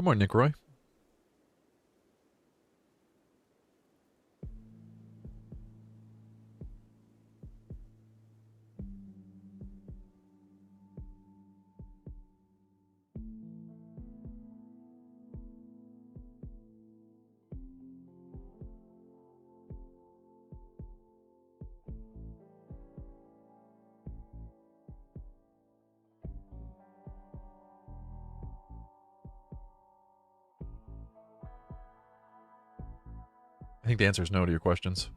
Good morning, Nick Roy. I think the answer is no to your questions.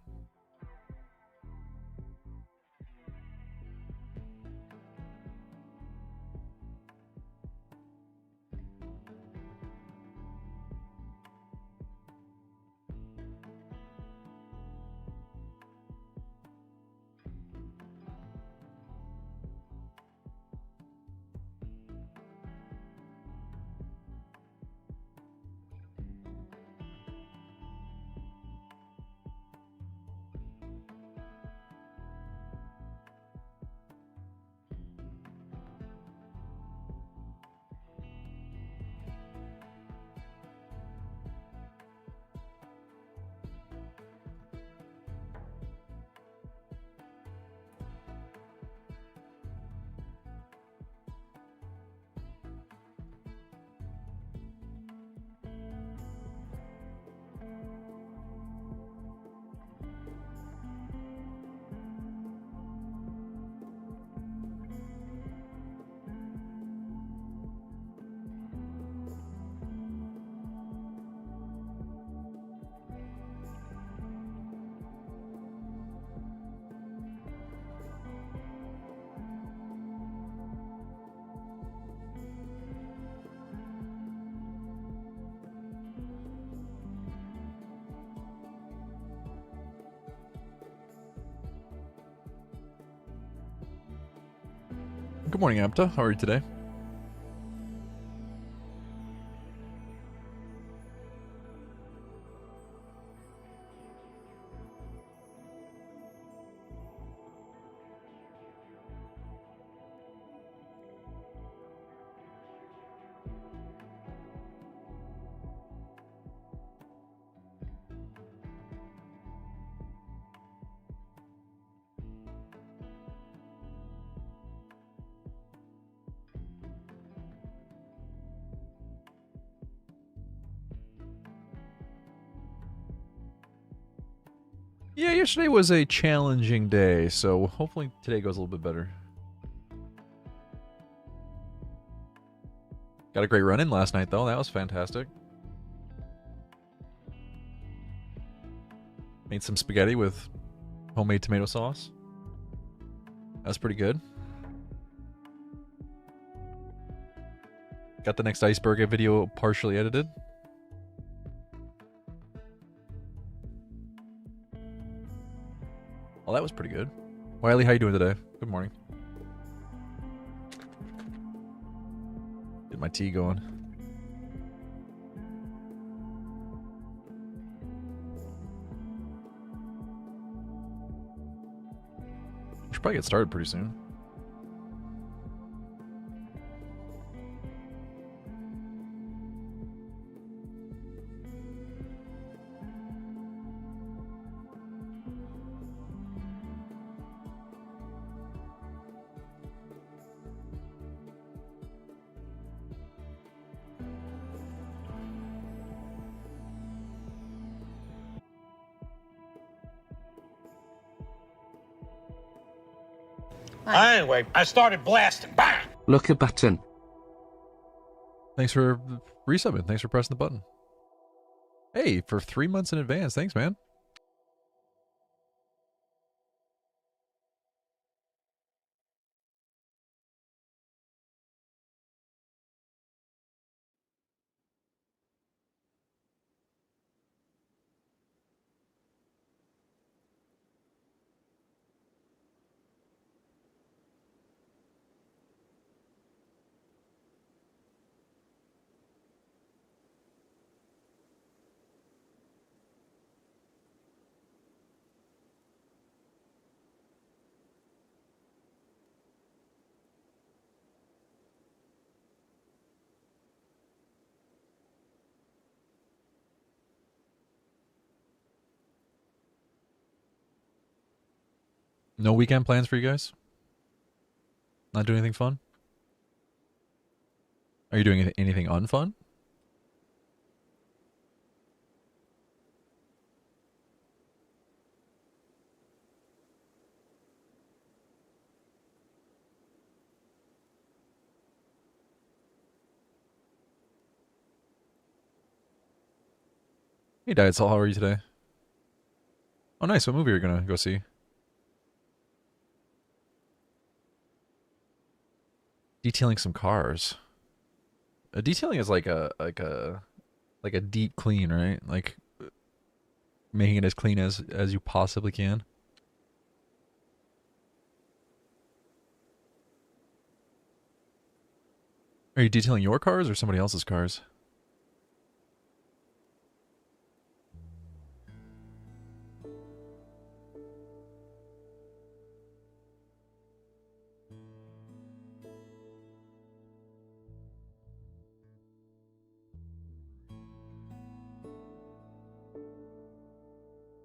Good morning, Apta. How are you today? Yeah, yesterday was a challenging day, so hopefully today goes a little bit better. Got a great run in last night, though. That was fantastic. Made some spaghetti with homemade tomato sauce. That was pretty good. Got the next iceberg video partially edited. Well, that was pretty good. Wiley, how you doing today? Good morning. Get my tea going. We should probably get started pretty soon. Anyway, I started blasting. Bang! Look a button. Thanks for resubbing. Thanks for pressing the button. Hey, for 3 months in advance. Thanks, man. No weekend plans for you guys? Not doing anything fun? Are you doing anything unfun? Hey, Diet Salt, how are you today? Oh, nice. What movie are you gonna go see? Detailing some cars. Detailing is like a deep clean, right? Like making it as clean as you possibly can. Are you detailing your cars or somebody else's cars?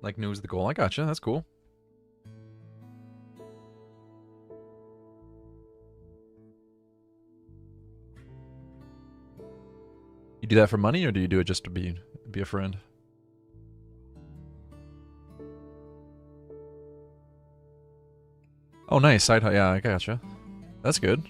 Like new is the goal. I gotcha. That's cool. You do that for money, or do you do it just to be a friend? Oh, nice. Yeah, I gotcha. That's good.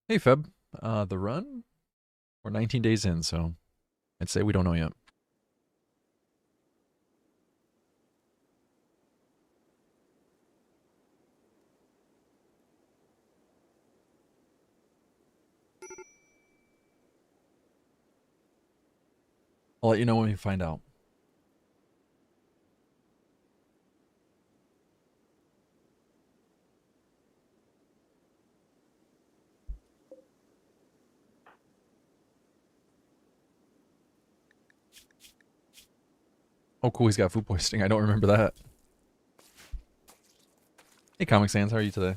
Hey, Feb. The run? We're 19 days in, so I'd say we don't know yet. I'll let you know when we find out. Oh, cool. He's got food poisoning. I don't remember that. Hey, Comic Sans, how are you today?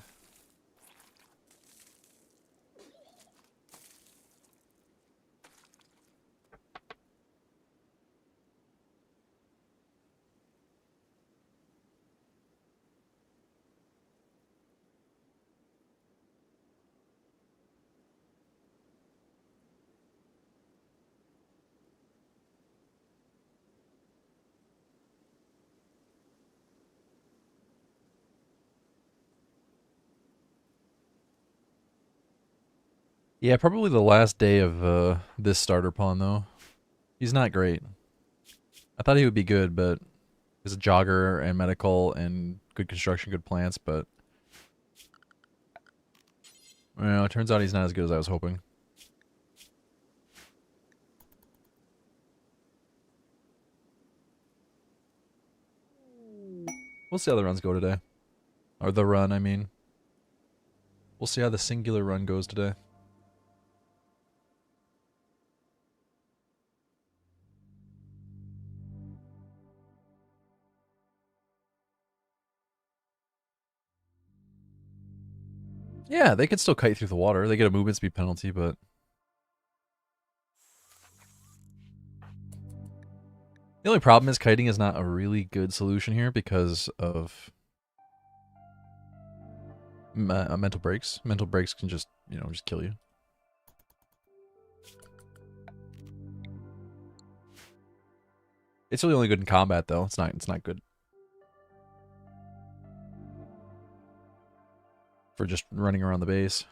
Yeah, probably the last day of this starter pawn though. He's not great. I thought he would be good, but he's a jogger and medical and good construction, good plants, but well, it turns out he's not as good as I was hoping. We'll see how the runs go today. Or the run, I mean. We'll see how the singular run goes today. Yeah, they can still kite through the water. They get a movement speed penalty, but the only problem is kiting is not a really good solution here because of mental breaks. Mental breaks can just, just kill you. It's really only good in combat though. It's not good for just running around the base.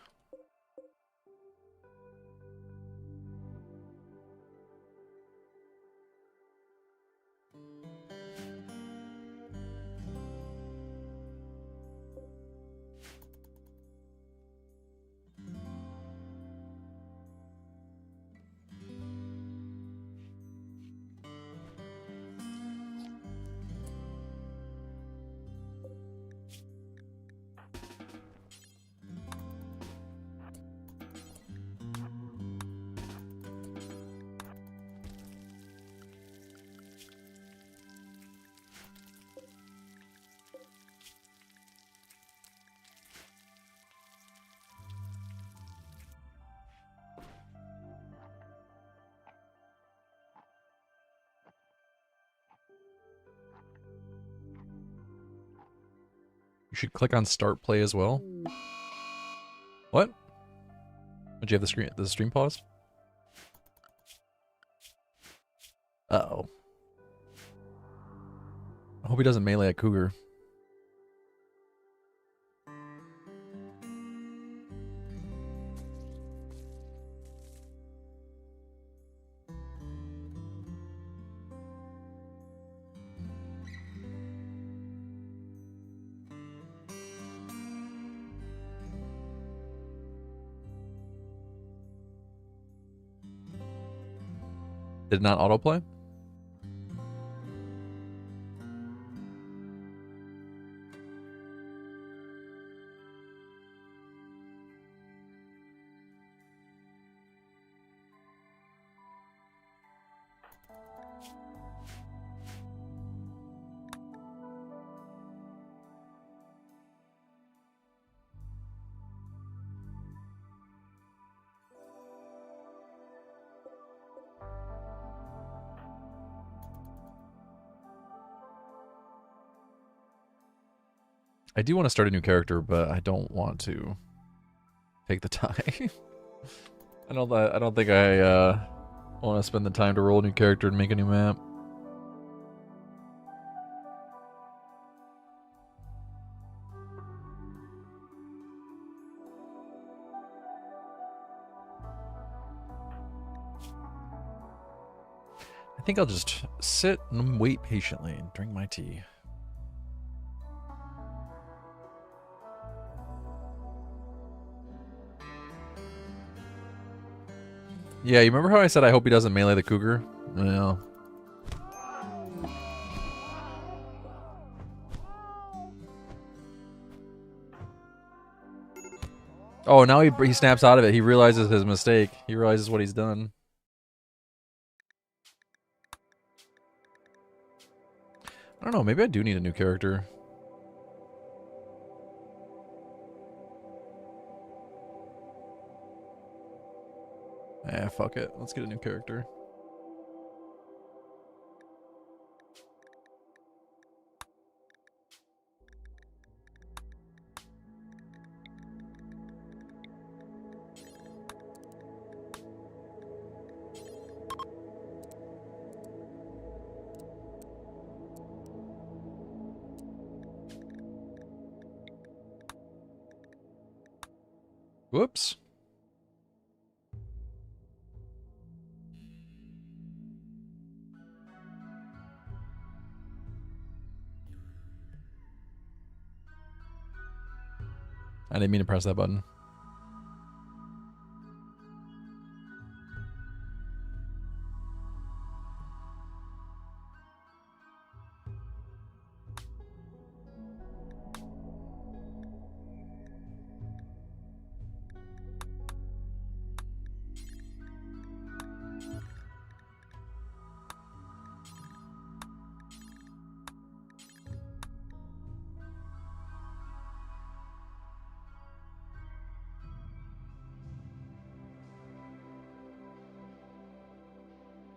You should click on start play as well. What? Did you have the stream pause? Uh-oh. I hope he doesn't melee a cougar. Did it not autoplay? I do want to start a new character, but I don't want to take the time. I don't think I want to spend the time to roll a new character and make a new map. I think I'll just sit and wait patiently and drink my tea. Yeah, you remember how I said I hope he doesn't melee the cougar? Well. Oh, now he snaps out of it. He realizes his mistake. He realizes what he's done. I don't know, maybe I do need a new character. Eh, fuck it. Let's get a new character. Whoops. I didn't mean to press that button.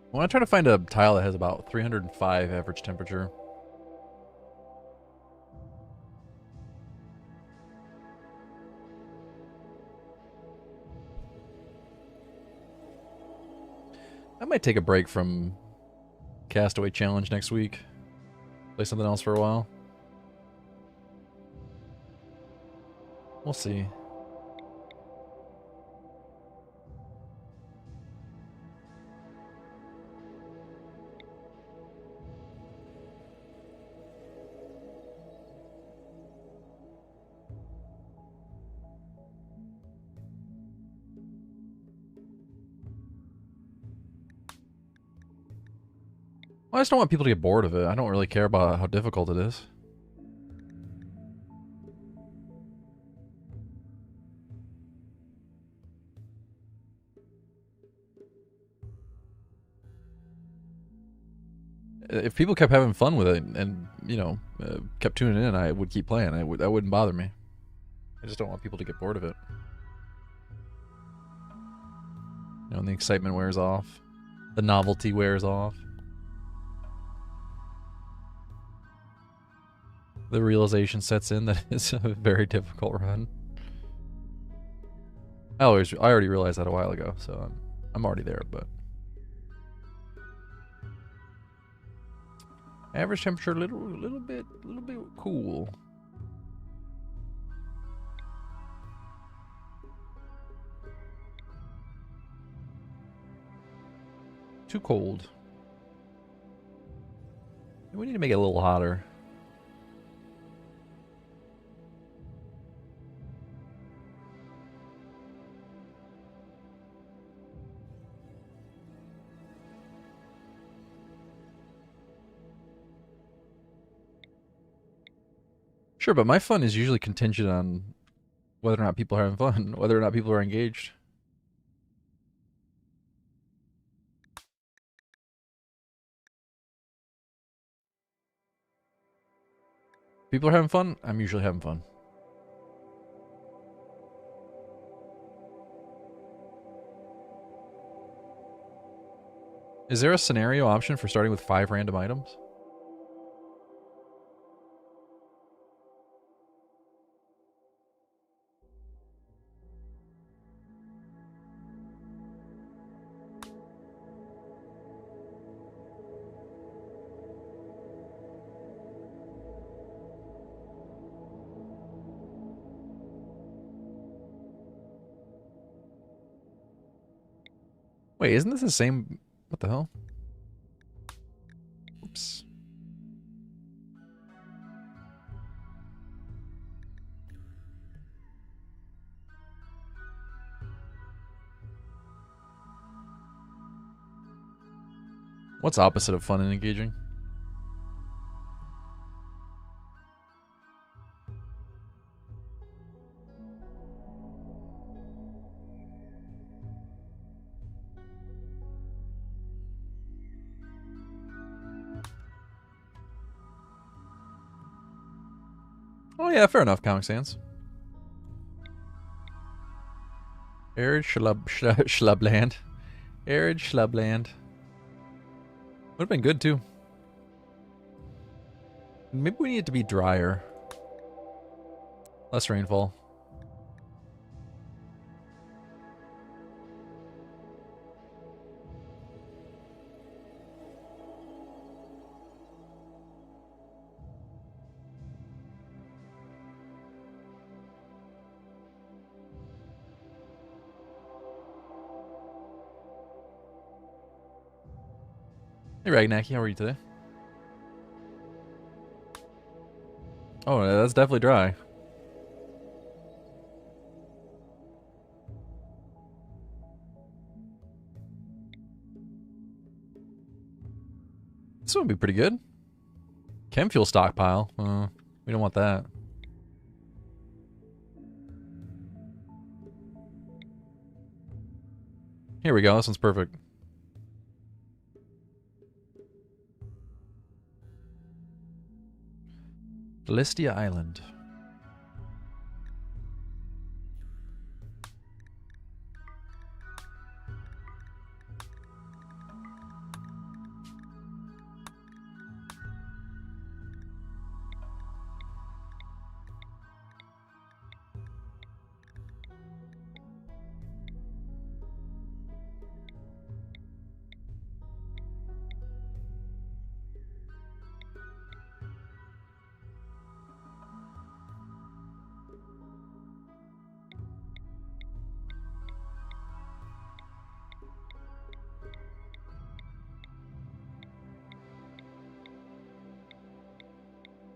I want to try to find a tile that has about 305 average temperature. I might take a break from Castaway Challenge next week. Play something else for a while. We'll see. Well, I just don't want people to get bored of it. I don't really care about how difficult it is. If people kept having fun with it and, you know, kept tuning in, I would keep playing. That wouldn't bother me. I just don't want people to get bored of it. You know, and the excitement wears off. The novelty wears off. the realization sets in that it's a very difficult run. I already realized that a while ago, so I'm already there. But average temperature, little bit cool. Too cold. We need to make it a little hotter. Sure, but my fun is usually contingent on whether or not people are having fun, whether or not people are engaged. People are having fun, I'm usually having fun. Is there a scenario option for starting with 5 random items? Wait, isn't this the same? What the hell? Oops. What's opposite of fun and engaging? Oh yeah, fair enough, Comic Sans. Arid Schlubland. Arid Schlubland. Would have been good too. Maybe we need it to be drier. Less rainfall. Hey Ragnaki, how are you today? Oh, that's definitely dry. This would be pretty good. Chem fuel stockpile. We don't want that. Here we go. This one's perfect. Listia Island.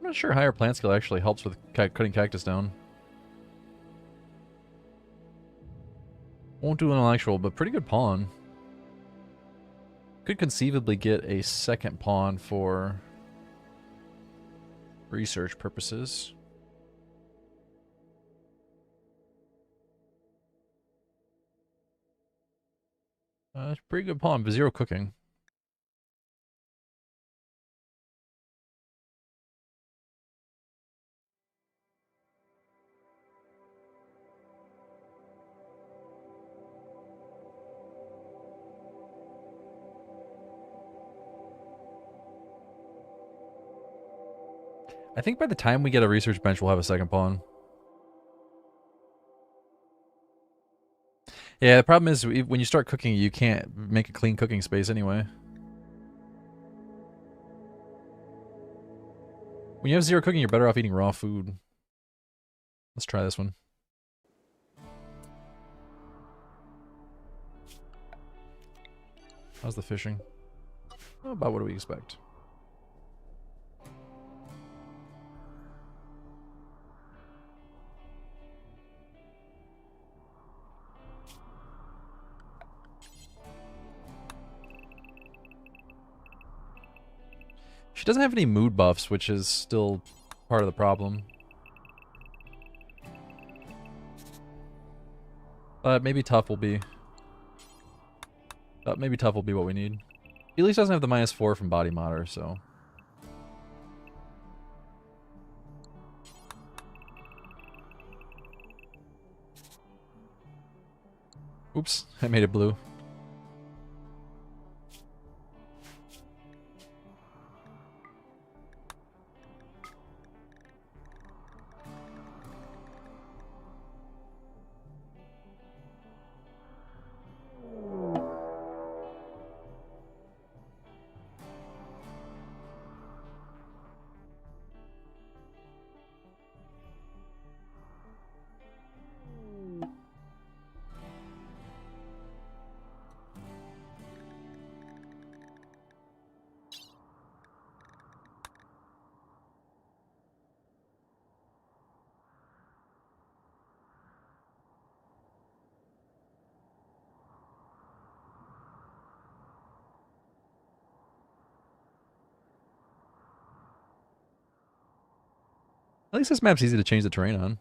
I'm not sure higher plant skill actually helps with cutting cactus down. Won't do intellectual, but pretty good pawn. Could conceivably get a second pawn for research purposes. Pretty good pawn, but 0 cooking. I think by the time we get a research bench, we'll have a second pawn. Yeah, the problem is when you start cooking, you can't make a clean cooking space anyway. When you have 0 cooking, you're better off eating raw food. Let's try this one. How's the fishing? Oh, about what do we expect? She doesn't have any mood buffs, which is still part of the problem. But maybe tough will be... maybe tough will be what we need. He at least doesn't have the -4 from body modder, so... Oops, I made it blue. At least this map's easy to change the terrain on.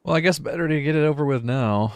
Well, I guess better to get it over with now.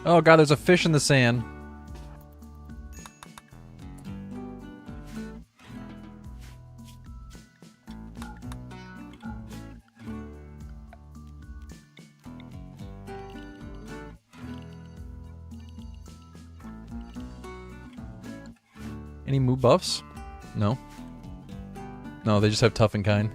Oh god, there's a fish in the sand. Any move buffs? No. No, they just have tough and kind.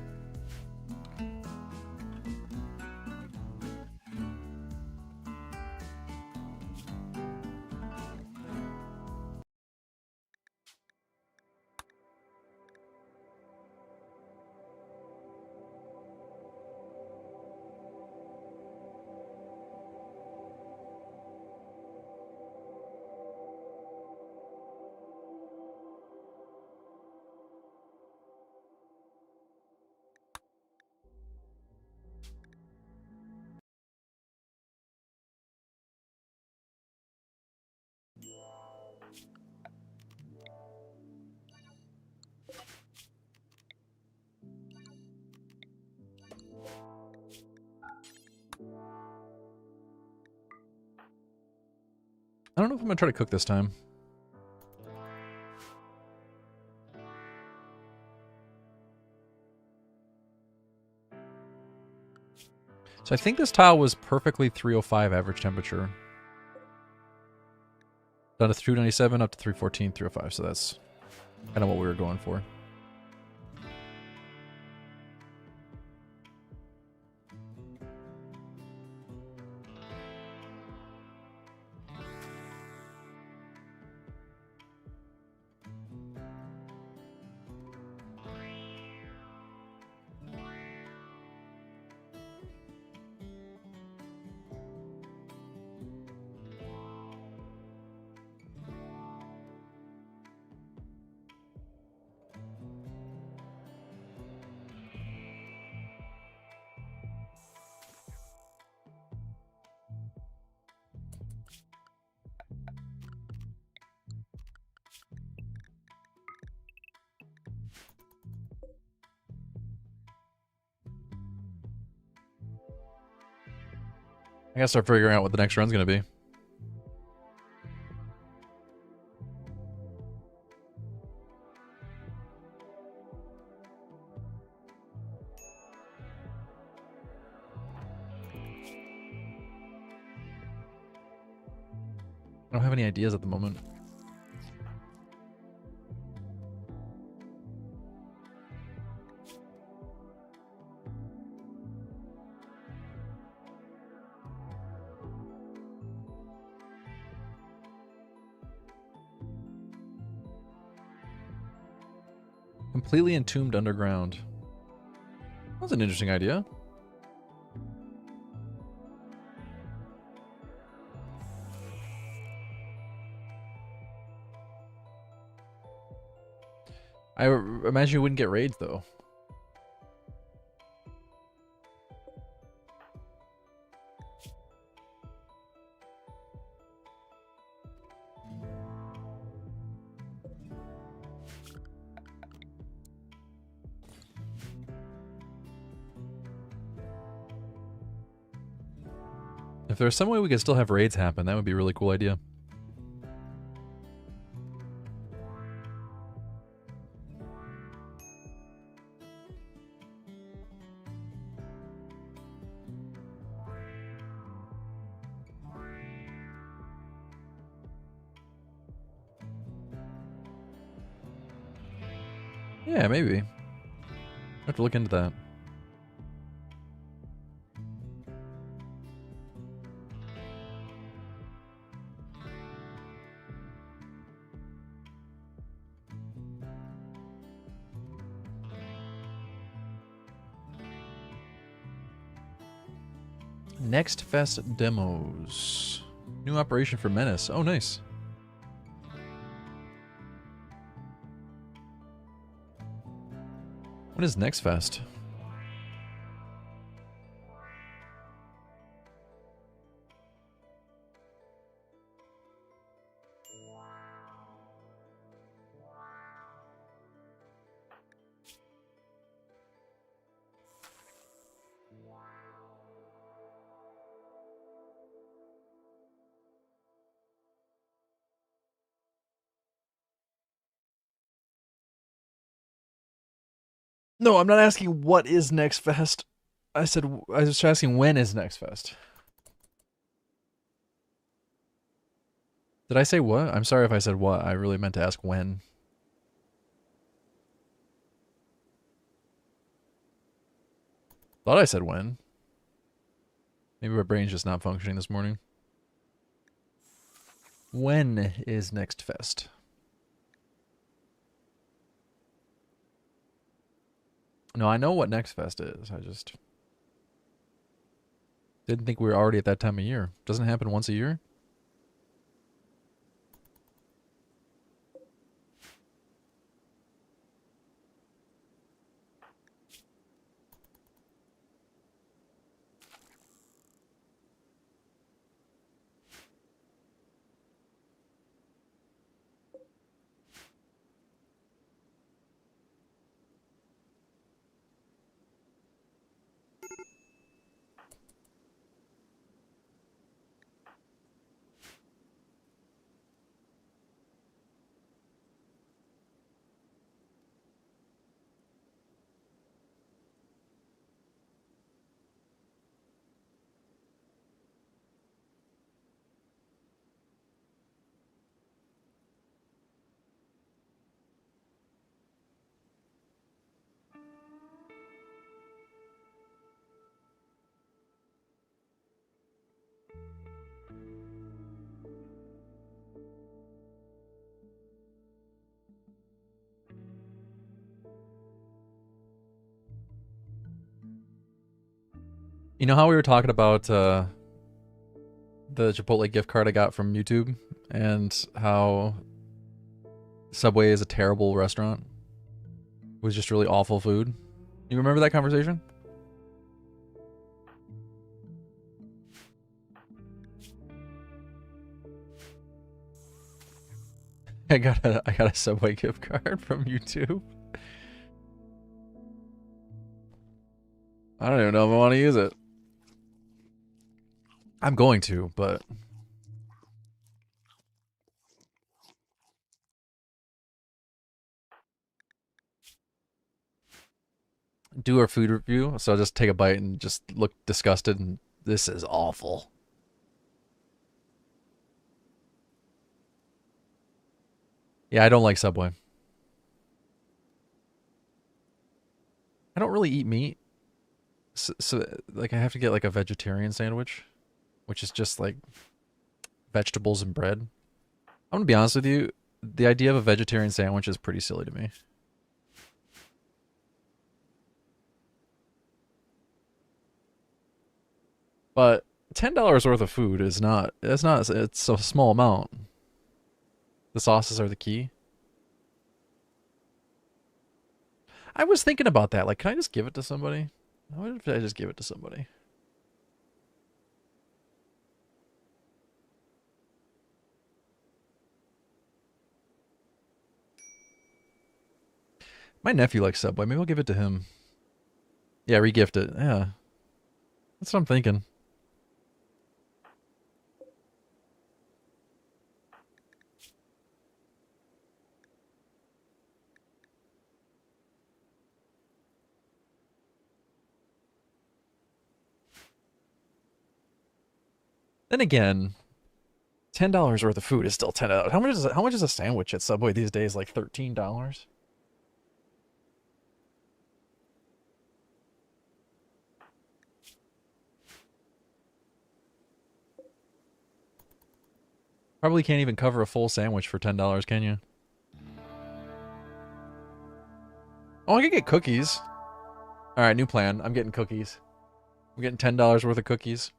don't know if I'm gonna try to cook this time. So I think this tile was perfectly 305 average temperature. Down to 297, up to 314, 305. So that's kind of what we were going for. I gotta start figuring out what the next run's gonna be. I don't have any ideas at the moment. Completely entombed underground. That's an interesting idea. I imagine you wouldn't get raids though. If there's some way we could still have raids happen, that would be a really cool idea. Yeah, maybe. I have to look into that. Next Fest demos. New operation for Menace. Oh, nice. What is Next Fest? No, I'm not asking what is Next Fest. I was asking when is Next Fest. Did I say what? I'm sorry if I said what. I really meant to ask when. Thought I said when. Maybe my brain's just not functioning this morning. When is Next Fest? No, I know what Next Fest is. I just didn't think we were already at that time of year. Doesn't it happen once a year? You know how we were talking about the Chipotle gift card I got from YouTube and how Subway is a terrible restaurant? It was just really awful food. You remember that conversation? I got a Subway gift card from YouTube. I don't even know if I want to use it. I'm going to, but do our food review. So I'll just take a bite and just look disgusted and this is awful. Yeah, I don't like Subway. I don't really eat meat. So like I have to get like a vegetarian sandwich, which is just like vegetables and bread. I'm gonna be honest with you, the idea of a vegetarian sandwich is pretty silly to me. But $10 worth of food is not. It's not. It's a small amount. The sauces are the key. I was thinking about that. Like, can I just give it to somebody? What if I just give it to somebody? My nephew likes Subway. Maybe I'll give it to him. Yeah, regift it. Yeah, that's what I'm thinking. Then again, $10 worth of food is still $10. How much is a sandwich at Subway these days? Like $13. Probably can't even cover a full sandwich for $10, can you? Oh, I could get cookies. All right, new plan. I'm getting cookies. I'm getting $10 worth of cookies.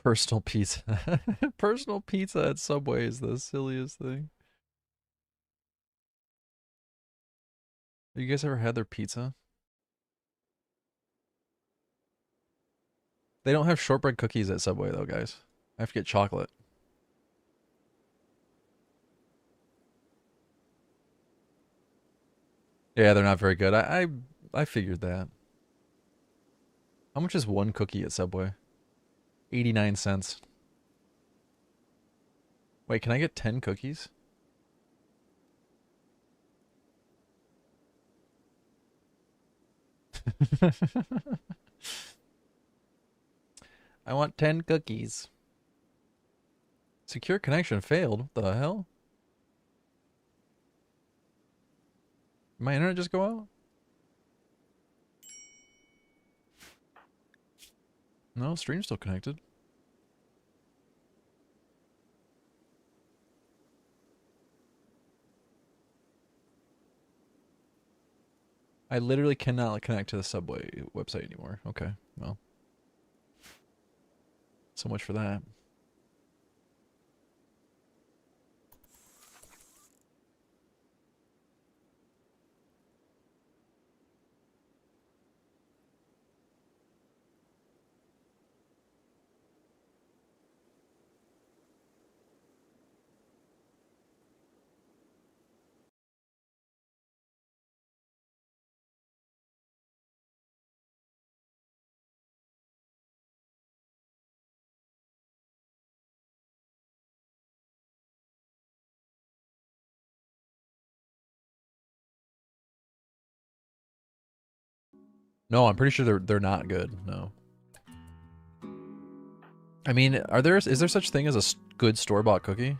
Personal pizza. Personal pizza at Subway is the silliest thing. Have you guys ever had their pizza? They don't have shortbread cookies at Subway though, guys. I have to get chocolate. Yeah, they're not very good. I figured that. How much is one cookie at Subway? 89 cents. Wait, can I get 10 cookies? I want 10 cookies. Secure connection failed. What the hell? Did my internet just go out? No, stream's still connected. I literally cannot connect to the Subway website anymore. Okay, well, so much for that. No, I'm pretty sure they're not good. No. I mean, is there such thing as a good store-bought cookie?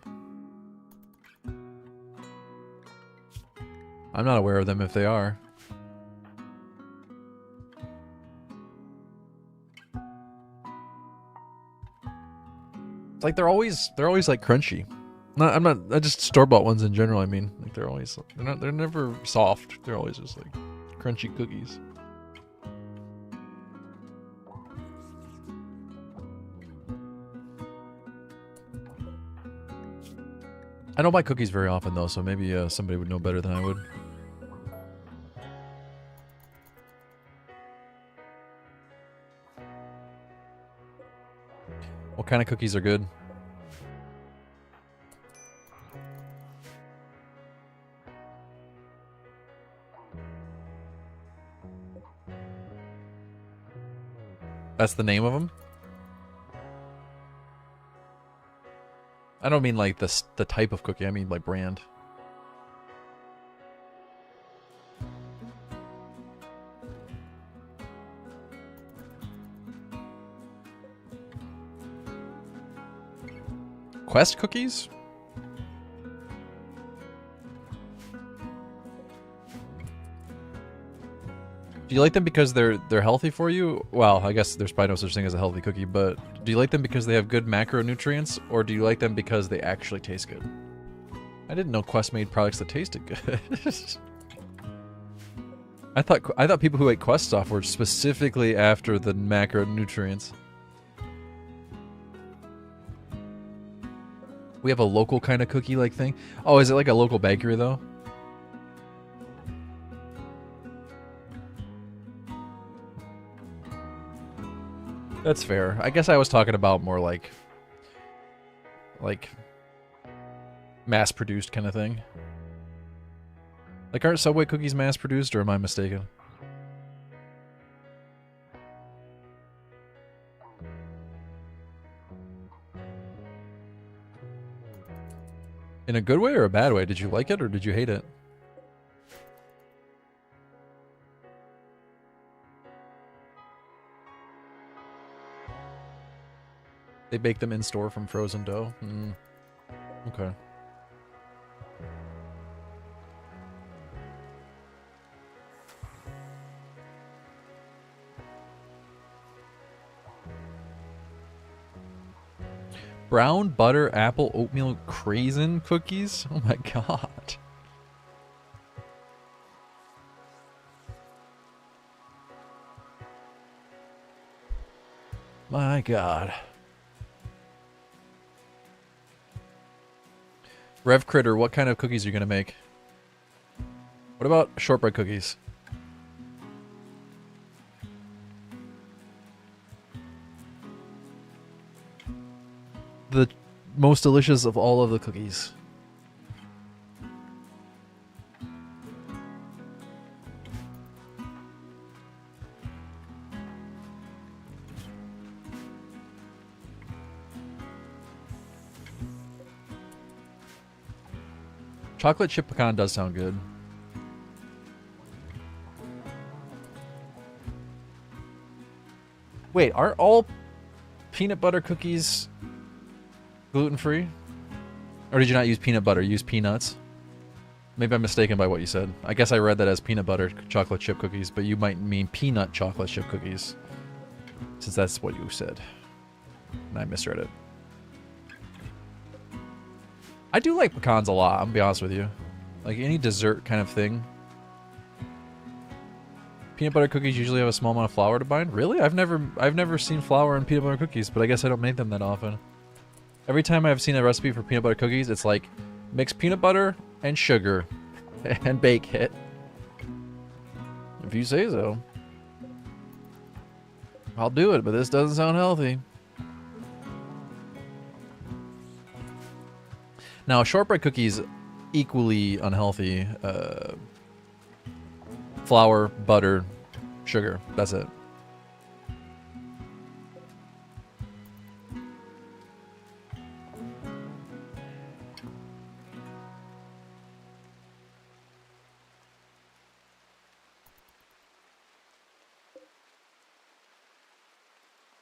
I'm not aware of them if they are. It's like they're always like crunchy. Not just store-bought ones in general. I mean, like they're never soft. They're always just like crunchy cookies. I don't buy cookies very often though, so maybe somebody would know better than I would. What kind of cookies are good? That's the name of them? I don't mean like the type of cookie, I mean like brand. Quest cookies? Do you like them because they're healthy for you? Well, I guess there's probably no such thing as a healthy cookie, but do you like them because they have good macronutrients, or do you like them because they actually taste good? I didn't know Quest made products that tasted good. I thought people who ate Quest stuff were specifically after the macronutrients. We have a local kind of cookie-like thing. Oh, is it like a local bakery though? That's fair. I guess I was talking about more like mass-produced kind of thing. Like, aren't Subway cookies mass-produced, or am I mistaken? In a good way or a bad way? Did you like it or did you hate it? They bake them in store from frozen dough? Okay. Brown butter apple oatmeal craisin cookies? Oh my god. My god. Rev Critter, what kind of cookies are you gonna make? What about shortbread cookies? The most delicious of all of the cookies. Chocolate chip pecan does sound good. Wait, aren't all peanut butter cookies gluten-free? Or did you not use peanut butter? You use peanuts? Maybe I'm mistaken by what you said. I guess I read that as peanut butter chocolate chip cookies, but you might mean peanut chocolate chip cookies. Since that's what you said. And I misread it. I do like pecans a lot, I'm gonna be honest with you. Like any dessert kind of thing. Peanut butter cookies usually have a small amount of flour to bind. Really? I've never seen flour in peanut butter cookies, but I guess I don't make them that often. Every time I've seen a recipe for peanut butter cookies, it's like mix peanut butter and sugar and bake it. If you say so. I'll do it, but this doesn't sound healthy. Now, shortbread cookies, equally unhealthy. Flour, butter, sugar. That's it.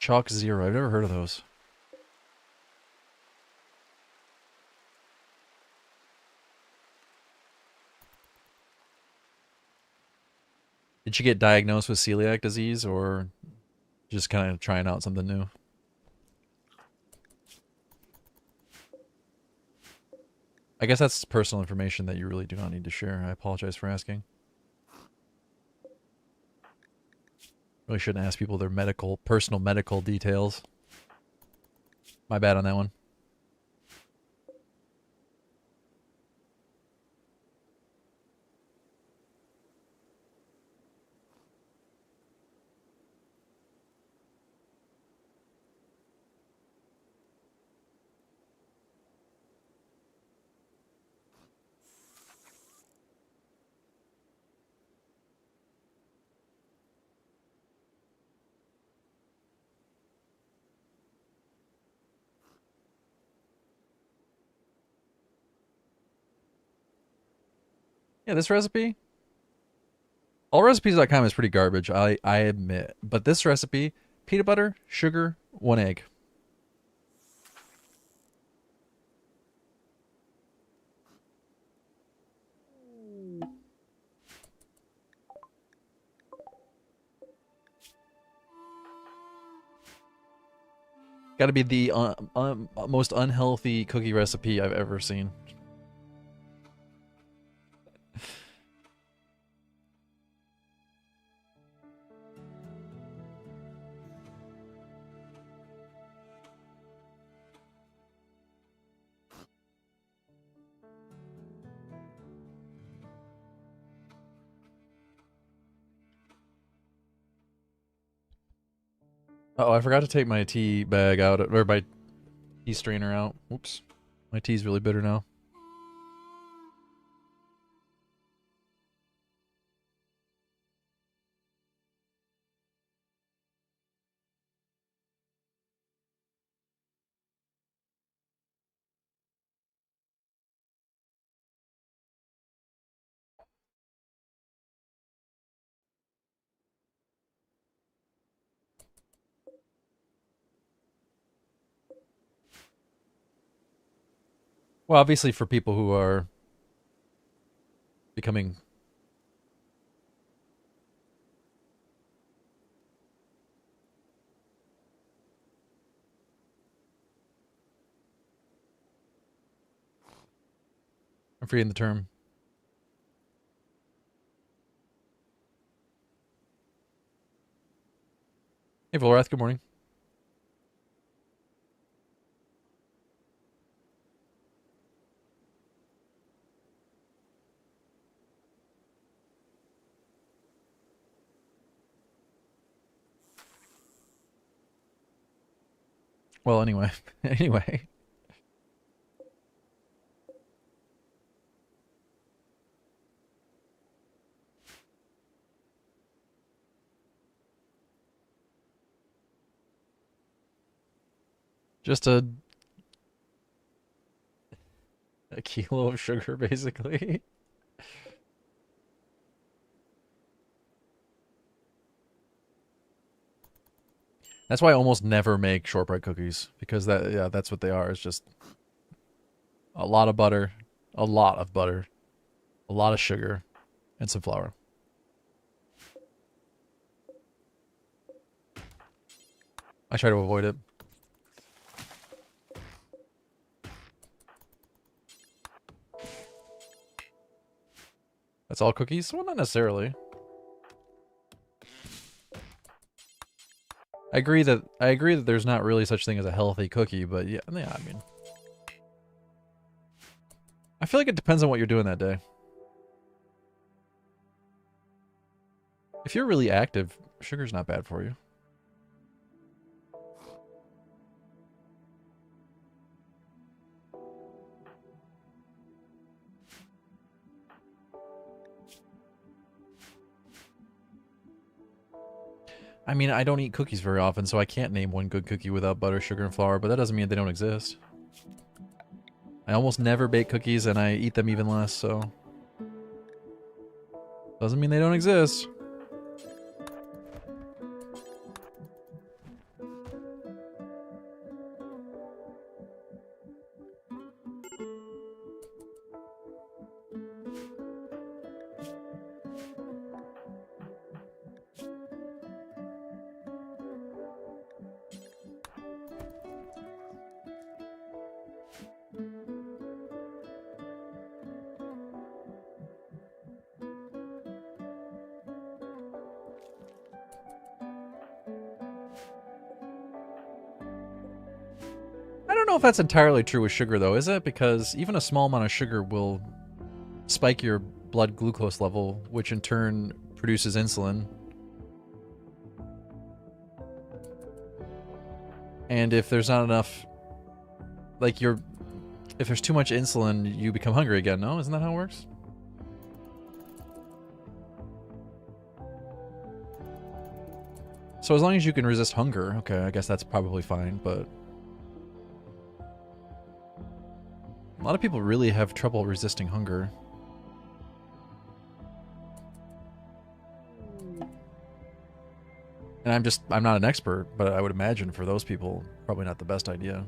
Chalk Zero. I've never heard of those. Did you get diagnosed with celiac disease or just kind of trying out something new? I guess that's personal information that you really do not need to share. I apologize for asking. Really shouldn't ask people their personal medical details. My bad on that one. Yeah, this recipe, allrecipes.com is pretty garbage, I admit. But this recipe, peanut butter, sugar, 1 egg. Got to be the most unhealthy cookie recipe I've ever seen. Oh, I forgot to take my tea bag out, or my tea strainer out. Oops. My tea's really bitter now. Well, obviously for people who are becoming... I'm forgetting the term. Hey, Volrath, good morning. Well, anyway. Anyway. Just a kilo of sugar, basically. That's why I almost never make shortbread cookies, because that's what they are. It's just a lot of butter, a lot of butter, a lot of sugar, and some flour. I try to avoid it. That's all cookies? Well, not necessarily. I agree that there's not really such thing as a healthy cookie, but yeah, I mean, I feel like it depends on what you're doing that day. If you're really active, sugar's not bad for you. I mean, I don't eat cookies very often, so I can't name one good cookie without butter, sugar, and flour, but that doesn't mean they don't exist. I almost never bake cookies, and I eat them even less, so... doesn't mean they don't exist. know if that's entirely true with sugar, though, is it? Because even a small amount of sugar will spike your blood glucose level, which in turn produces insulin. And if there's not enough, like if there's too much insulin, you become hungry again, no? Isn't that how it works? So as long as you can resist hunger, okay, I guess that's probably fine, but a lot of people really have trouble resisting hunger. And I'm not an expert, but I would imagine for those people, probably not the best idea.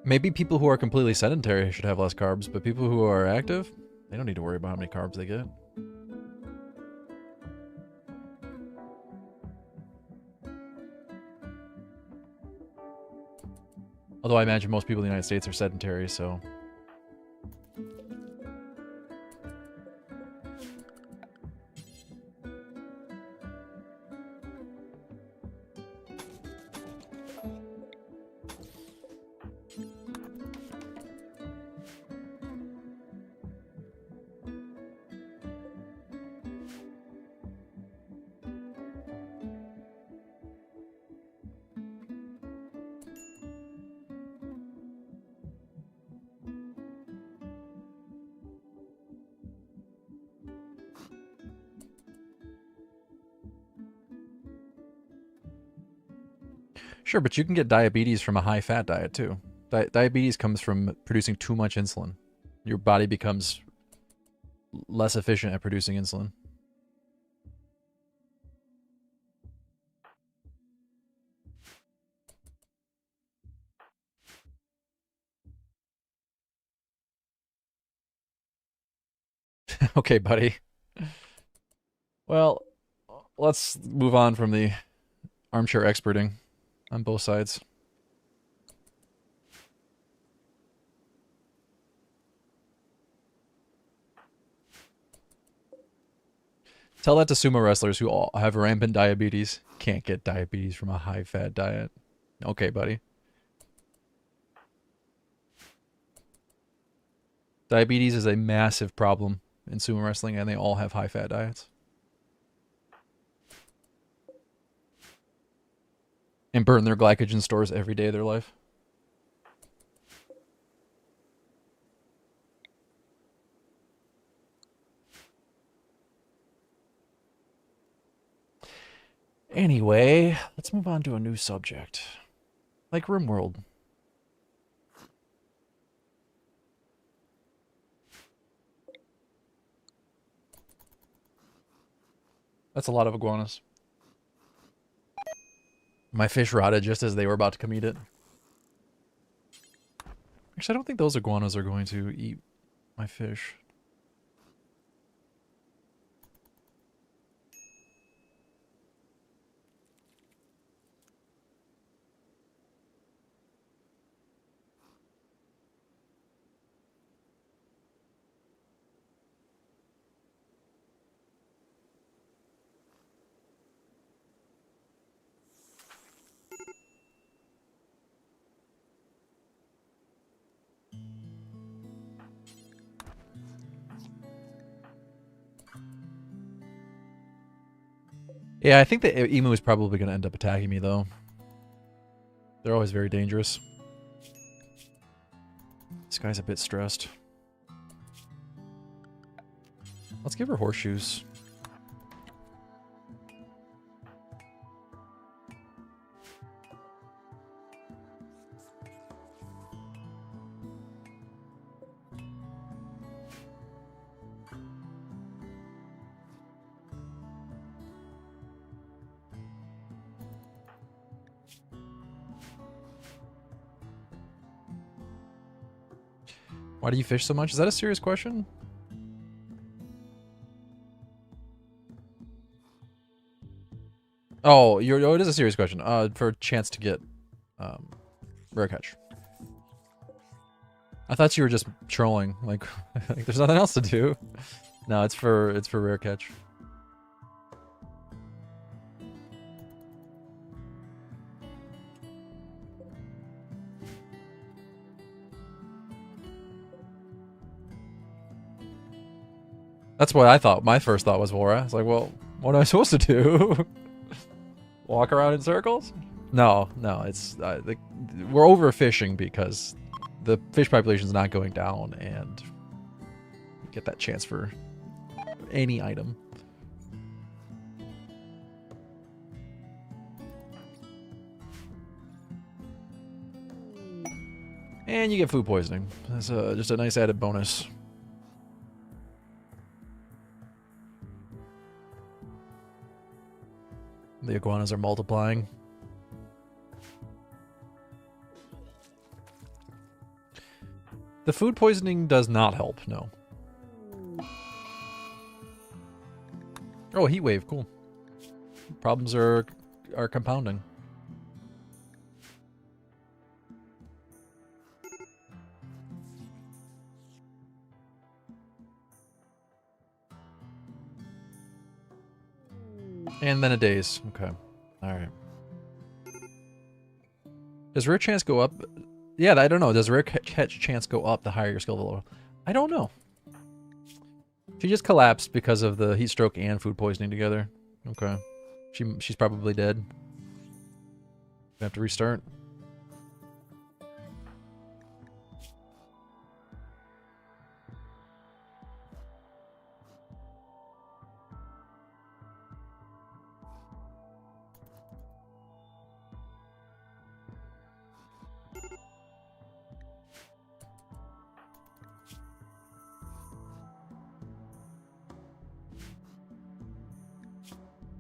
Maybe people who are completely sedentary should have less carbs, but people who are active, they don't need to worry about how many carbs they get. Although I imagine most people in the United States are sedentary, so... Sure, but you can get diabetes from a high-fat diet, too. Diabetes comes from producing too much insulin. Your body becomes less efficient at producing insulin. Okay, buddy. Well, let's move on from the armchair experting on both sides. Tell that to sumo wrestlers who all have rampant diabetes. Can't get diabetes from a high-fat diet. Okay, buddy. Diabetes is a massive problem in sumo wrestling, and they all have high-fat diets. And burn their glycogen stores every day of their life. Anyway, let's move on to a new subject. Like RimWorld. That's a lot of iguanas. My fish rotted just as they were about to come eat it. Actually, I don't think those iguanas are going to eat my fish. Yeah, I think the emu is probably going to end up attacking me, though. They're always very dangerous. This guy's a bit stressed. Let's give her horseshoes. Why do you fish so much? Is that a serious question? Oh, it is a serious question. For a chance to get rare catch. I thought you were just trolling. Like there's nothing else to do. No, it's for rare catch. That's what I thought. My first thought was Vora. I was like, well, what am I supposed to do? Walk around in circles? No, it's we're overfishing because the fish population is not going down, and you get that chance for any item. And you get food poisoning. That's just a nice added bonus. The iguanas are multiplying. The food poisoning does not help, no. Oh, heat wave, cool. Problems are compounding. And then a daze. Okay. Alright. Does rare chance go up? Yeah, I don't know. Does rare catch chance go up the higher your skill level? I don't know. She just collapsed because of the heat stroke and food poisoning together. Okay. She's probably dead. We have to restart.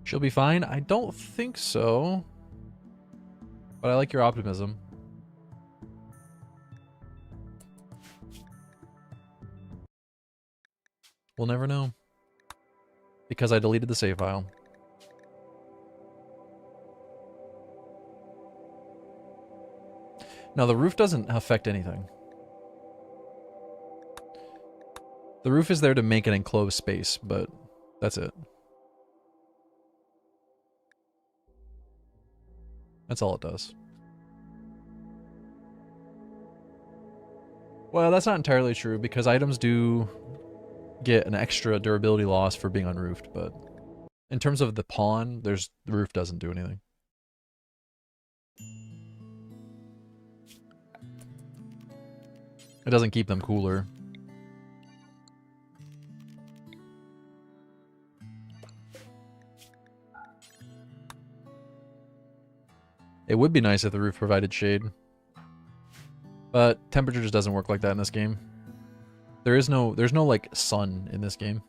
She'll be fine? I don't think so. But I like your optimism. We'll never know. Because I deleted the save file. Now the roof doesn't affect anything. The roof is there to make an enclosed space, but that's it. That's all it does. Well, that's not entirely true, because items do get an extra durability loss for being unroofed, but in terms of the pawn, the roof doesn't do anything. It doesn't keep them cooler. It would be nice if the roof provided shade. But temperature just doesn't work like that in this game. There's no like sun in this game.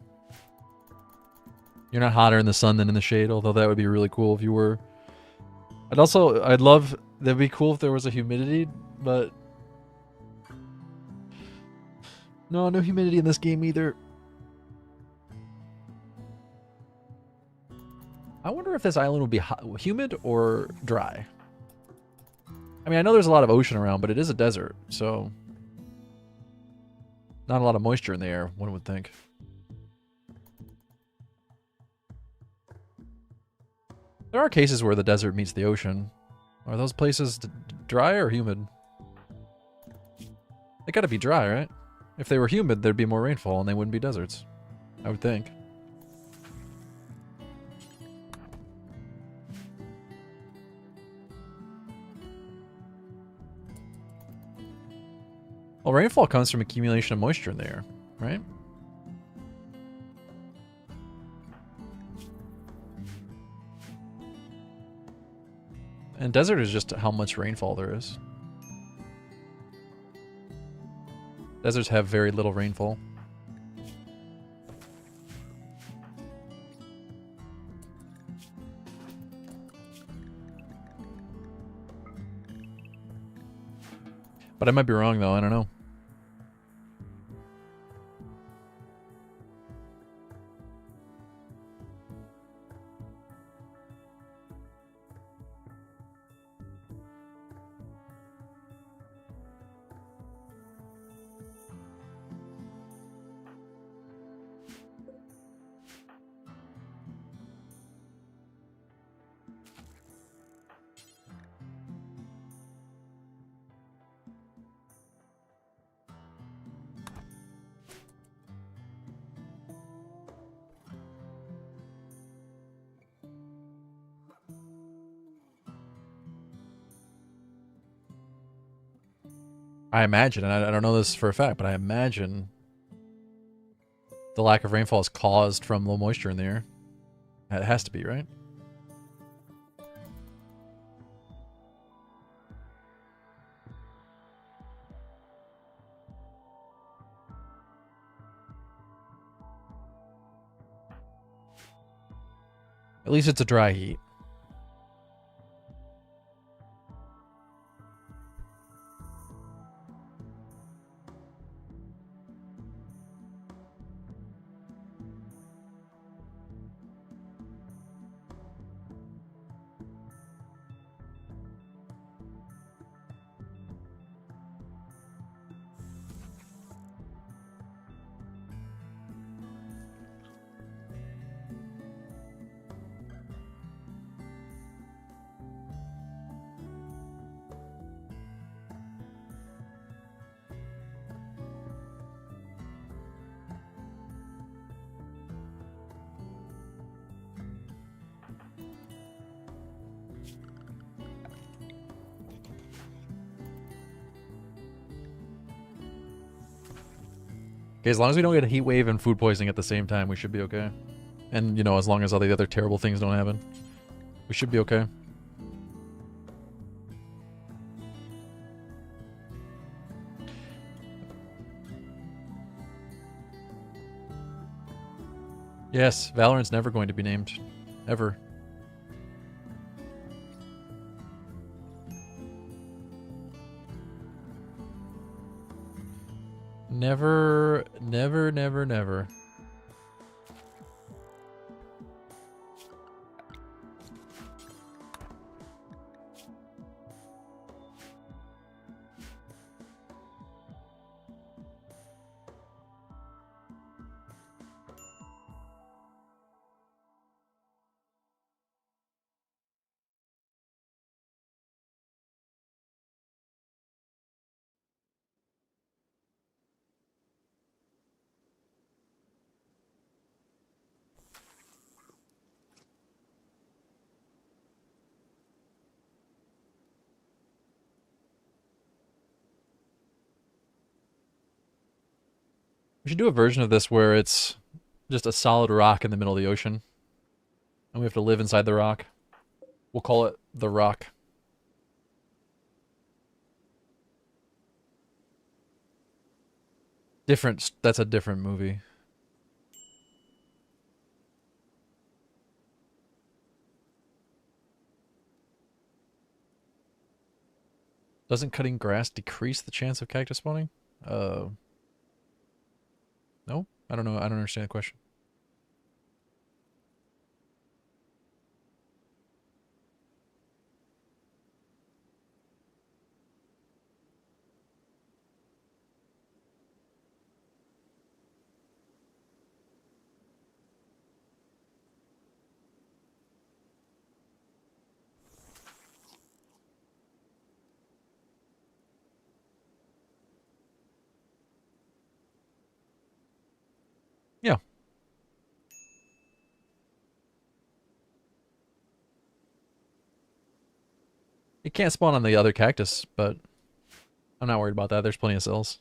You're not hotter in the sun than in the shade, although that would be really cool if you were. That'd be cool if there was a humidity, but no humidity in this game either. I wonder if this island will be humid or dry. I mean, I know there's a lot of ocean around, but it is a desert, so not a lot of moisture in the air, one would think. There are cases where the desert meets the ocean. Are those places dry or humid? They gotta be dry, right? If they were humid, there'd be more rainfall and they wouldn't be deserts, I would think. Well, rainfall comes from accumulation of moisture in the air, right? And desert is just how much rainfall there is. Deserts have very little rainfall. But I might be wrong, though. I don't know. I imagine, and I don't know this for a fact, but I imagine the lack of rainfall is caused from low moisture in the air. It has to be, right? At least it's a dry heat. Okay, as long as we don't get a heat wave and food poisoning at the same time, we should be okay. And, you know, as long as all the other terrible things don't happen, we should be okay. Yes, Valorant's never going to be named. Ever. Never, never, never, never. We should do a version of this where it's just a solid rock in the middle of the ocean. And we have to live inside the rock. We'll call it The Rock. Different, that's a different movie. Doesn't cutting grass decrease the chance of cactus spawning? No? I don't know. I don't understand the question. Yeah. It can't spawn on the other cactus, but I'm not worried about that. There's plenty of cells.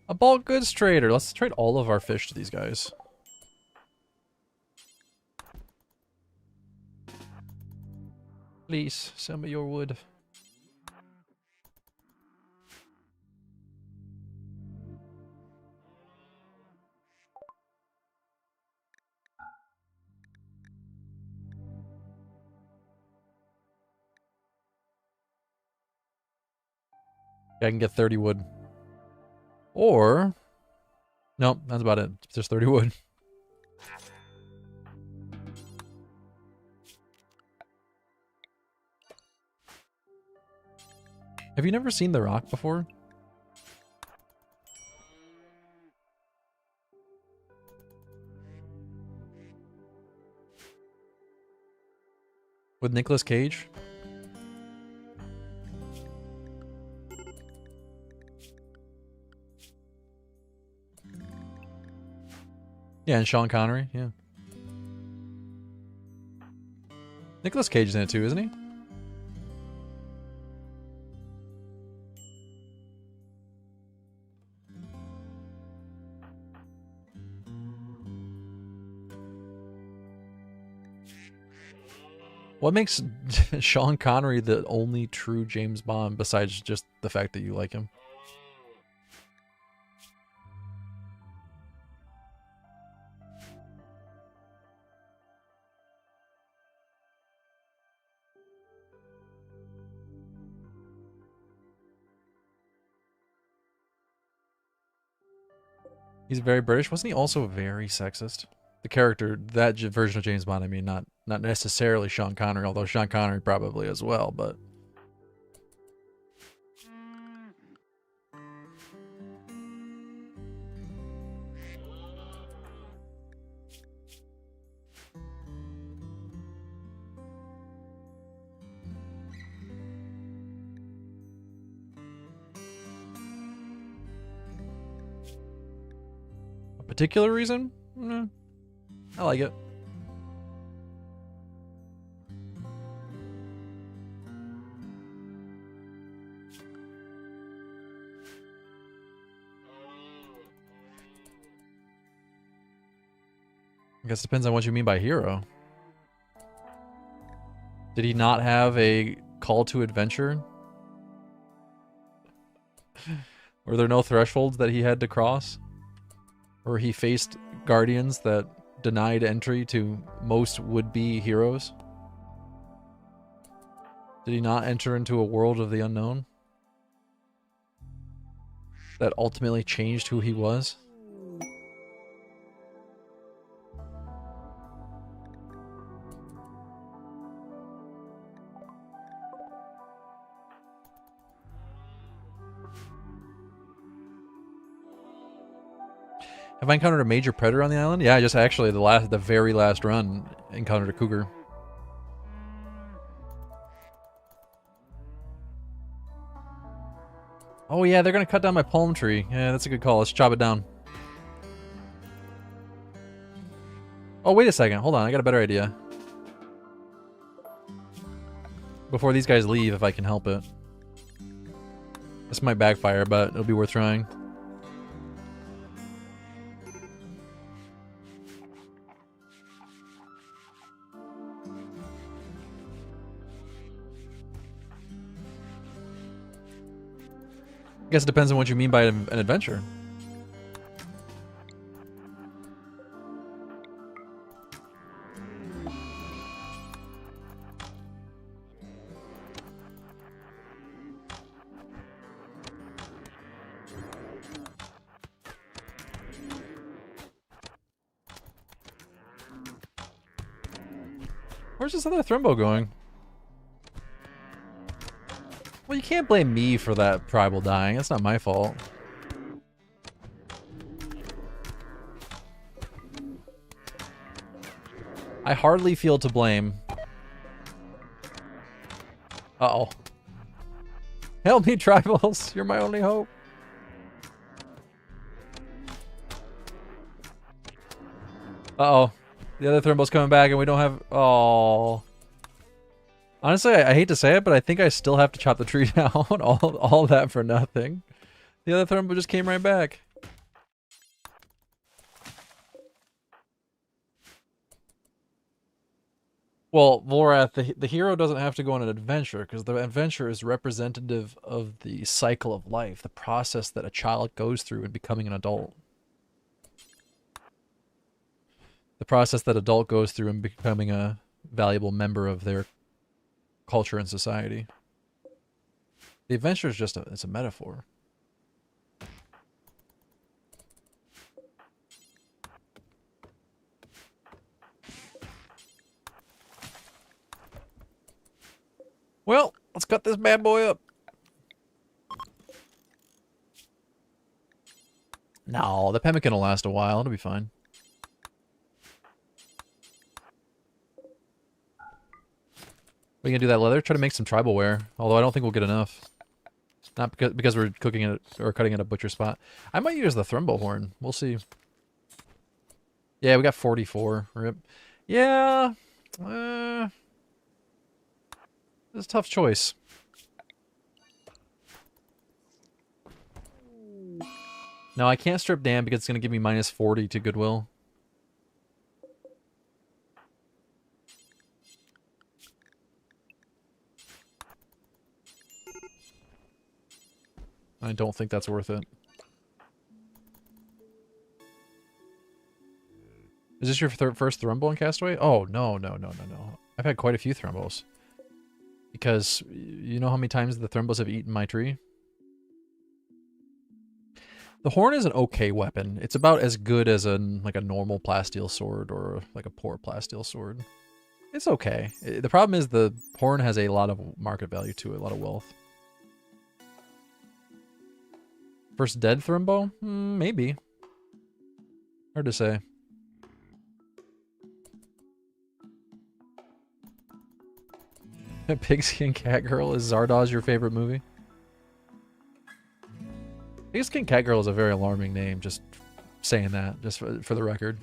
A bulk goods trader. Let's trade all of our fish to these guys. Please, sell me your wood. I can get 30 wood. Or... Nope, that's about it. Just 30 wood. Have you never seen The Rock before? With Nicolas Cage? Yeah, and Sean Connery, yeah. Nicolas Cage is in it too, isn't he? What makes Sean Connery the only true James Bond besides just the fact that you like him? He's very British. Wasn't he also very sexist? The character, that version of James Bond, I mean, not necessarily Sean Connery, although Sean Connery probably as well, but... A particular reason? I like it. I guess it depends on what you mean by hero. Did he not have a call to adventure? Were there no thresholds that he had to cross? Or he faced guardians that denied entry to most would-be heroes? Did he not enter into a world of the unknown that ultimately changed who he was? Have I encountered a major predator on the island? Yeah, I just actually the very last run encountered a cougar. Oh yeah, they're gonna cut down my palm tree. Yeah, that's a good call. Let's chop it down. Oh, wait a second. Hold on, I got a better idea. Before these guys leave, if I can help it. This might backfire, but it'll be worth trying. I guess it depends on what you mean by an adventure. Where's this other Thrumbo going? Well, you can't blame me for that tribal dying. That's not my fault. I hardly feel to blame. Uh-oh. Help me, tribals. You're my only hope. Uh-oh. The other Thrumbo's coming back and we don't have... Oh. Honestly, I hate to say it, but I think I still have to chop the tree down. all that for nothing. The other Thrumbo just came right back. Well, Vorath, the hero doesn't have to go on an adventure, because the adventure is representative of the cycle of life, the process that a child goes through in becoming an adult. The process that adult goes through in becoming a valuable member of their culture and society. The adventure is just it's a metaphor. Well, let's cut this bad boy up. No, the pemmican will last a while. It'll be fine. We can do that leather. Try to make some tribal wear. Although I don't think we'll get enough. Not because we're cooking it or cutting at a butcher spot. I might use the Thrumbo horn. We'll see. Yeah, we got 44. Rip. Yeah. It's a tough choice. No, I can't strip Dan because it's going to give me minus 40 to Goodwill. I don't think that's worth it. Is this your first Thrumbo in Castaway? Oh, no. I've had quite a few Thrumbos. Because you know how many times the Thrumbos have eaten my tree? The horn is an okay weapon. It's about as good as like a normal plasteel sword or like a poor plasteel sword. It's okay. The problem is the horn has a lot of market value to it, a lot of wealth. First dead Thrumbo? Maybe. Hard to say. Pigskin Cat Girl, is Zardoz your favorite movie? Pigskin Cat Girl is a very alarming name, just saying that, just for the record.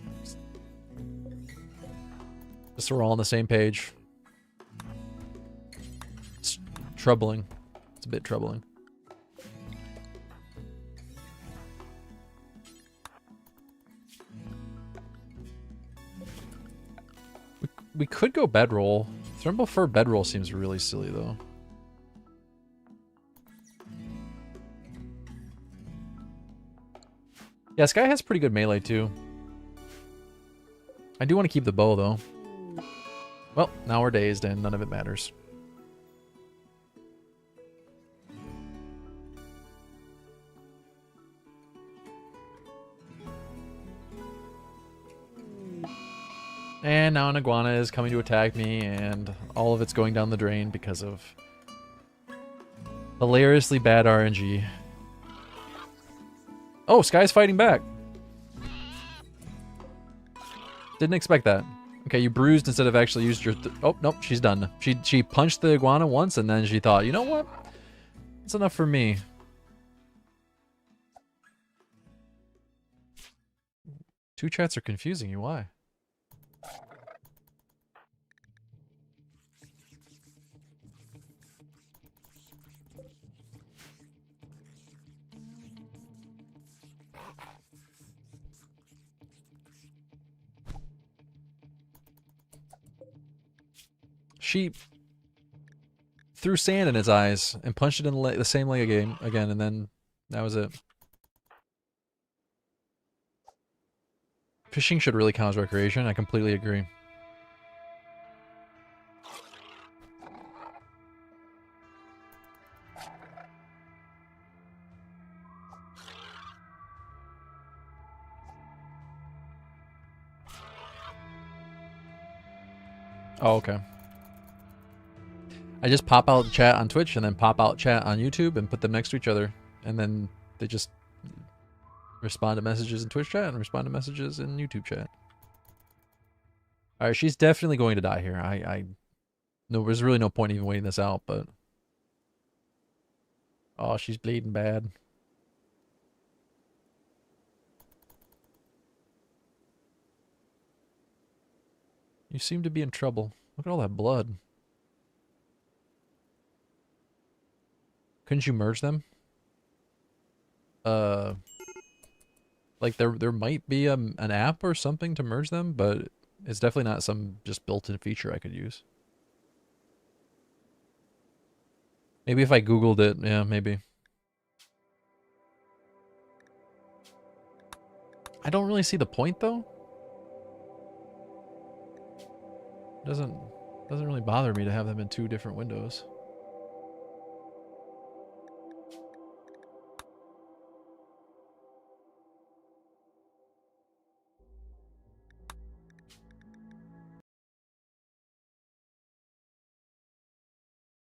Just so we're all on the same page. It's troubling. It's a bit troubling. We could go bedroll. Thrumbo for bedroll seems really silly, though. Yeah, Sky has pretty good melee, too. I do want to keep the bow, though. Well, now we're dazed, and none of it matters. And now an iguana is coming to attack me, and all of it's going down the drain because of hilariously bad RNG. Oh, Sky's fighting back. Didn't expect that. Okay, you bruised instead of actually used your... oh, nope, she's done. She punched the iguana once, and then she thought, you know what? That's enough for me. Two chats are confusing you. Why? She threw sand in his eyes and punched it in the same leg again, and then that was it. Fishing should really count as recreation. I completely agree. Oh, okay. I just pop out chat on Twitch and then pop out chat on YouTube and put them next to each other. And then they just respond to messages in Twitch chat and respond to messages in YouTube chat. Alright, she's definitely going to die here. No, there's really no point even waiting this out, but... oh, she's bleeding bad. You seem to be in trouble. Look at all that blood. Couldn't you merge them? Like there might be an app or something to merge them, but it's definitely not some just built-in feature I could use. Maybe if I Googled it, yeah, maybe. I don't really see the point though. Doesn't really bother me to have them in two different windows.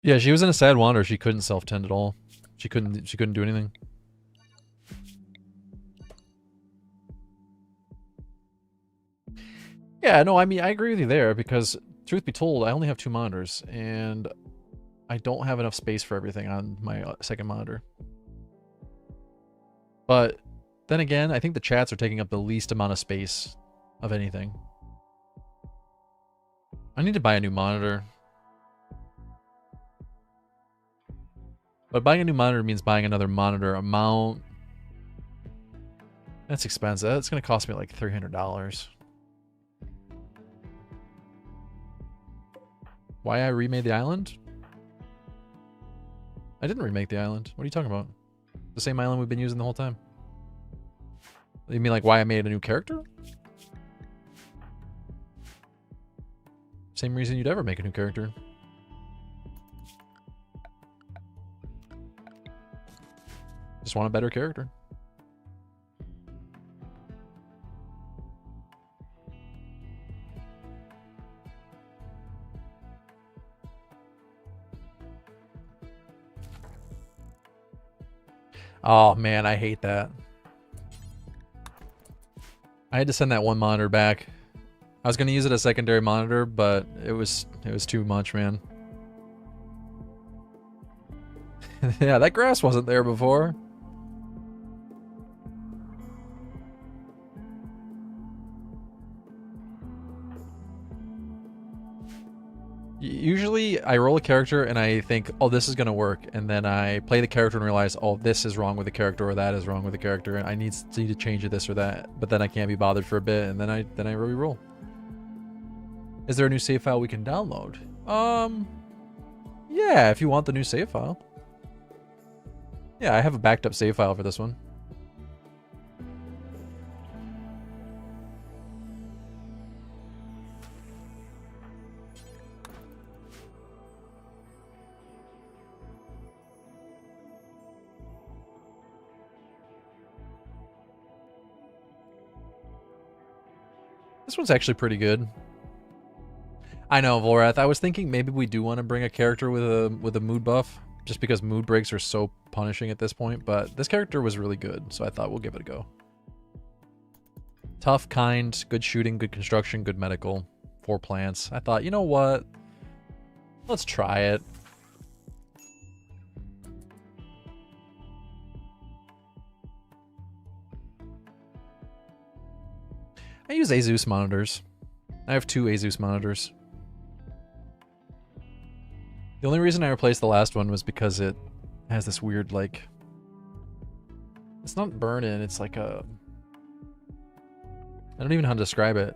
Yeah, she was in a sad wander. She couldn't self-tend at all. She couldn't do anything. Yeah, no, I mean, I agree with you there because, truth be told, I only have 2 monitors, and I don't have enough space for everything on my second monitor. But then again, I think the chats are taking up the least amount of space of anything. I need to buy a new monitor. But buying a new monitor means buying another monitor amount. That's expensive. That's going to cost me like $300. Why I remade the island? I didn't remake the island. What are you talking about? The same island we've been using the whole time. You mean like why I made a new character? Same reason you'd ever make a new character. Just want a better character. Oh man, I hate that. I had to send that one monitor back. I was gonna use it as secondary monitor, but it was too much, man. Yeah, that grass wasn't there before. Usually I roll a character and I think, oh, this is gonna work, and then I play the character and realize, oh, this is wrong with the character, or that is wrong with the character, and I need to change this or that, but then I can't be bothered for a bit, and then I re-roll. Is there a new save file we can download? Yeah, if you want the new save file. Yeah, I have a backed up save file for this one. This one's actually pretty good. I know, Volrath. I was thinking maybe we do want to bring a character with a mood buff, just because mood breaks are so punishing at this point, but this character was really good, so I thought we'll give it a go. Tough, kind, good shooting, good construction, good medical, 4 plants. I thought, you know what? Let's try it. I use Asus monitors. I have 2 Asus monitors. The only reason I replaced the last one was because it has this weird, like... It's not burn-in, it's like a... I don't even know how to describe it.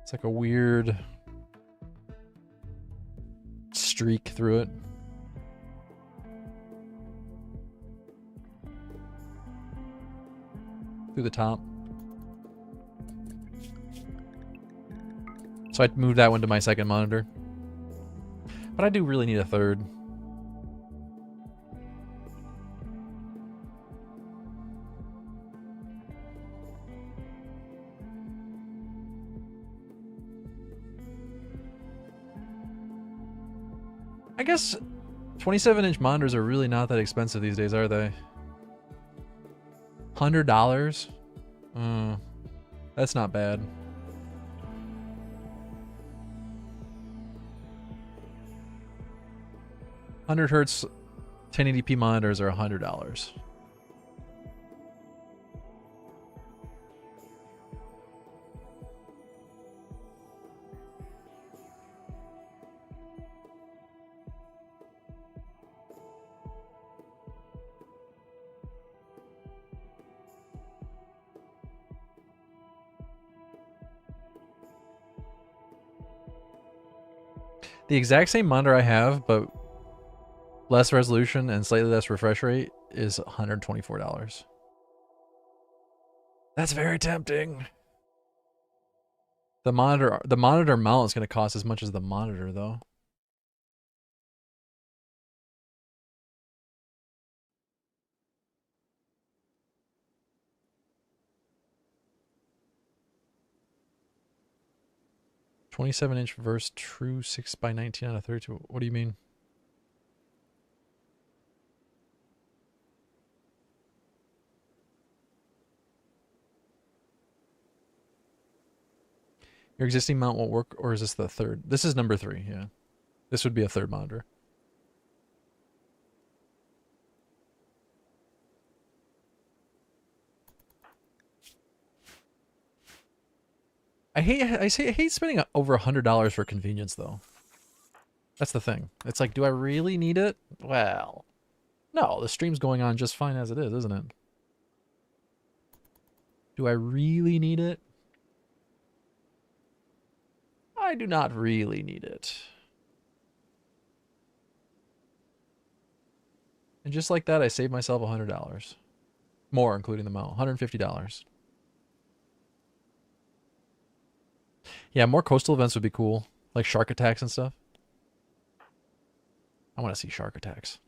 It's like a weird... streak through it. Through the top. So I moved that one to my second monitor. But I do really need a third. I guess 27-inch monitors are really not that expensive these days, are they? $100? That's not bad. 100 hertz 1080p monitors are $100. The exact same monitor I have, but less resolution and slightly less refresh rate, is $124. That's very tempting. The monitor mount is going to cost as much as the monitor, though. $27-inch versus true 6x19 out of 32. What do you mean? Your existing mount won't work, or is this the third? This is number 3, yeah. This would be a third monitor. I hate spending over $100 for convenience, though. That's the thing. It's like, do I really need it? Well, no, the stream's going on just fine as it is, isn't it? Do I really need it? I do not really need it. And just like that, I saved myself $100. More, including the mount. $150. Yeah, more coastal events would be cool. Like shark attacks and stuff. I want to see shark attacks.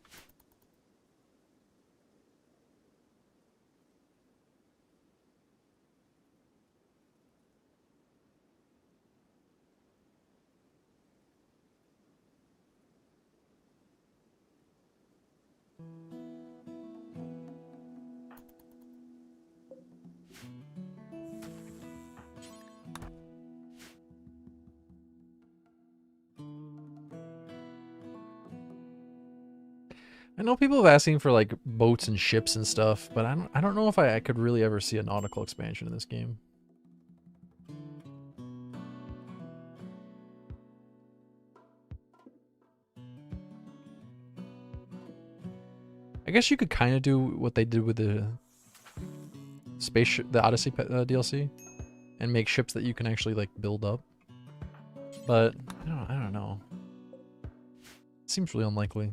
I know people have asking for like boats and ships and stuff, but I don't know if I could really ever see a nautical expansion in this game. I guess you could kind of do what they did with the the Odyssey DLC, and make ships that you can actually like build up. But I don't know. It seems really unlikely.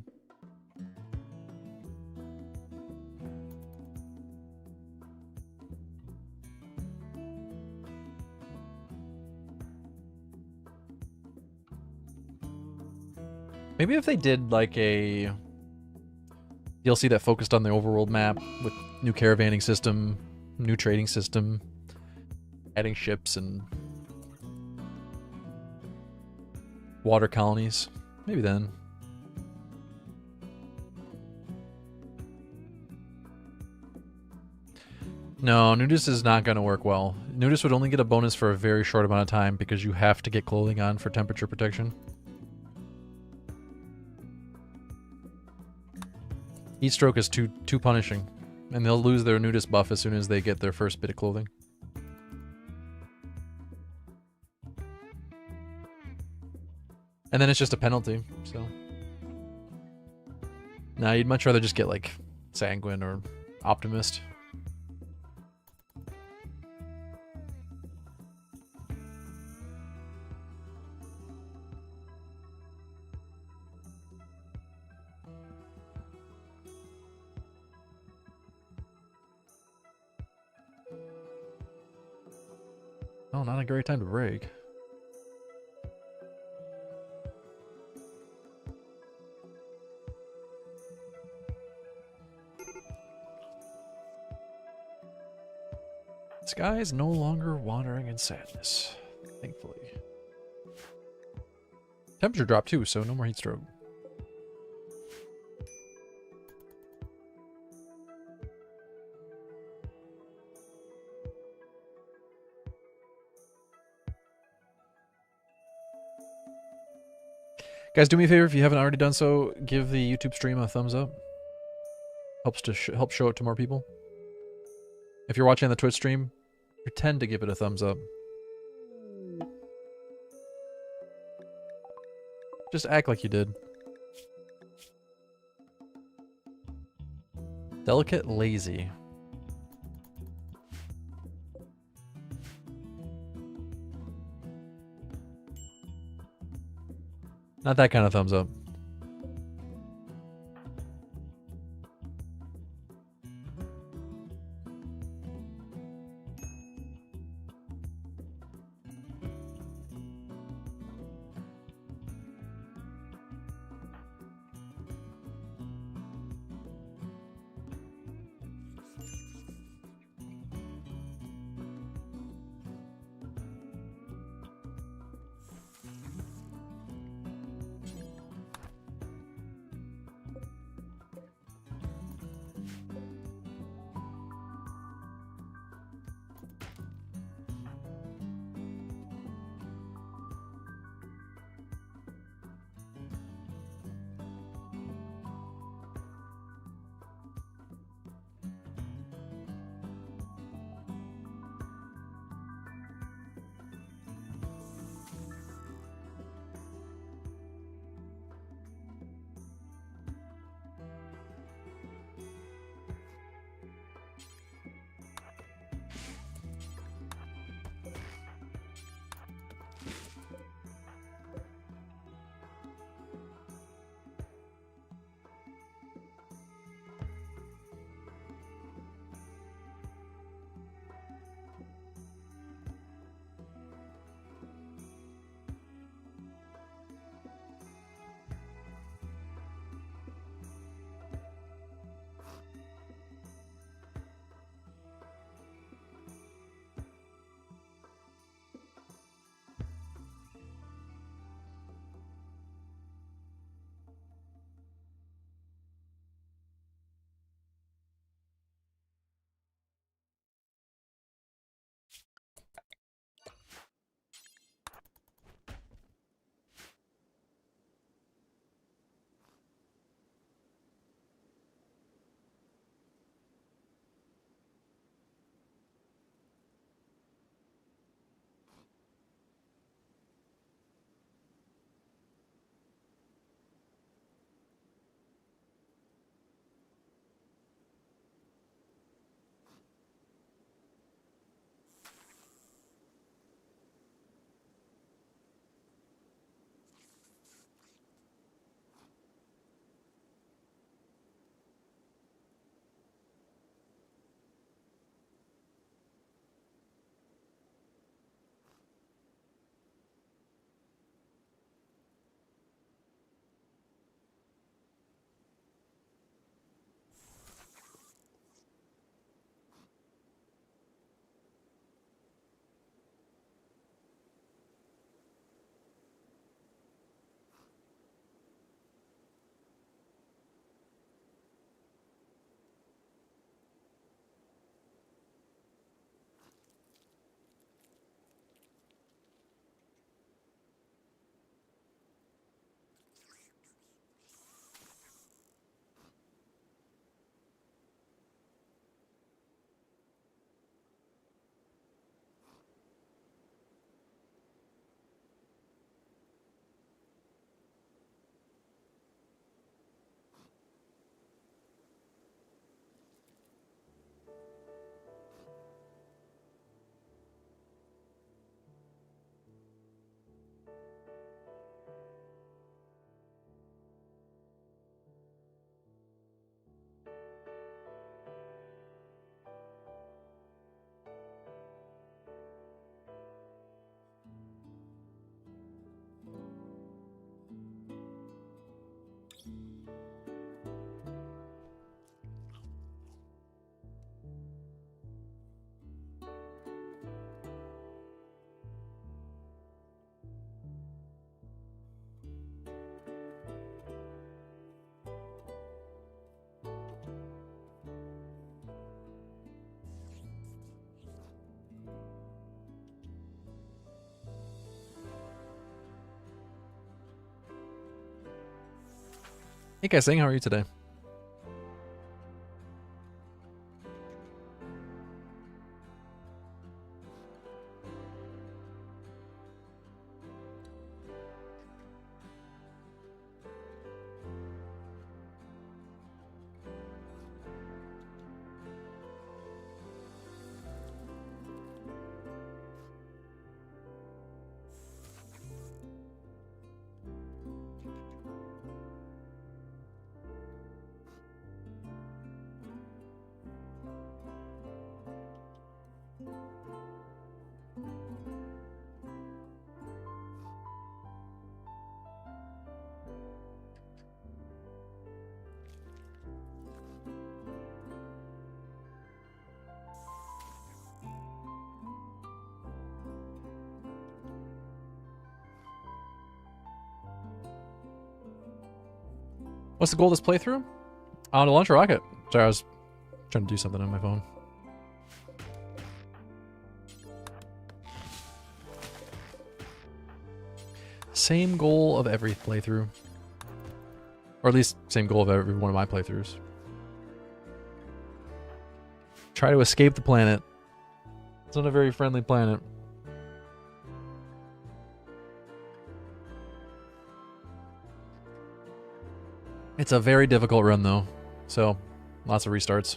Maybe if they did like a DLC that focused on the overworld map with new caravanning system, new trading system, adding ships and water colonies. Maybe then. No, nudist is not going to work well. Nudist would only get a bonus for a very short amount of time because you have to get clothing on for temperature protection. Heat stroke is too punishing, and they'll lose their nudist buff as soon as they get their first bit of clothing. And then it's just a penalty, so. Nah, you'd much rather just get like Sanguine or Optimist. Oh, not a great time to break. Sky is no longer wandering in sadness, thankfully. Temperature dropped too, so no more heat stroke. Guys, do me a favor if you haven't already done so. Give the YouTube stream a thumbs up. Helps to help show it to more people. If you're watching the Twitch stream, pretend to give it a thumbs up. Just act like you did. Delicate lazy. Not that kind of thumbs up. Hey guys, how are you today? What's the goal of this playthrough? To launch a rocket. Sorry, I was trying to do something on my phone. Same goal of every playthrough. Or at least same goal of every one of my playthroughs. Try to escape the planet. It's not a very friendly planet. It's a very difficult run though, so lots of restarts.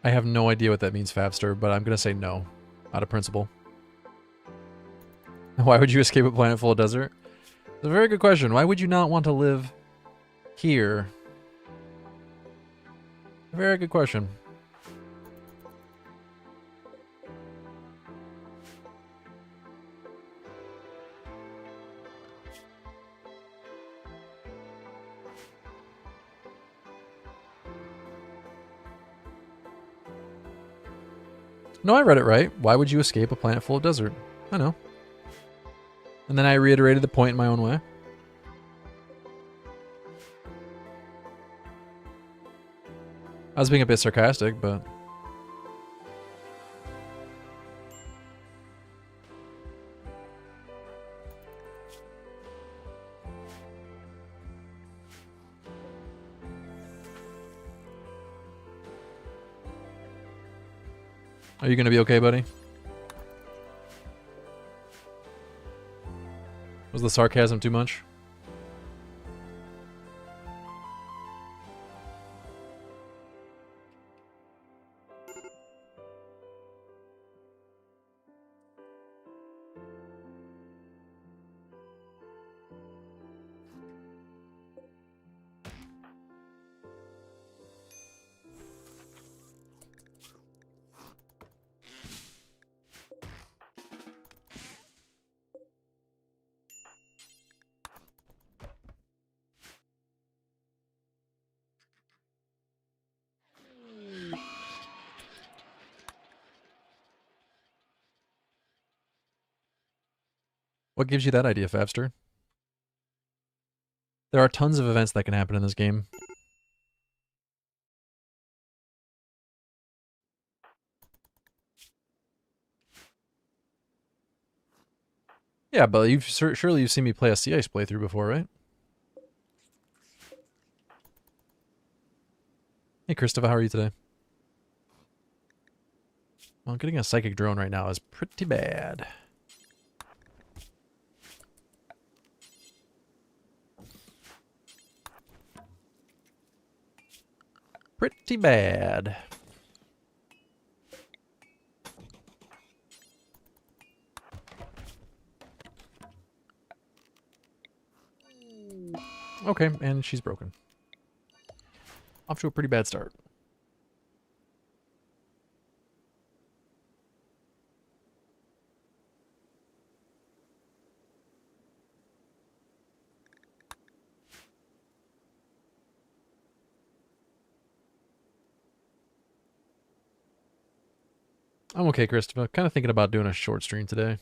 I have no idea what that means, Fabster, but I'm gonna say no, out of principle. Why would you escape a planet full of desert? It's a very good question. Why would you not want to live here? Very good question. No, I read it right. Why would you escape a planet full of desert? I know. And then I reiterated the point in my own way. I was being a bit sarcastic, but... Are you gonna be okay, buddy? Was the sarcasm too much? What gives you that idea, Fabster? There are tons of events that can happen in this game. Yeah, but surely you've seen me play a Sea Ice playthrough before, right? Hey, Christopher, how are you today? Well, getting a psychic drone right now is pretty bad. Pretty bad. Okay, and she's broken. Off to a pretty bad start. I'm okay, Christopher. Kind of thinking about doing a short stream today.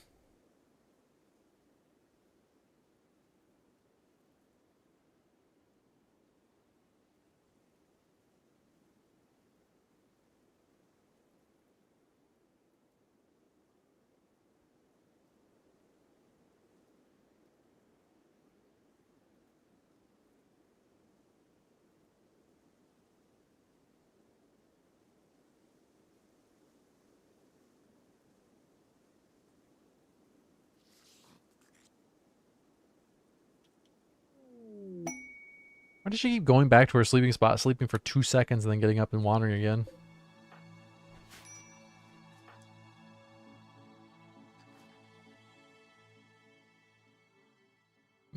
Why does she keep going back to her sleeping spot, sleeping for 2 seconds, and then getting up and wandering again?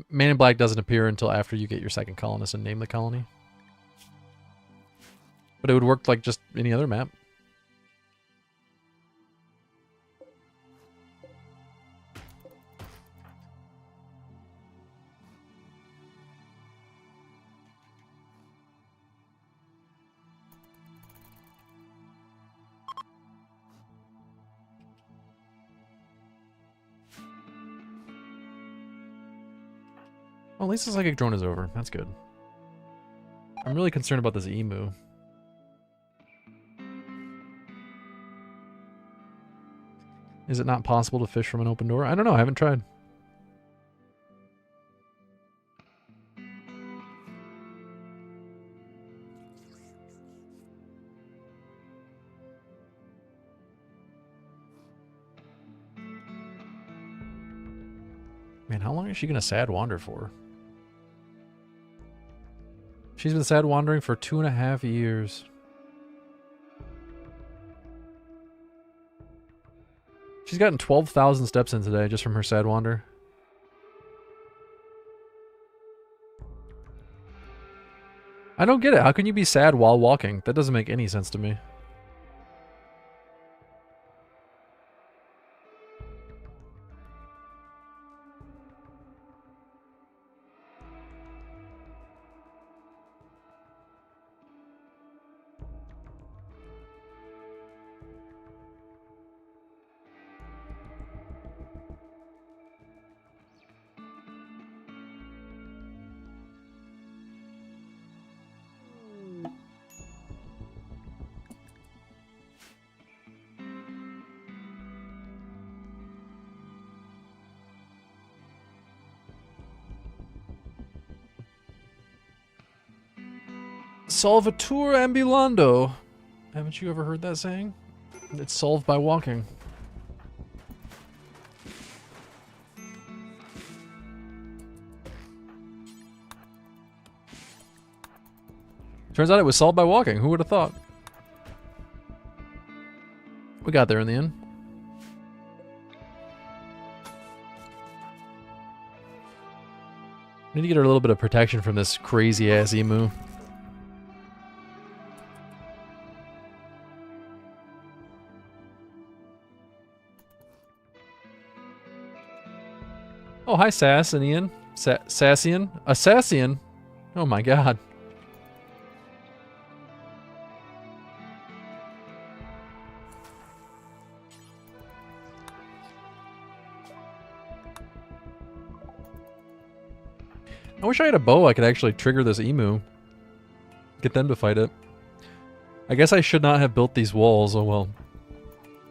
Man in Black doesn't appear until after you get your second colonist and name the colony. But it would work like just any other map. Well, at least the psychic drone is over. That's good. I'm really concerned about this emu. Is it not possible to fish from an open door? I don't know. I haven't tried. Man, how long is she going to sad wander for? She's been sad wandering for 2.5 years. She's gotten 12,000 steps in today just from her sad wander. I don't get it. How can you be sad while walking? That doesn't make any sense to me. Solvitur ambulando. Haven't you ever heard that saying? It's solved by walking. Turns out it was solved by walking. Who would have thought? We got there in the end. Need to get her a little bit of protection from this crazy ass emu. Oh, hi, Sassanian. Sassian? A Sassian? Oh my god. I wish I had a bow I could actually trigger this emu. Get them to fight it. I guess I should not have built these walls. Oh well.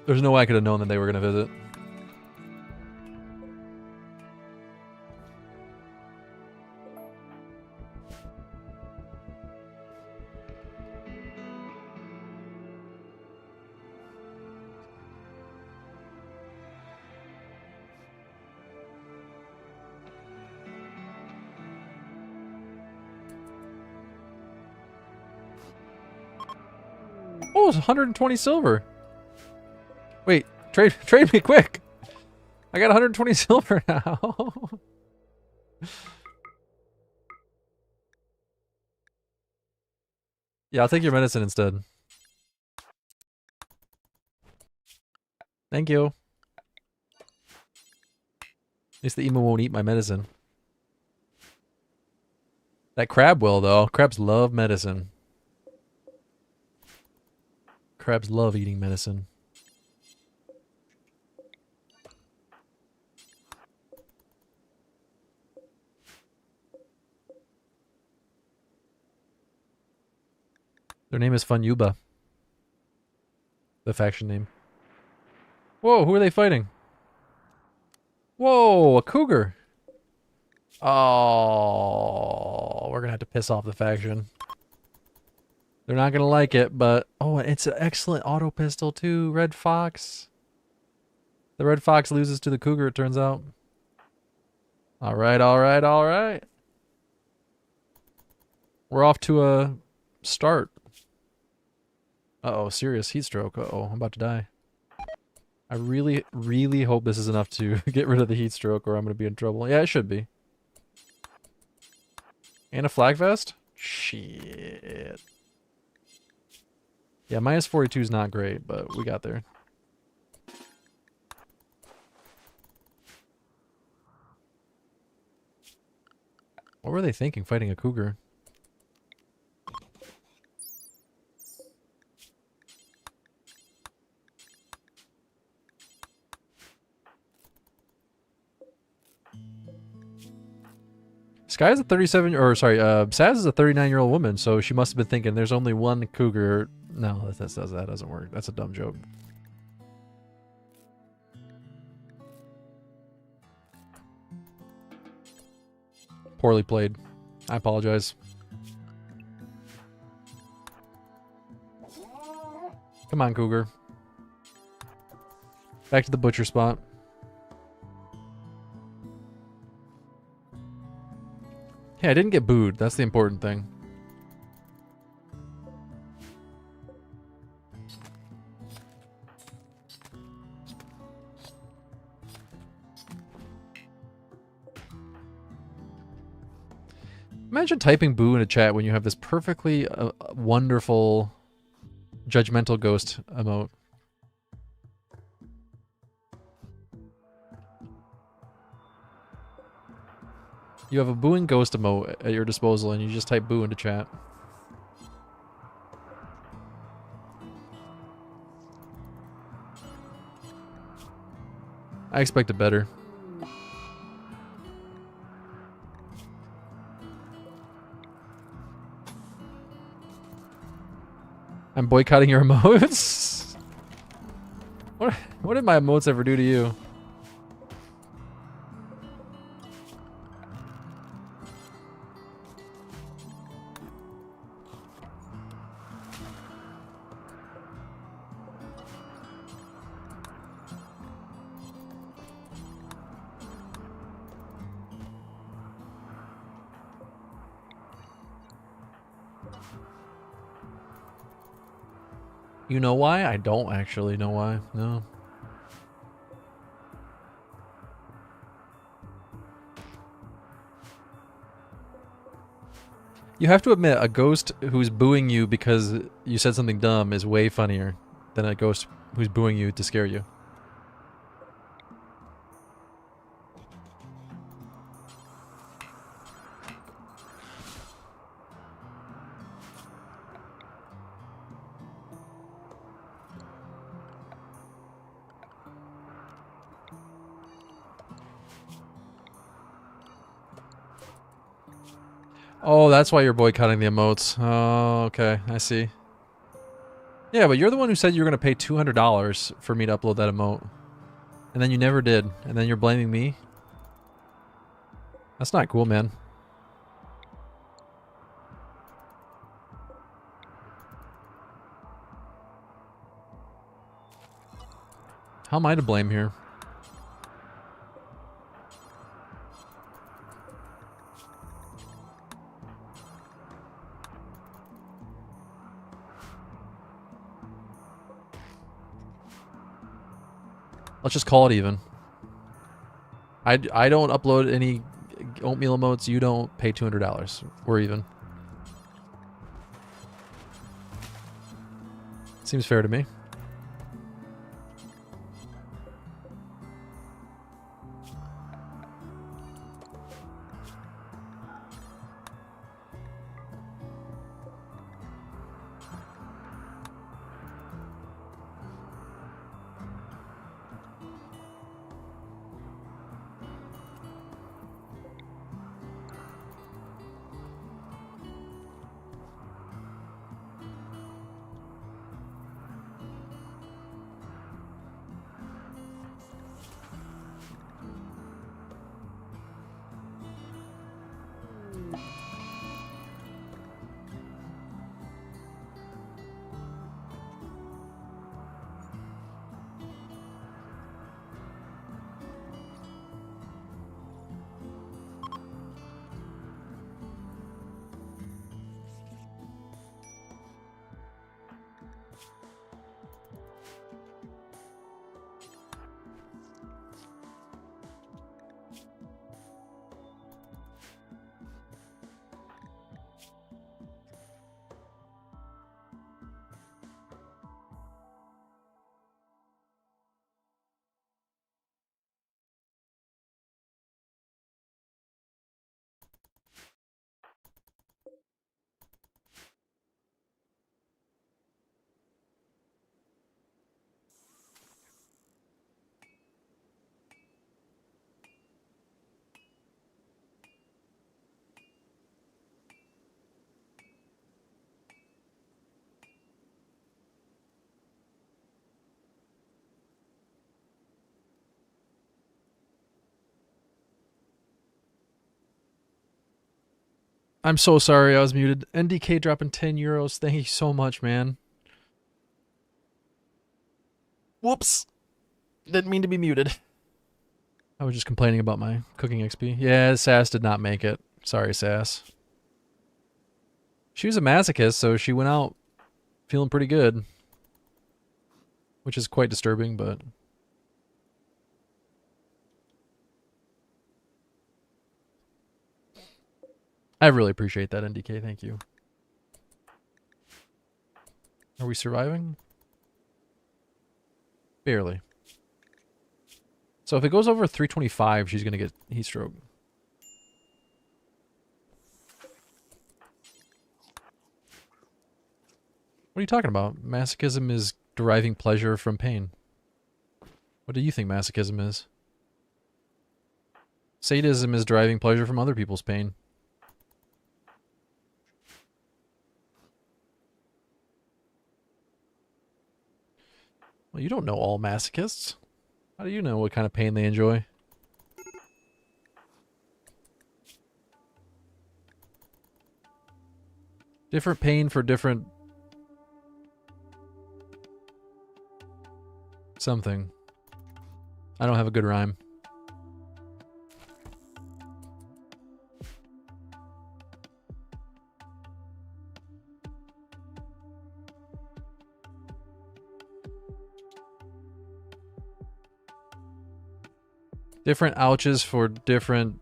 There's no way I could have known that they were going to visit. Oh, it's 120 silver. Wait, trade me quick. I got 120 silver now. Yeah, I'll take your medicine instead. Thank you. At least the emu won't eat my medicine. That crab will, though. Crabs love medicine. Crabs love eating medicine. Their name is Funyuba. The faction name. Whoa, who are they fighting? Whoa, a cougar. Oh, we're gonna have to piss off the faction. They're not gonna like it, but... Oh, it's an excellent auto pistol too. Red Fox. The Red Fox loses to the cougar, it turns out. Alright, alright, alright. We're off to a start. Uh-oh, serious heat stroke. Uh-oh, I'm about to die. I really, really hope this is enough to get rid of the heat stroke or I'm going to be in trouble. Yeah, it should be. And a flag vest? Shit. Yeah, minus 42 is not great, but we got there. What were they thinking fighting a cougar? Sky is a 37, or sorry, Saz is a 39-year-old woman, so she must have been thinking there's only one cougar. No, that doesn't work. That's a dumb joke. Poorly played. I apologize. Come on, cougar. Back to the butcher spot. Hey, I didn't get booed. That's the important thing. Imagine typing boo in a chat when you have this perfectly wonderful judgmental ghost emote. You have a booing ghost emote at your disposal and you just type boo into chat. I expected better. I'm boycotting your emotes? What did my emotes ever do to you? You know why? I don't actually know why. No. You have to admit, a ghost who's booing you because you said something dumb is way funnier than a ghost who's booing you to scare you. Oh, that's why you're boycotting the emotes. Oh, okay. I see. Yeah, but you're the one who said you were going to pay $200 for me to upload that emote. And then you never did. And then you're blaming me? That's not cool, man. How am I to blame here? Let's just call it even. I don't upload any oatmeal emotes. You don't pay $200. We're even. Seems fair to me. I'm so sorry I was muted. NDK dropping 10 euros. Thank you so much, man. Whoops. Didn't mean to be muted. I was just complaining about my cooking XP. Yeah, Sass did not make it. Sorry, Sass. She was a masochist, so she went out feeling pretty good. Which is quite disturbing, but... I really appreciate that, NDK. Thank you. Are we surviving? Barely. So if it goes over 325, she's going to get heat stroke. What are you talking about? Masochism is deriving pleasure from pain. What do you think masochism is? Sadism is deriving pleasure from other people's pain. Well, you don't know all masochists. How do you know what kind of pain they enjoy? Different pain for different... something. I don't have a good rhyme. Different ouches for different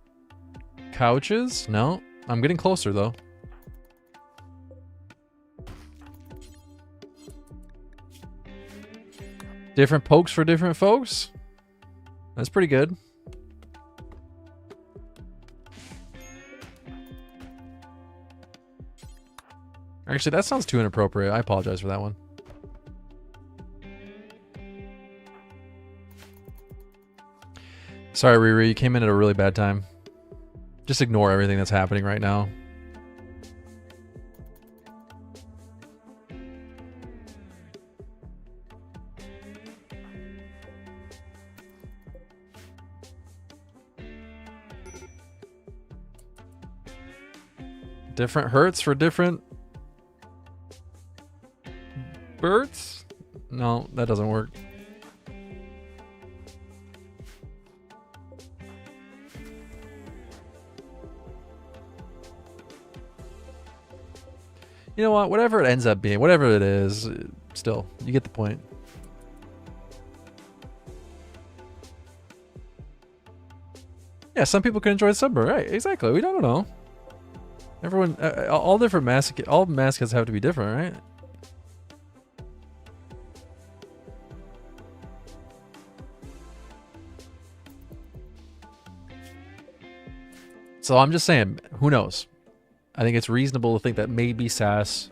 couches? No, I'm getting closer though. Different pokes for different folks? That's pretty good. Actually, that sounds too inappropriate. I apologize for that one. Sorry, Riri, you came in at a really bad time. Just ignore everything that's happening right now. Different hurts for different birds? No, that doesn't work. You know what? Whatever it ends up being, whatever it is, still, you get the point. Yeah, some people can enjoy the summer, right? Exactly. We don't know. Everyone, all different all masochists have to be different, right? So I'm just saying, who knows? I think it's reasonable to think that maybe Sass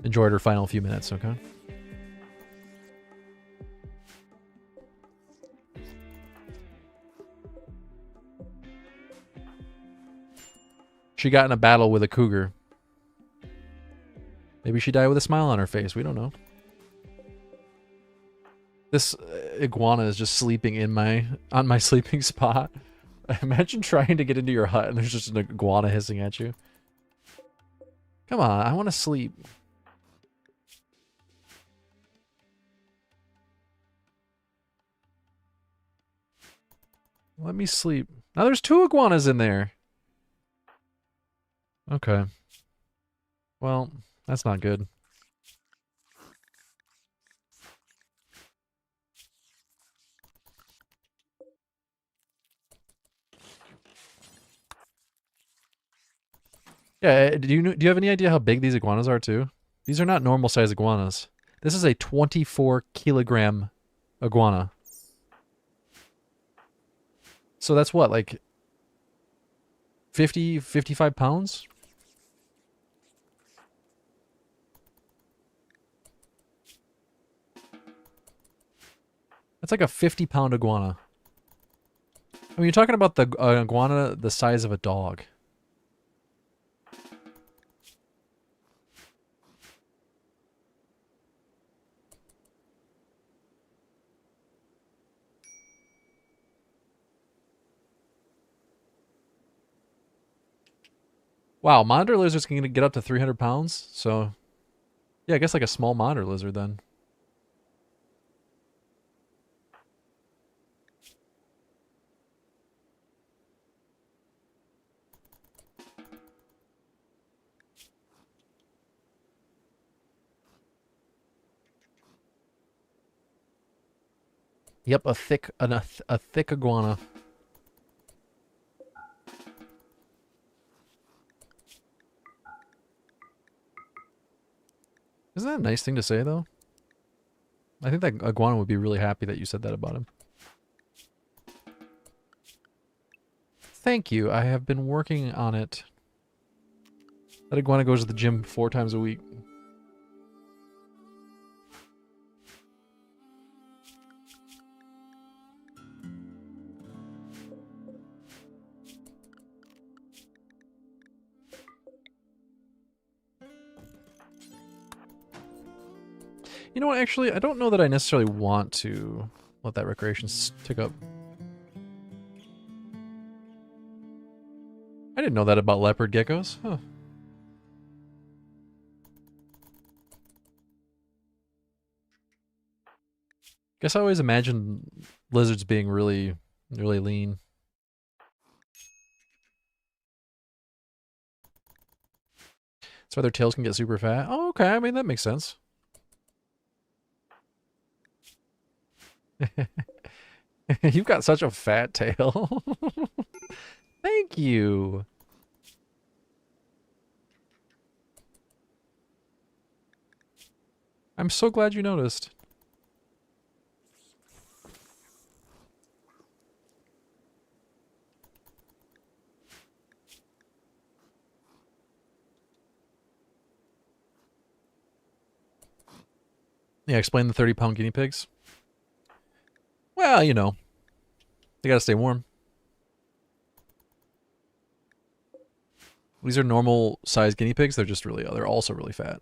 enjoyed her final few minutes, okay? She got in a battle with a cougar. Maybe she died with a smile on her face. We don't know. This iguana is just sleeping on my sleeping spot. Imagine trying to get into your hut and there's just an iguana hissing at you. Come on, I want to sleep. Let me sleep. Now there's 2 iguanas in there. Okay. Well, that's not good. Yeah, do you have any idea how big these iguanas are too? These are not normal size iguanas. This is a 24 kilogram iguana. So that's what, like 50, 55 pounds? That's like a 50-pound iguana. I mean, you're talking about the iguana the size of a dog. Wow, monitor lizards can get up to 300 pounds. So, yeah, I guess like a small monitor lizard then. Yep, a thick iguana. Isn't that a nice thing to say though? I think that iguana would be really happy that you said that about him. Thank you. I have been working on it. That iguana goes to the gym 4 times a week. You know what, actually, I don't know that I necessarily want to let that recreation tick up. I didn't know that about leopard geckos. Huh. Guess I always imagined lizards being really, really lean. That's why their tails can get super fat. Oh, okay. I mean, that makes sense. You've got such a fat tail. Thank you. I'm so glad you noticed. Yeah, explain the 30-pound guinea pigs. Well, you know, they gotta stay warm. These are normal sized guinea pigs. They're also really fat.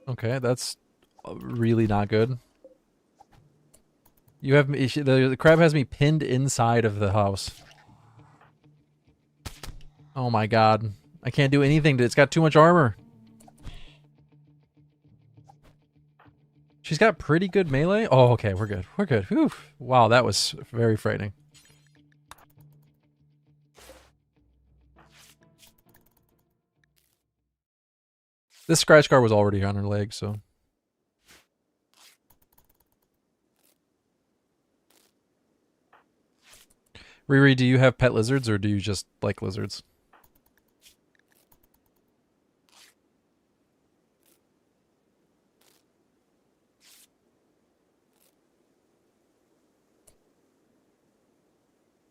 Okay, that's really not good. You have me. The crab has me pinned inside of the house. Oh my god. I can't do anything. It's got too much armor. She's got pretty good melee. Oh, okay. We're good. We're good. Whew. Wow, that was very frightening. This scratch scar was already on her leg, so. Riri, do you have pet lizards or do you just like lizards?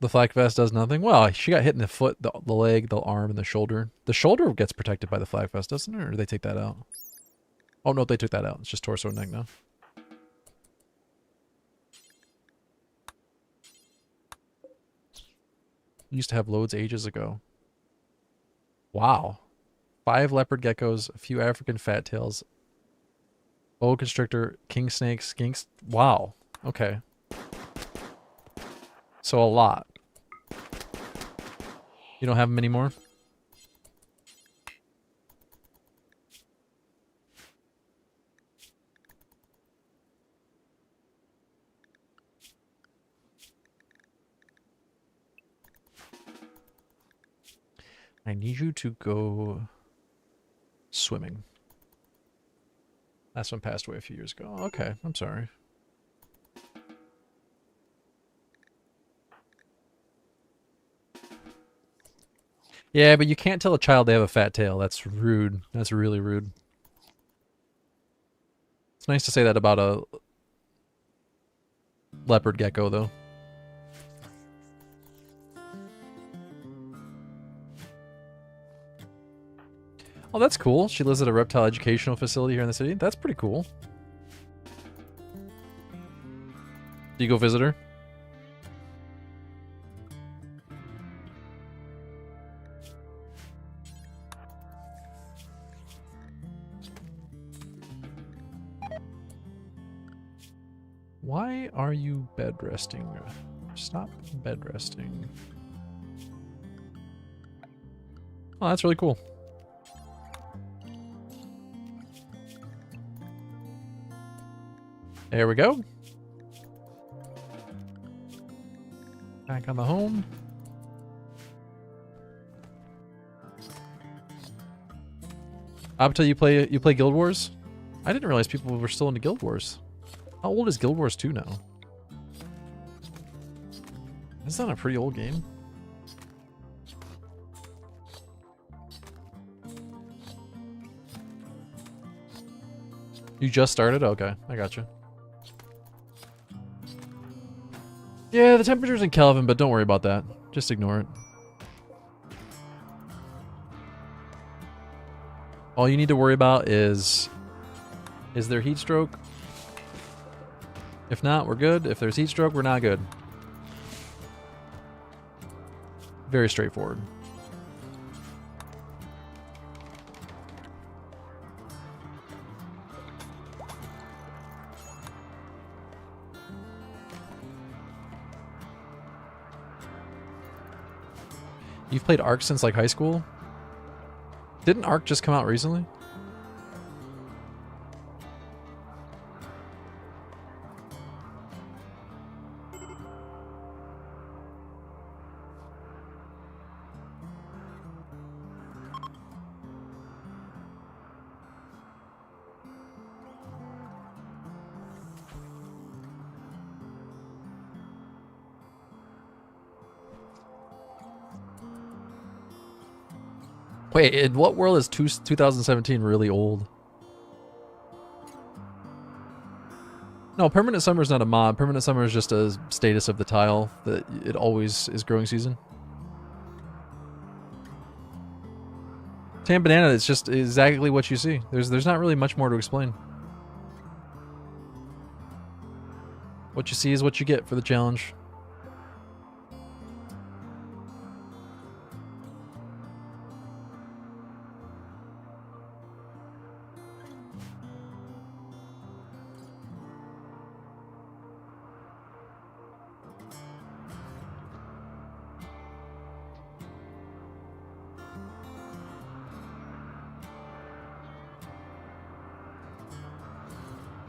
The flak vest does nothing? Well, she got hit in the foot, the leg, the arm, and the shoulder. The shoulder gets protected by the flak vest, doesn't it? Or do they take that out? Oh, no, they took that out. It's just torso and neck now. Used to have loads ages ago. Wow. 5 leopard geckos, a few African fat tails, boa constrictor, king snake, skinks. Wow. Okay. So a lot. You don't have them anymore? I need you to go swimming. Last one passed away a few years ago. Okay, I'm sorry. Yeah, but you can't tell a child they have a fat tail. That's rude. That's really rude. It's nice to say that about a leopard gecko, though. Oh, that's cool. She lives at a reptile educational facility here in the city. That's pretty cool. Do you go visit her? Why are you bed resting? Stop bed resting. Oh, that's really cool. There we go. Back on the home. Up till you play Guild Wars? I didn't realize people were still into Guild Wars. How old is Guild Wars 2 now? Is that a pretty old game? You just started? Okay, I gotcha. Yeah, the temperature's in Kelvin, but don't worry about that. Just ignore it. All you need to worry about is there heat stroke? If not, we're good. If there's heat stroke, we're not good. Very straightforward. You've played Ark since like high school? Didn't Ark just come out recently? Wait, in what world is 2017 really old? No, Permanent Summer is not a mod. Permanent Summer is just a status of the tile that it always is growing season. Tan Banana, it's just exactly what you see. There's not really much more to explain. What you see is what you get for the challenge.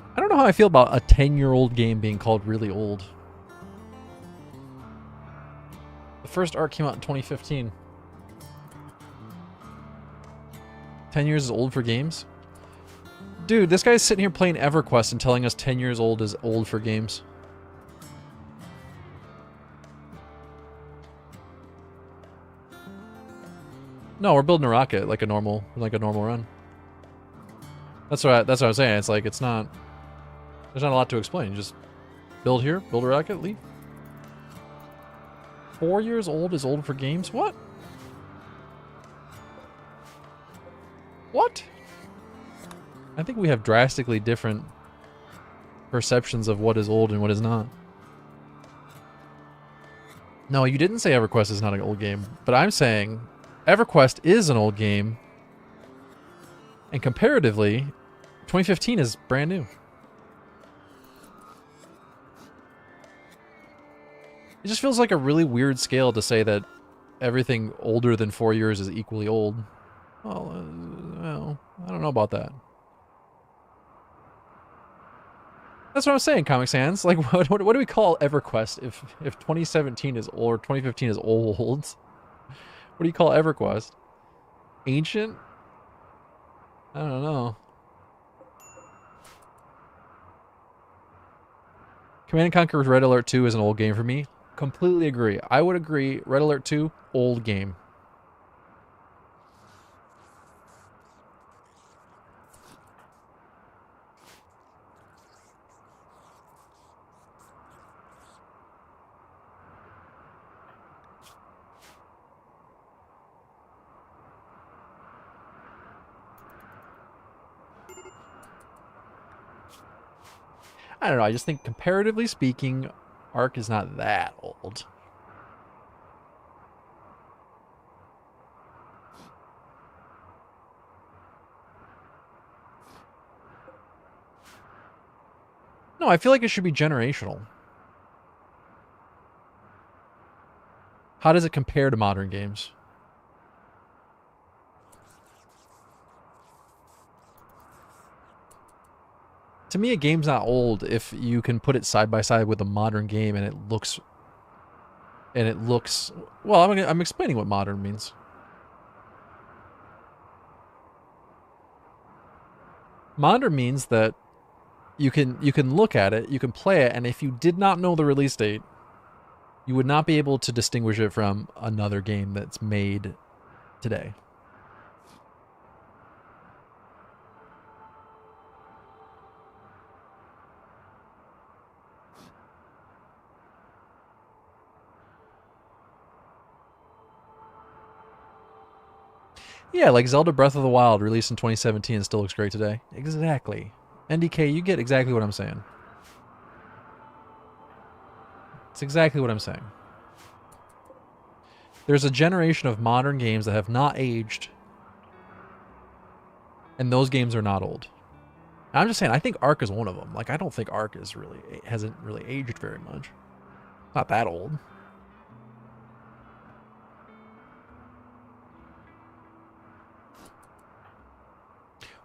I don't know how I feel about a 10-year-old game being called really old. The first Ark came out in 2015. 10 years is old for games? Dude, this guy's sitting here playing EverQuest and telling us 10 years old is old for games. No, we're building a rocket like a normal run. That's what I'm saying. It's like there's not a lot to explain. Just build here, build a rocket, leave. 4 years old is old for games? What? What? I think we have drastically different perceptions of what is old and what is not. No, you didn't say EverQuest is not an old game, but I'm saying EverQuest is an old game, and comparatively, 2015 is brand new. It just feels like a really weird scale to say that everything older than 4 years is equally old. Well, I don't know about that. That's what I'm saying, Comic Sans. Like, what do we call EverQuest if 2017 is old or 2015 is old? What do you call EverQuest? Ancient? I don't know. Command & Conquer Red Alert 2 is an old game for me. Completely agree. I would agree. Red Alert 2, old game. I don't know. I just think comparatively speaking, Ark is not that old. No, I feel like it should be generational. How does it compare to modern games? To me, a game's not old if you can put it side by side with a modern game and it looks well. I'm explaining what modern means. Modern means that you can look at it, you can play it, and if you did not know the release date, you would not be able to distinguish it from another game that's made today. Yeah, like Zelda Breath of the Wild, released in 2017, still looks great today. Exactly. NDK, you get exactly what I'm saying. It's exactly what I'm saying. There's a generation of modern games that have not aged, and those games are not old. And I'm just saying, I think Ark is one of them. Like, I don't think Ark hasn't really aged very much. Not that old.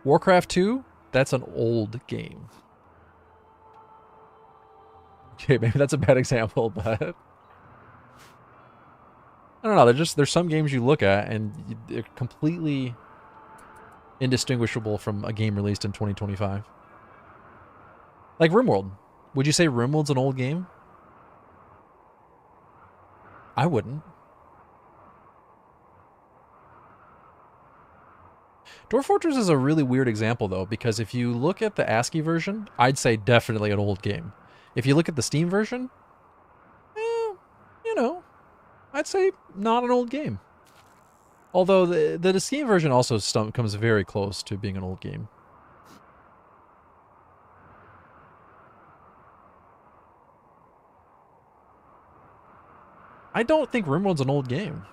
Warcraft 2, that's an old game. Okay, maybe that's a bad example, but I don't know. There's some games you look at and they're completely indistinguishable from a game released in 2025. Like RimWorld. Would you say RimWorld's an old game? I wouldn't. Dwarf Fortress is a really weird example, though, because if you look at the ASCII version, I'd say definitely an old game. If you look at the Steam version, you know, I'd say not an old game. Although the Steam version also comes very close to being an old game. I don't think RimWorld's an old game.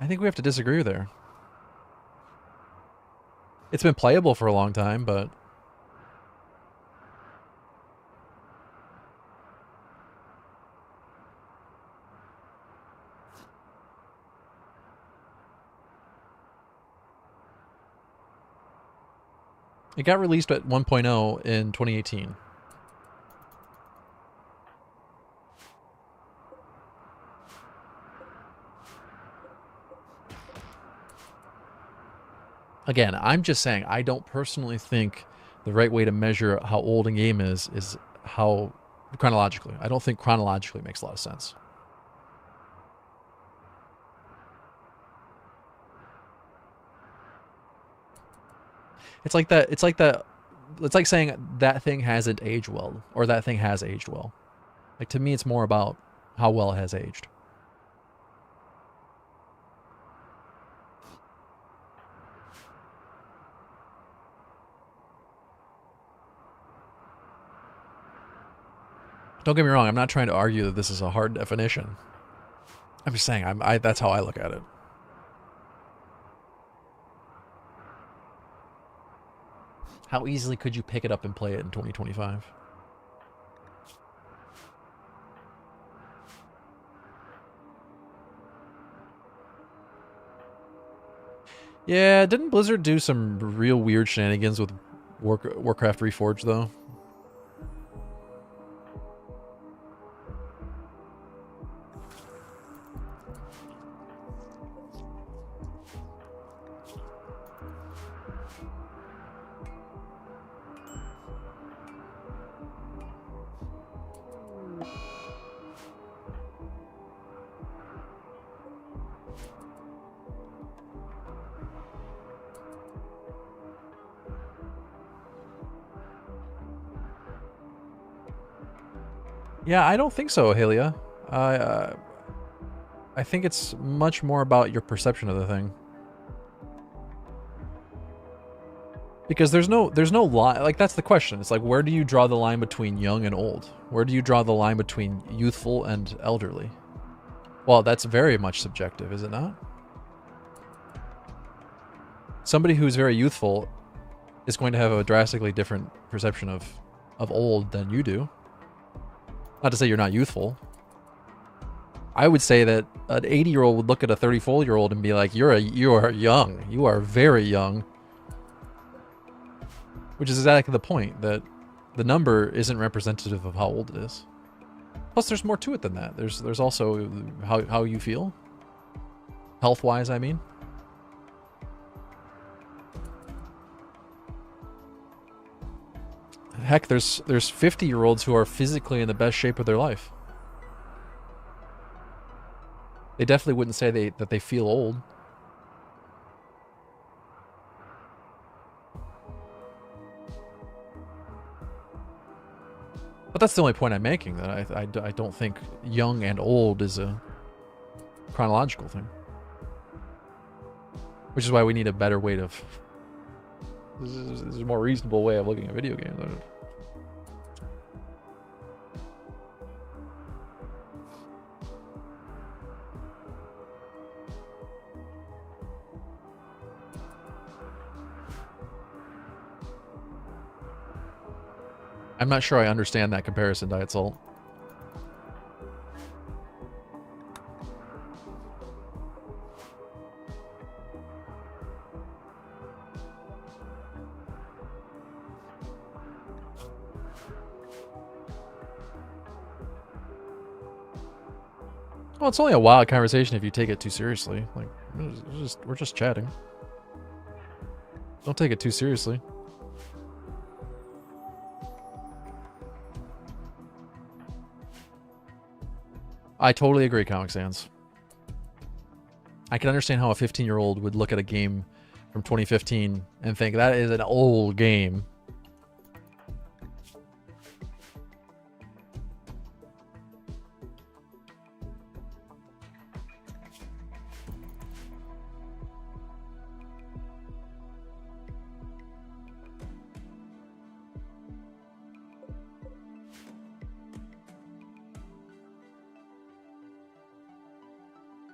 I think we have to disagree there. It's been playable for a long time, but it got released at 1.0 in 2018. Again, I'm just saying, I don't personally think the right way to measure how old a game is how chronologically. I don't think chronologically makes a lot of sense. It's like that. It's like saying that thing hasn't aged well or that thing has aged well. Like, to me, it's more about how well it has aged. Don't get me wrong. I'm not trying to argue that this is a hard definition. I'm just saying that's how I look at it. How easily could you pick it up and play it in 2025? Yeah, didn't Blizzard do some real weird shenanigans with Warcraft Reforged, though? Yeah, I don't think so, Halia. I think it's much more about your perception of the thing. Because there's no line. Like, that's the question. It's like, where do you draw the line between young and old? Where do you draw the line between youthful and elderly? Well, that's very much subjective, is it not? Somebody who's very youthful is going to have a drastically different perception of old than you do. Not to say you're not youthful. I would say that an 80-year-old would look at a 34-year-old and be like, you are young. You are very young." Which is exactly the point, that the number isn't representative of how old it is. Plus, there's more to it than that. There's also how you feel, health-wise, I mean. Heck, there's 50-year-olds who are physically in the best shape of their life. They definitely wouldn't say that they feel old. But that's the only point I'm making, that I don't think young and old is a chronological thing. Which is why we need a better way to... This is a more reasonable way of looking at video games. I'm not sure I understand that comparison, Diet Salt. Well, it's only a wild conversation if you take it too seriously. Like, we're just chatting. Don't take it too seriously. I totally agree, Comic Sans. I can understand how a 15-year-old would look at a game from 2015 and think that is an old game.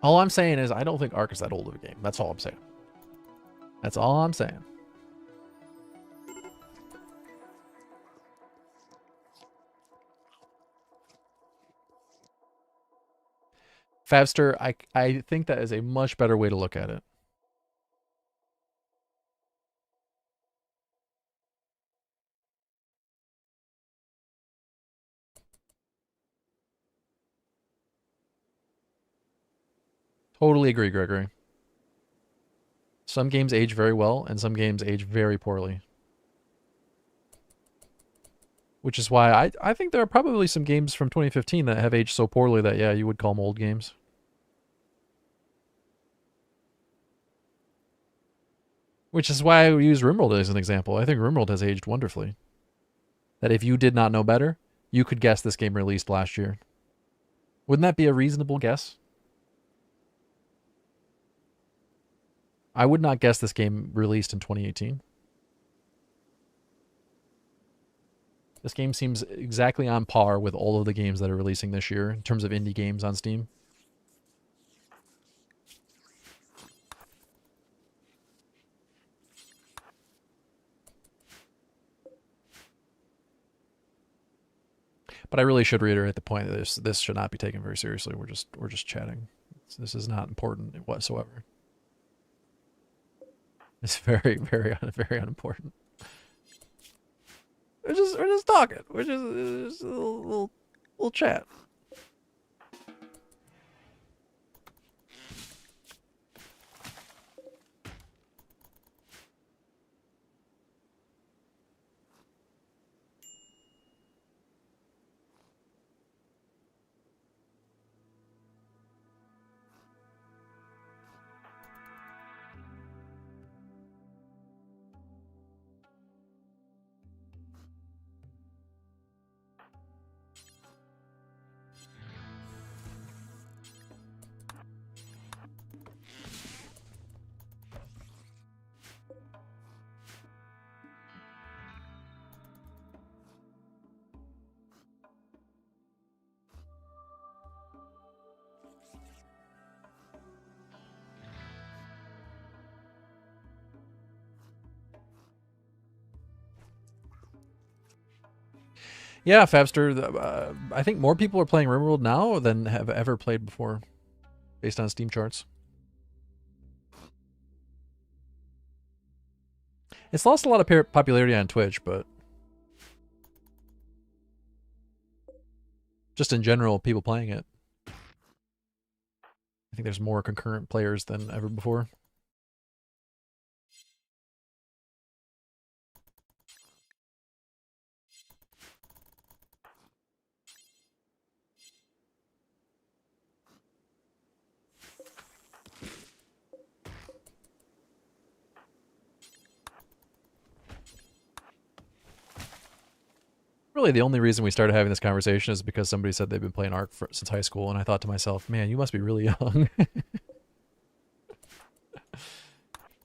All I'm saying is I don't think Ark is that old of a game. That's all I'm saying. That's all I'm saying. Fabster, I think that is a much better way to look at it. Totally agree, Gregory. Some games age very well, and some games age very poorly. Which is why I think there are probably some games from 2015 that have aged so poorly that, yeah, you would call them old games. Which is why I use RimWorld as an example. I think RimWorld has aged wonderfully. That if you did not know better, you could guess this game released last year. Wouldn't that be a reasonable guess? I would not guess this game released in 2018. This game seems exactly on par with all of the games that are releasing this year in terms of indie games on Steam. But I really should reiterate the point that this should not be taken very seriously. We're just chatting. This is not important whatsoever. It's very very unimportant. We're just talking. We're just a little chat. Yeah, Fabster. I think more people are playing RimWorld now than have ever played before, based on Steam charts. It's lost a lot of popularity on Twitch, but just in general, people playing it. I think there's more concurrent players than ever before. Really, the only reason we started having this conversation is because somebody said they've been playing Ark since high school, and I thought to myself, man, you must be really young.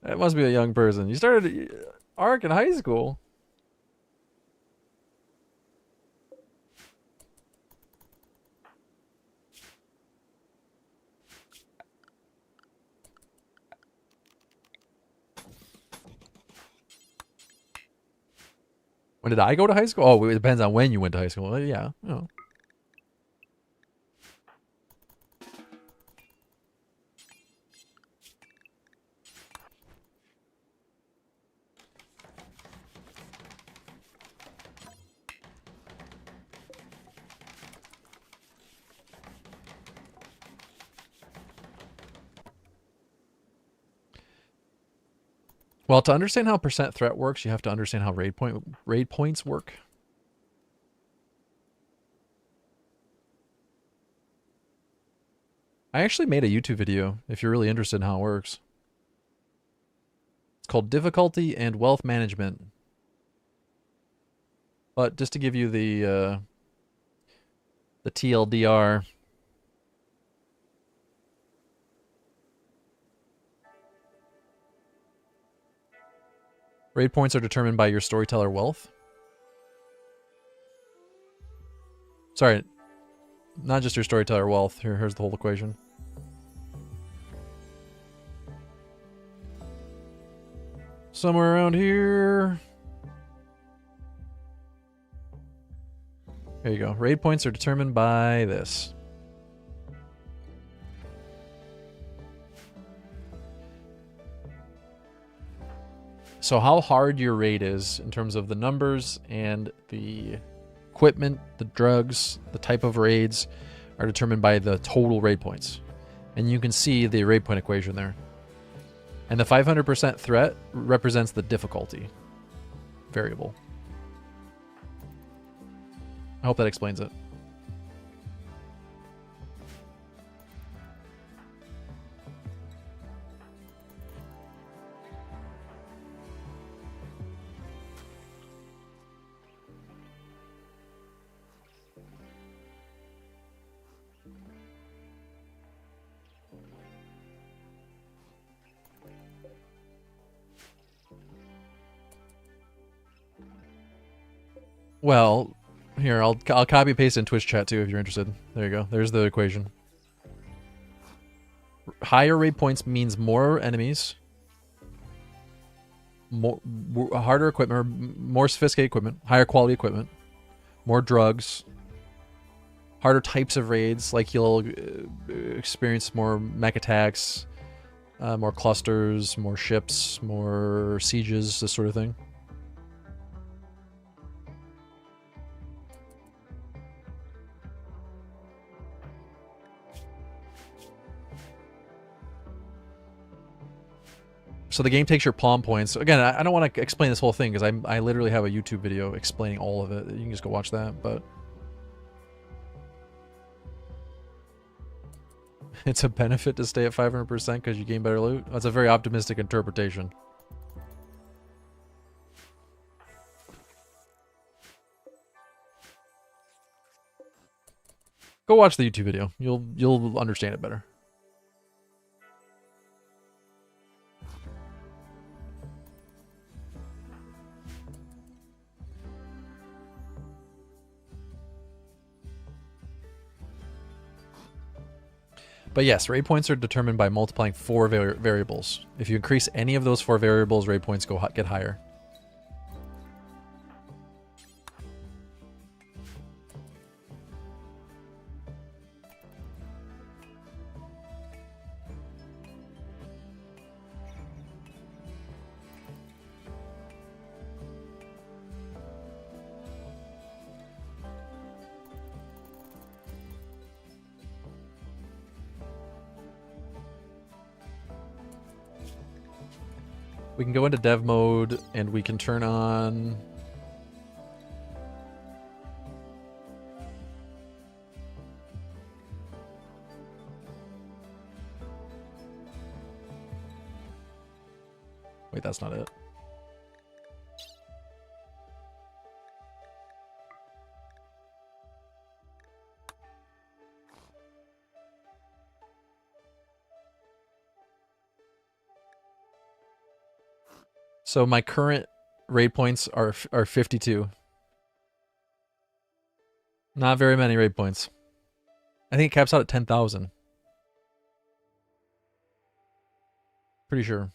That must be a young person. You started Ark in high school. When did I go to high school? Oh, it depends on when you went to high school. Yeah. Oh. Well, to understand how percent threat works, you have to understand how raid points work. I actually made a YouTube video if you're really interested in how it works. It's called Difficulty and Wealth Management. But just to give you the TLDR, raid points are determined by your storyteller wealth. Sorry, not just your storyteller wealth. Here's the whole equation. Somewhere around here. There you go. Raid points are determined by this. So how hard your raid is in terms of the numbers and the equipment, the drugs, the type of raids are determined by the total raid points. And you can see the raid point equation there. And the 500% threat represents the difficulty variable. I hope that explains it. Well, here, I'll copy paste in Twitch chat too if you're interested. There you go. There's the equation. Higher raid points means more enemies, more harder equipment, more sophisticated equipment, higher quality equipment, more drugs, harder types of raids, like you'll experience more mech attacks, more clusters, more ships, more sieges, this sort of thing. So the game takes your palm points. Again, I don't want to explain this whole thing because I literally have a YouTube video explaining all of it. You can just go watch that, but it's a benefit to stay at 500% because you gain better loot. That's a very optimistic interpretation. Go watch the YouTube video. You'll understand it better. But yes, raid points are determined by multiplying 4 variables. If you increase any of those 4 variables, raid points get higher. We can go into dev mode and we can turn on... Wait, that's not it. So my current raid points are 52. Not very many raid points. I think it caps out at 10,000. Pretty sure.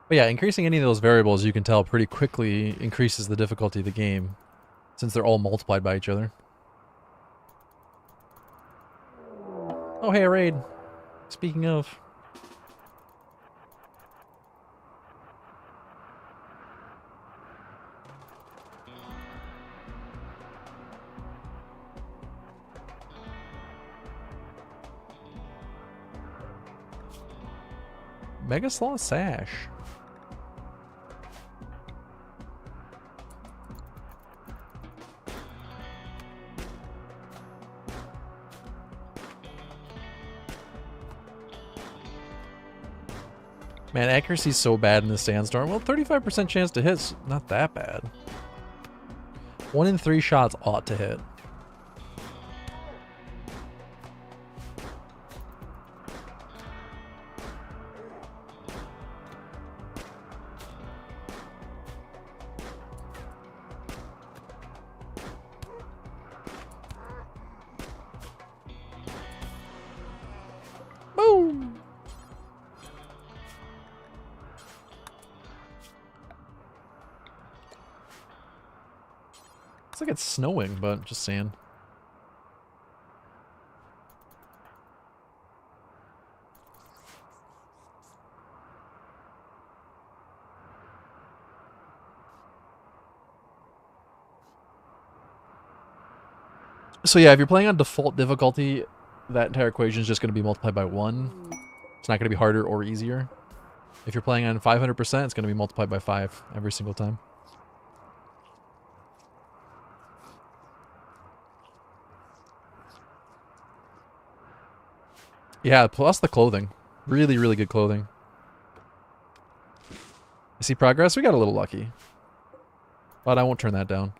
But yeah, increasing any of those variables, you can tell pretty quickly increases the difficulty of the game, since they're all multiplied by each other. Oh, hey, a raid. Speaking of... Mega Slaw Sash. Man, accuracy's so bad in this sandstorm. Well, 35% chance to hit's not that bad. 1 in 3 shots ought to hit. Boom! It's like it's snowing, but just sand. So yeah, if you're playing on default difficulty, that entire equation is just going to be multiplied by 1. It's not going to be harder or easier. If you're playing on 500%, it's going to be multiplied by 5 every single time. Yeah, plus the clothing. Really, really good clothing. You see progress? We got a little lucky. But I won't turn that down.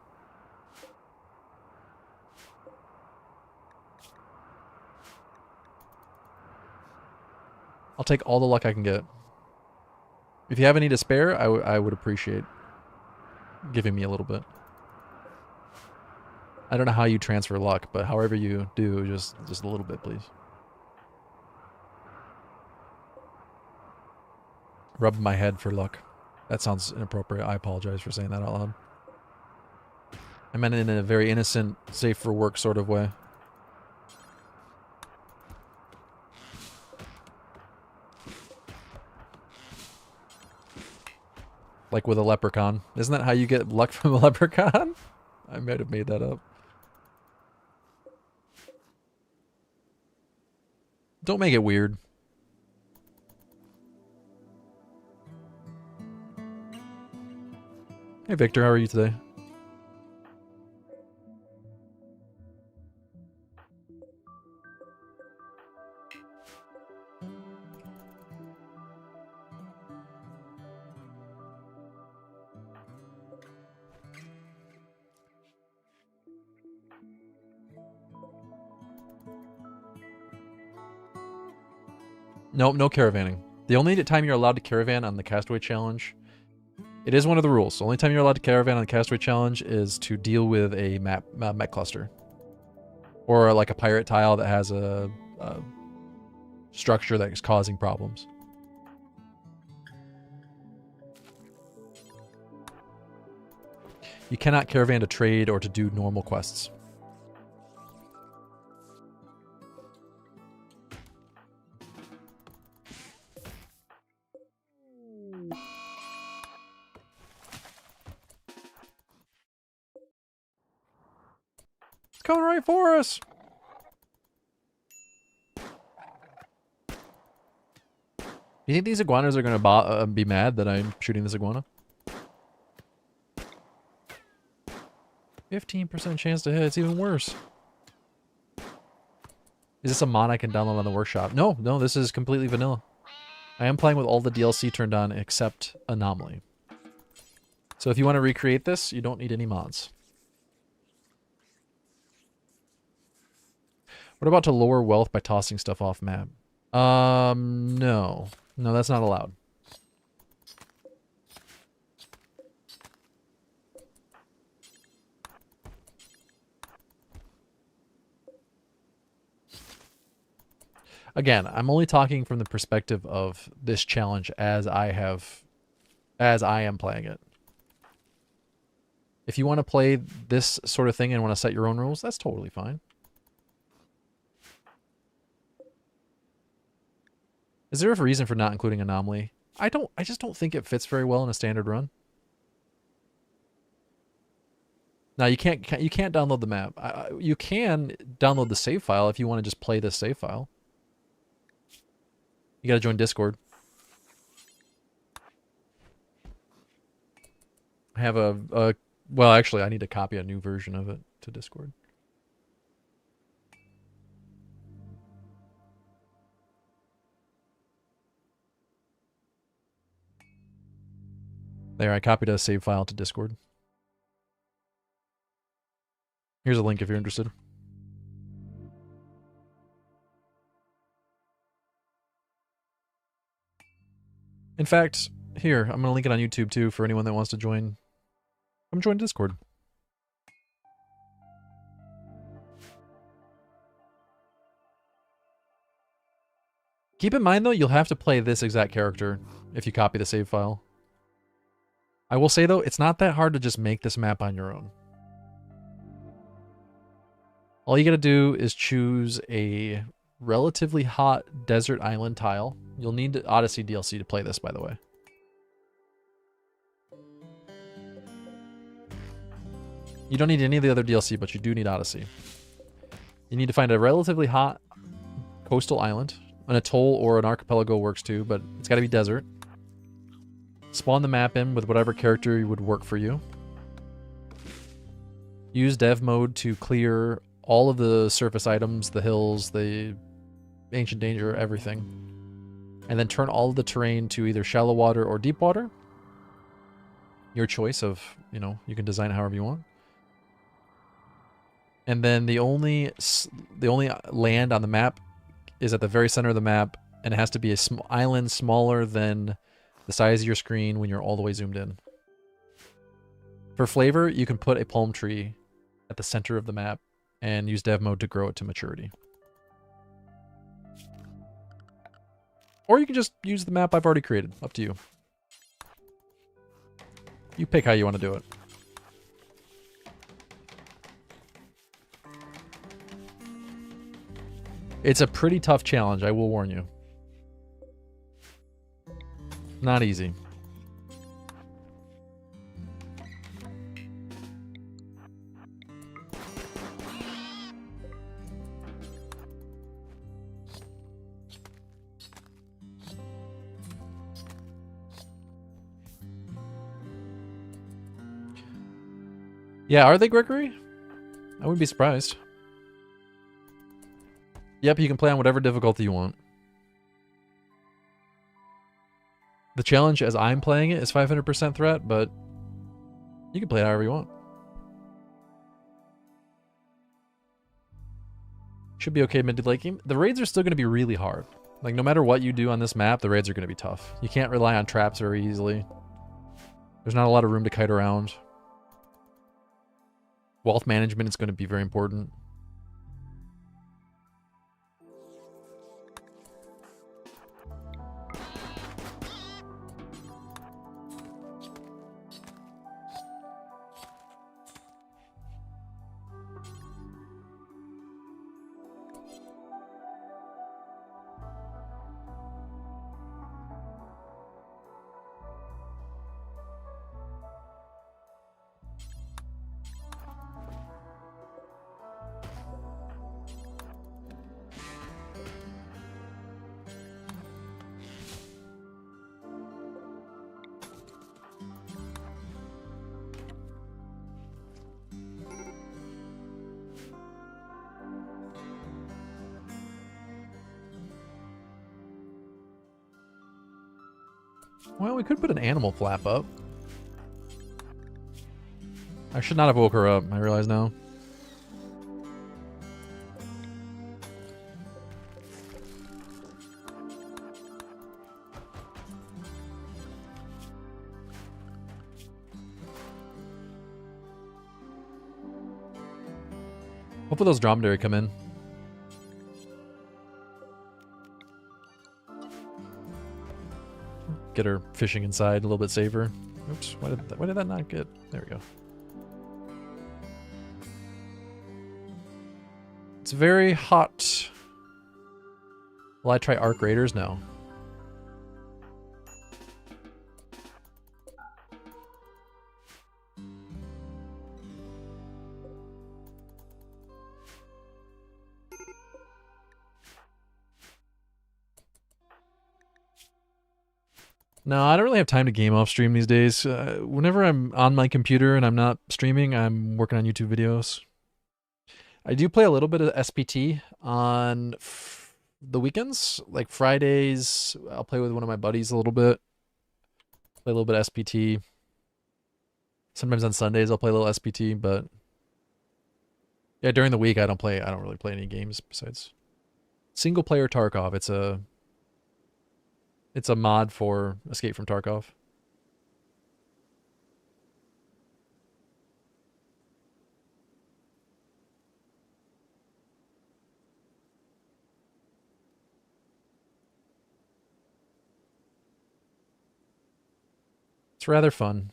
I'll take all the luck I can get. If you have any to spare, I would appreciate giving me a little bit. I don't know how you transfer luck, but however you do, just a little bit, please. Rub my head for luck. That sounds inappropriate. I apologize for saying that out loud. I meant it in a very innocent, safe for work sort of way. Like with a leprechaun. Isn't that how you get luck from a leprechaun? I might have made that up. Don't make it weird. Hey Victor, how are you today? Nope, no caravanning. The only time you're allowed to caravan on the Castaway Challenge, it is one of the rules. The only time you're allowed to caravan on the Castaway Challenge is to deal with a mech cluster. Or like a pirate tile that has a structure that is causing problems. You cannot caravan to trade or to do normal quests. It's coming right for us! You think these iguanas are going to be mad that I'm shooting this iguana? 15% chance to hit. It's even worse. Is this a mod I can download on the workshop? No, this is completely vanilla. I am playing with all the DLC turned on except Anomaly. So if you want to recreate this, you don't need any mods. What about to lower wealth by tossing stuff off map? No. No, that's not allowed. Again, I'm only talking from the perspective of this challenge as I am playing it. If you want to play this sort of thing and want to set your own rules, that's totally fine. Is there a reason for not including Anomaly? I just don't think it fits very well in a standard run. Now you can't download the map. You can download the save file if you want to just play this save file. You gotta join Discord. I have well, actually, I need to copy a new version of it to Discord. There, I copied a save file to Discord. Here's a link if you're interested. In fact, here, I'm going to link it on YouTube too for anyone that wants to join. Come join Discord. Keep in mind though, you'll have to play this exact character if you copy the save file. I will say though, it's not that hard to just make this map on your own. All you gotta do is choose a relatively hot desert island tile. You'll need Odyssey DLC to play this, by the way. You don't need any of the other DLC, but you do need Odyssey. You need to find a relatively hot coastal island. An atoll or an archipelago works too, but it's got to be desert. Spawn the map in with whatever character would work for you. Use dev mode to clear all of the surface items, the hills, the ancient danger, everything. And then turn all of the terrain to either shallow water or deep water. Your choice of, you can design it however you want. And then the only land on the map is at the very center of the map, and it has to be a island smaller than the size of your screen when you're all the way zoomed in. For flavor, you can put a palm tree at the center of the map and use dev mode to grow it to maturity. Or you can just use the map I've already created. Up to you. You pick how you want to do it. It's a pretty tough challenge, I will warn you. Not easy. Yeah, are they, Gregory? I wouldn't be surprised. Yep, you can play on whatever difficulty you want. The challenge as I'm playing it is 500% threat, but you can play it however you want. Should be okay mid to late game. The raids are still going to be really hard. Like, no matter what you do on this map, the raids are going to be tough. You can't rely on traps very easily. There's not a lot of room to kite around. Wealth management is going to be very important. Well, we could put an animal flap up. I should not have woke her up, I realize now. Hopefully those dromedary come in. Get her fishing inside a little bit safer. Oops, why did that not get... There we go. It's very hot. Will I try Arc Raiders? No. No, I don't really have time to game off stream these days. Whenever I'm on my computer and I'm not streaming, I'm working on YouTube videos. I do play a little bit of SPT on the weekends. Like Fridays, I'll play with one of my buddies a little bit. Play a little bit of SPT. Sometimes on Sundays I'll play a little SPT, but yeah, during the week I don't really play any games besides single player Tarkov. It's a mod for Escape from Tarkov. It's rather fun.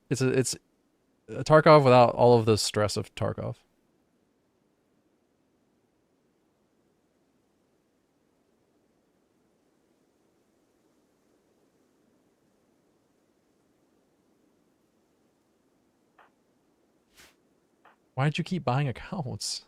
It's a Tarkov without all of the stress of Tarkov. Why'd you keep buying accounts?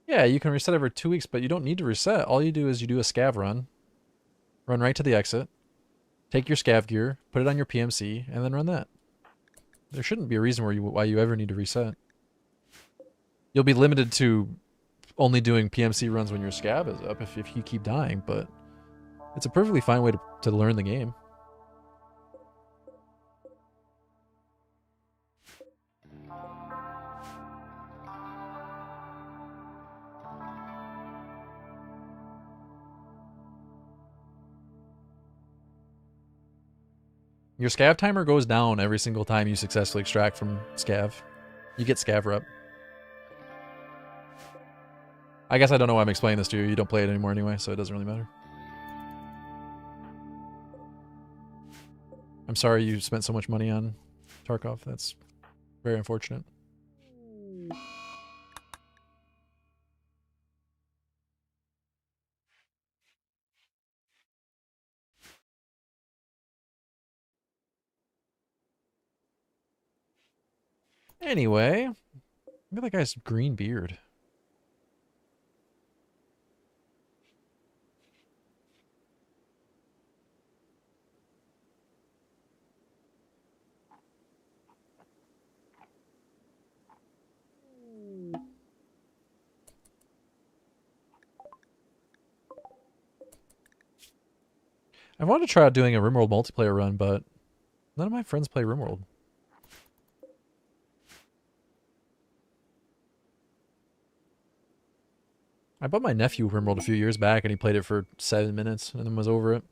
Yeah, you can reset every 2 weeks, but you don't need to reset. All you do is you do a scav run right to the exit, take your scav gear, put it on your PMC, and then run that. There shouldn't be a reason why you ever need to reset. You'll be limited to only doing PMC runs when your scav is up if you keep dying, but it's a perfectly fine way to learn the game. Your scav timer goes down every single time you successfully extract from scav. You get scav rep. I guess I don't know why I'm explaining this to you. You don't play it anymore anyway, so it doesn't really matter. I'm sorry you spent so much money on Tarkov. That's very unfortunate. Anyway, look at that guy's green beard. I wanted to try out doing a RimWorld multiplayer run, but none of my friends play RimWorld. I bought my nephew RimWorld a few years back, and he played it for 7 minutes and then was over it.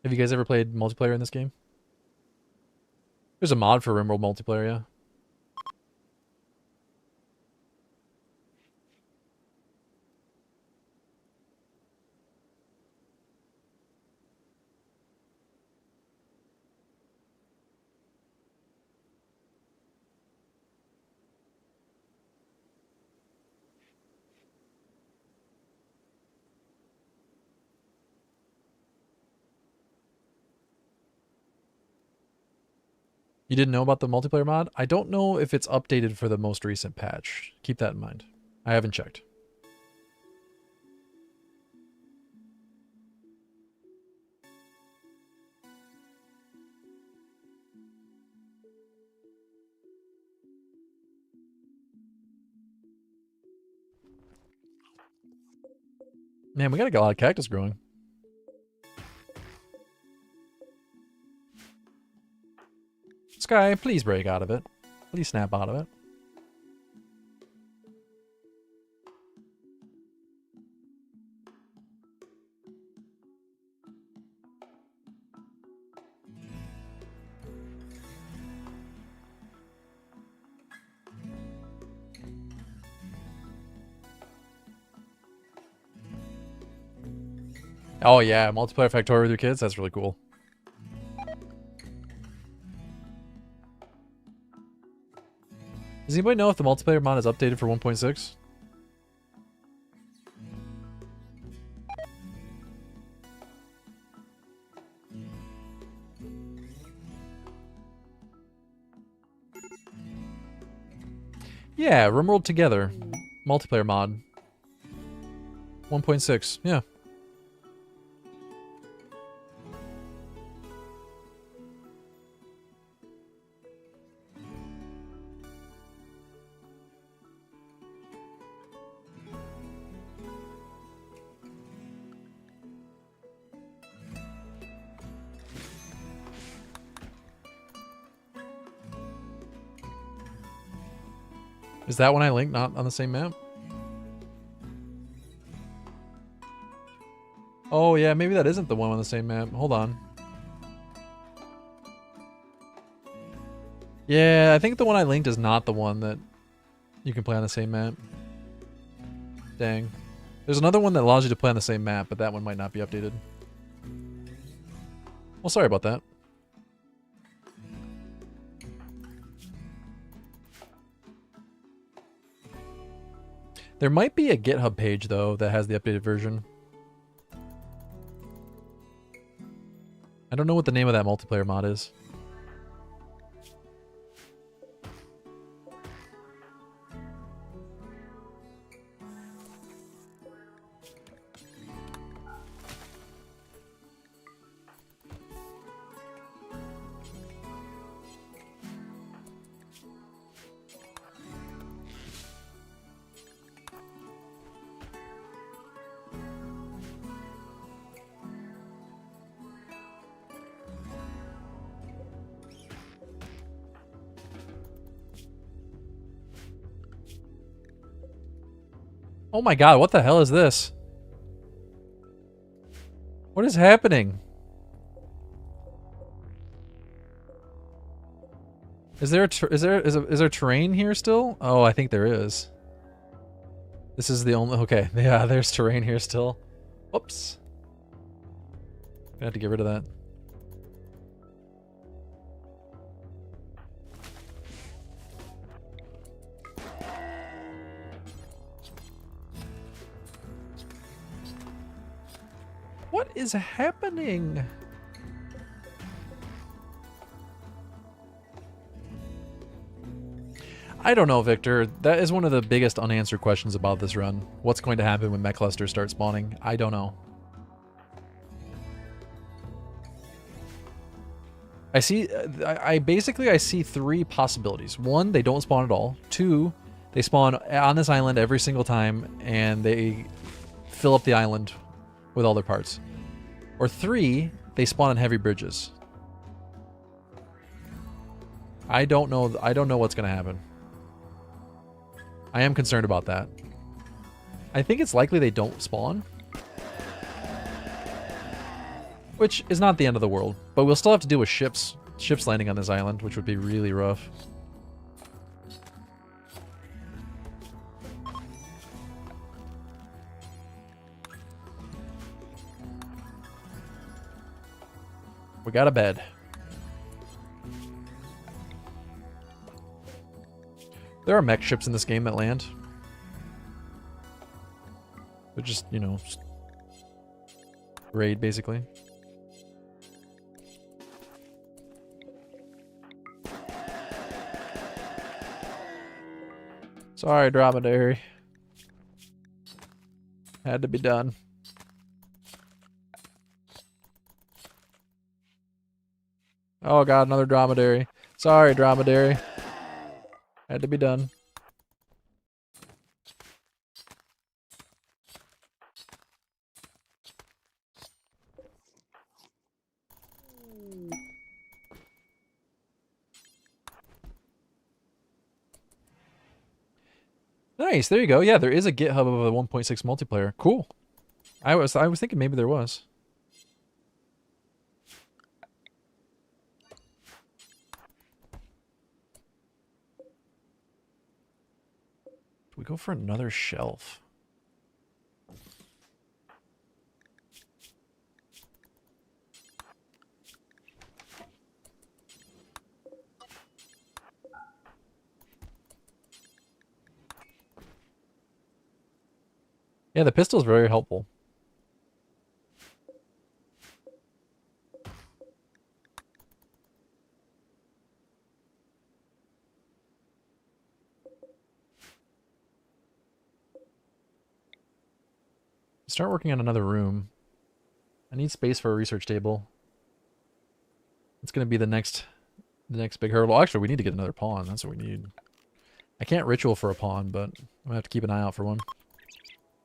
Have you guys ever played multiplayer in this game? There's a mod for RimWorld multiplayer, yeah. You didn't know about the multiplayer mod? I don't know if it's updated for the most recent patch. Keep that in mind. I haven't checked. Man, we got a lot of cactus growing. Sky, please break out of it. Please snap out of it. Oh yeah, multiplayer Factorio with your kids? That's really cool. Does anybody know if the multiplayer mod is updated for 1.6? Yeah, RimWorld Together. Multiplayer mod. 1.6, yeah. Is that one I linked not on the same map? Oh yeah, maybe that isn't the one on the same map. Hold on. Yeah, I think the one I linked is not the one that you can play on the same map. Dang. There's another one that allows you to play on the same map, but that one might not be updated. Well, sorry about that. There might be a GitHub page, though, that has the updated version. I don't know what the name of that multiplayer mod is. Oh my god, what the hell is this? What is happening? Is there terrain here still? Oh, I think there is. This is the only... Okay, yeah, there's terrain here still. Whoops. Gonna have to get rid of that. What is happening? I don't know, Victor. That is one of the biggest unanswered questions about this run. What's going to happen when mech clusters start spawning? I don't know. I see. I basically see three possibilities. One, they don't spawn at all. Two, they spawn on this island every single time, and they fill up the island with all their parts. Or three, they spawn on heavy bridges. I don't know. I don't know what's going to happen. I am concerned about that. I think it's likely they don't spawn. Which is not the end of the world. But we'll still have to deal with ships landing on this island, which would be really rough. We got a bed. There are mech ships in this game that land. They're just, you know, raid, basically. Sorry, dromedary. Had to be done. Oh god, another dromedary. Sorry, dromedary. Had to be done. Nice, there you go. Yeah, there is a GitHub of a 1.6 multiplayer. Cool. I was thinking maybe there was. Do we go for another shelf? Yeah, the pistol is very helpful. Start working on another room. I need space for a research table. It's gonna be the next big hurdle. Actually, we need to get another pawn. That's what we need. I can't ritual for a pawn, but I'm gonna have to keep an eye out for one.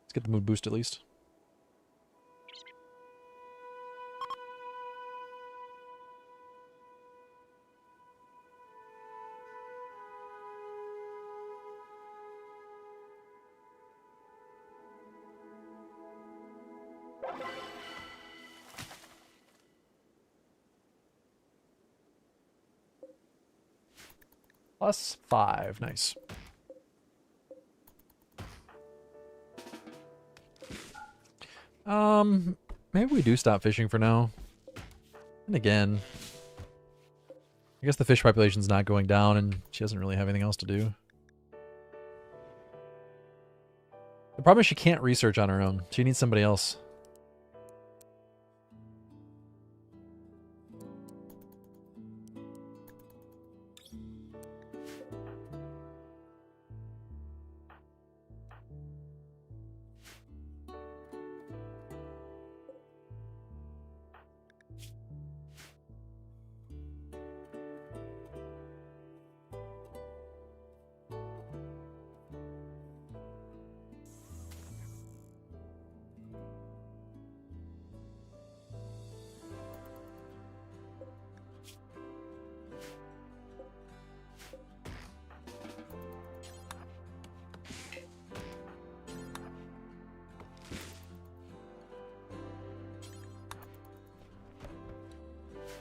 Let's get the mood boost at least. +5, nice. Maybe we do stop fishing for now. And again, I guess the fish population's not going down and she doesn't really have anything else to do. The problem is she can't research on her own. She needs somebody else.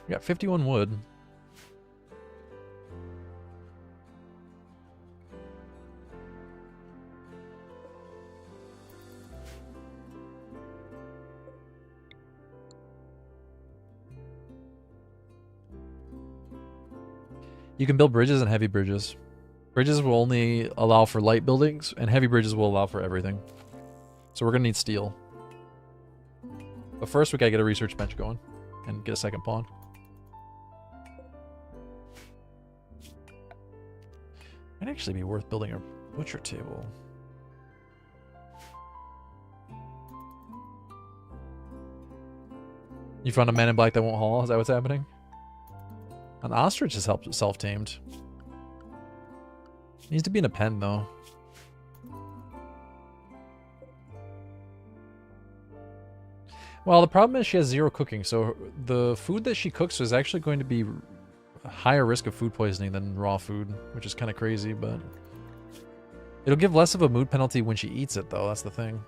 We got 51 wood. You can build bridges and heavy bridges. Bridges will only allow for light buildings, and heavy bridges will allow for everything. So we're gonna need steel. But first we gotta get a research bench going and get a second pawn. Might actually be worth building a butcher table. You found a man in black that won't haul? Is that what's happening? An ostrich is self-tamed. Needs to be in a pen, though. Well, the problem is she has 0 cooking, so the food that she cooks is actually going to be a higher risk of food poisoning than raw food, which is kind of crazy, but... It'll give less of a mood penalty when she eats it, though, that's the thing.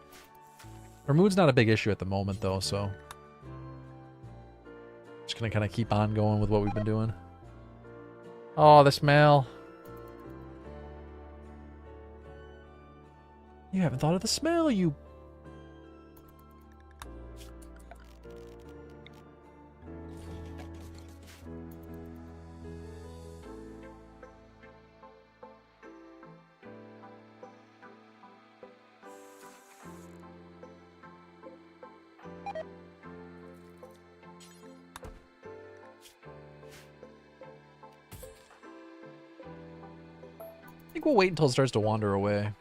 Her mood's not a big issue at the moment, though, so... Just gonna kind of keep on going with what we've been doing. Oh, the smell. You haven't thought of the smell, you... I think we'll wait until it starts to wander away.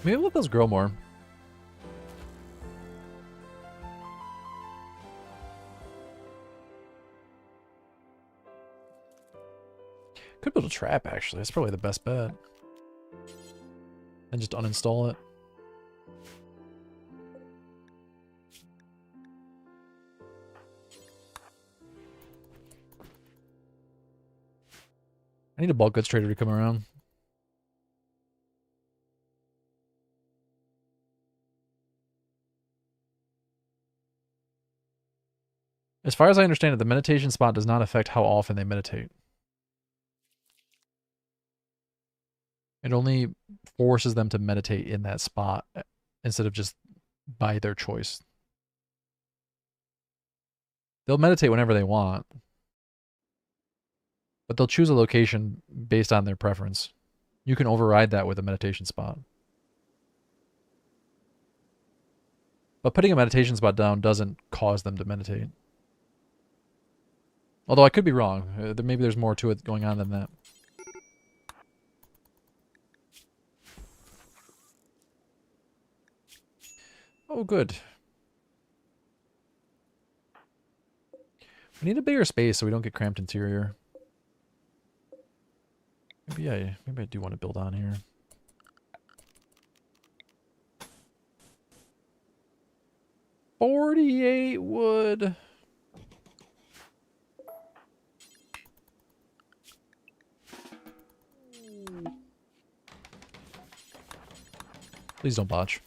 Maybe let those grow more. Could build a trap, actually. That's probably the best bet. And just uninstall it. I need a bulk goods trader to come around. As far as I understand it, the meditation spot does not affect how often they meditate. It only forces them to meditate in that spot instead of just by their choice. They'll meditate whenever they want, but they'll choose a location based on their preference. You can override that with a meditation spot. But putting a meditation spot down doesn't cause them to meditate. Although I could be wrong. Maybe there's more to it going on than that. Oh, good. We need a bigger space so we don't get cramped interior. Maybe I do want to build on here. $48 wood. Please don't botch.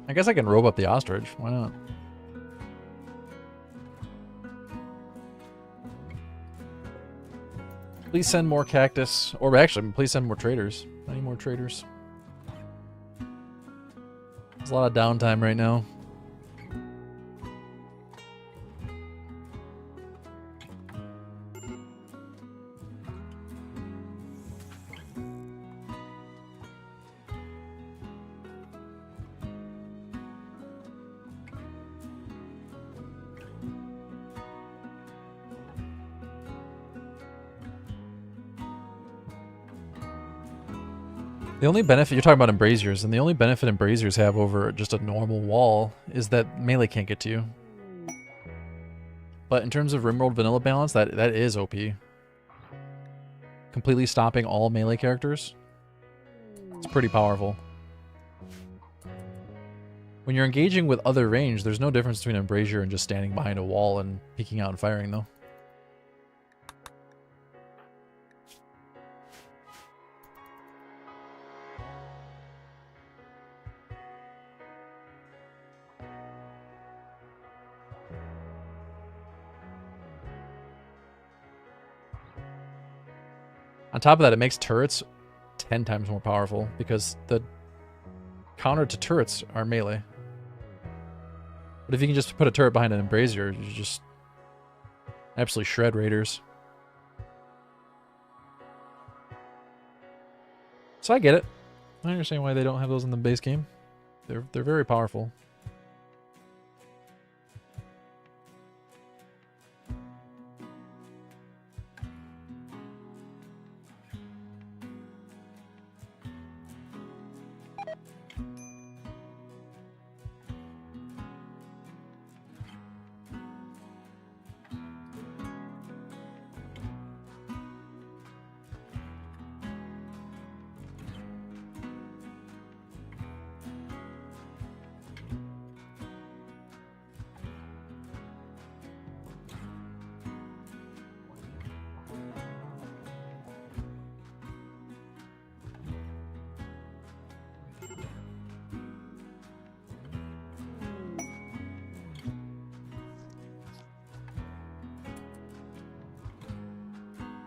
I guess I can rope up the ostrich. Why not? Please send more cactus. Or actually, please send more traders. I need more traders. There's a lot of downtime right now. The only benefit, you're talking about embraziers, and the only benefit embraziers have over just a normal wall is that melee can't get to you. But in terms of Rimworld vanilla balance, that is OP. Completely stopping all melee characters. It's pretty powerful. When you're engaging with other range, there's no difference between embrazier and just standing behind a wall and peeking out and firing, though. On top of that, it makes turrets 10 times more powerful because the counter to turrets are melee. But if you can just put a turret behind an embrazier, you just absolutely shred raiders. So I get it. I understand why they don't have those in the base game. They're very powerful.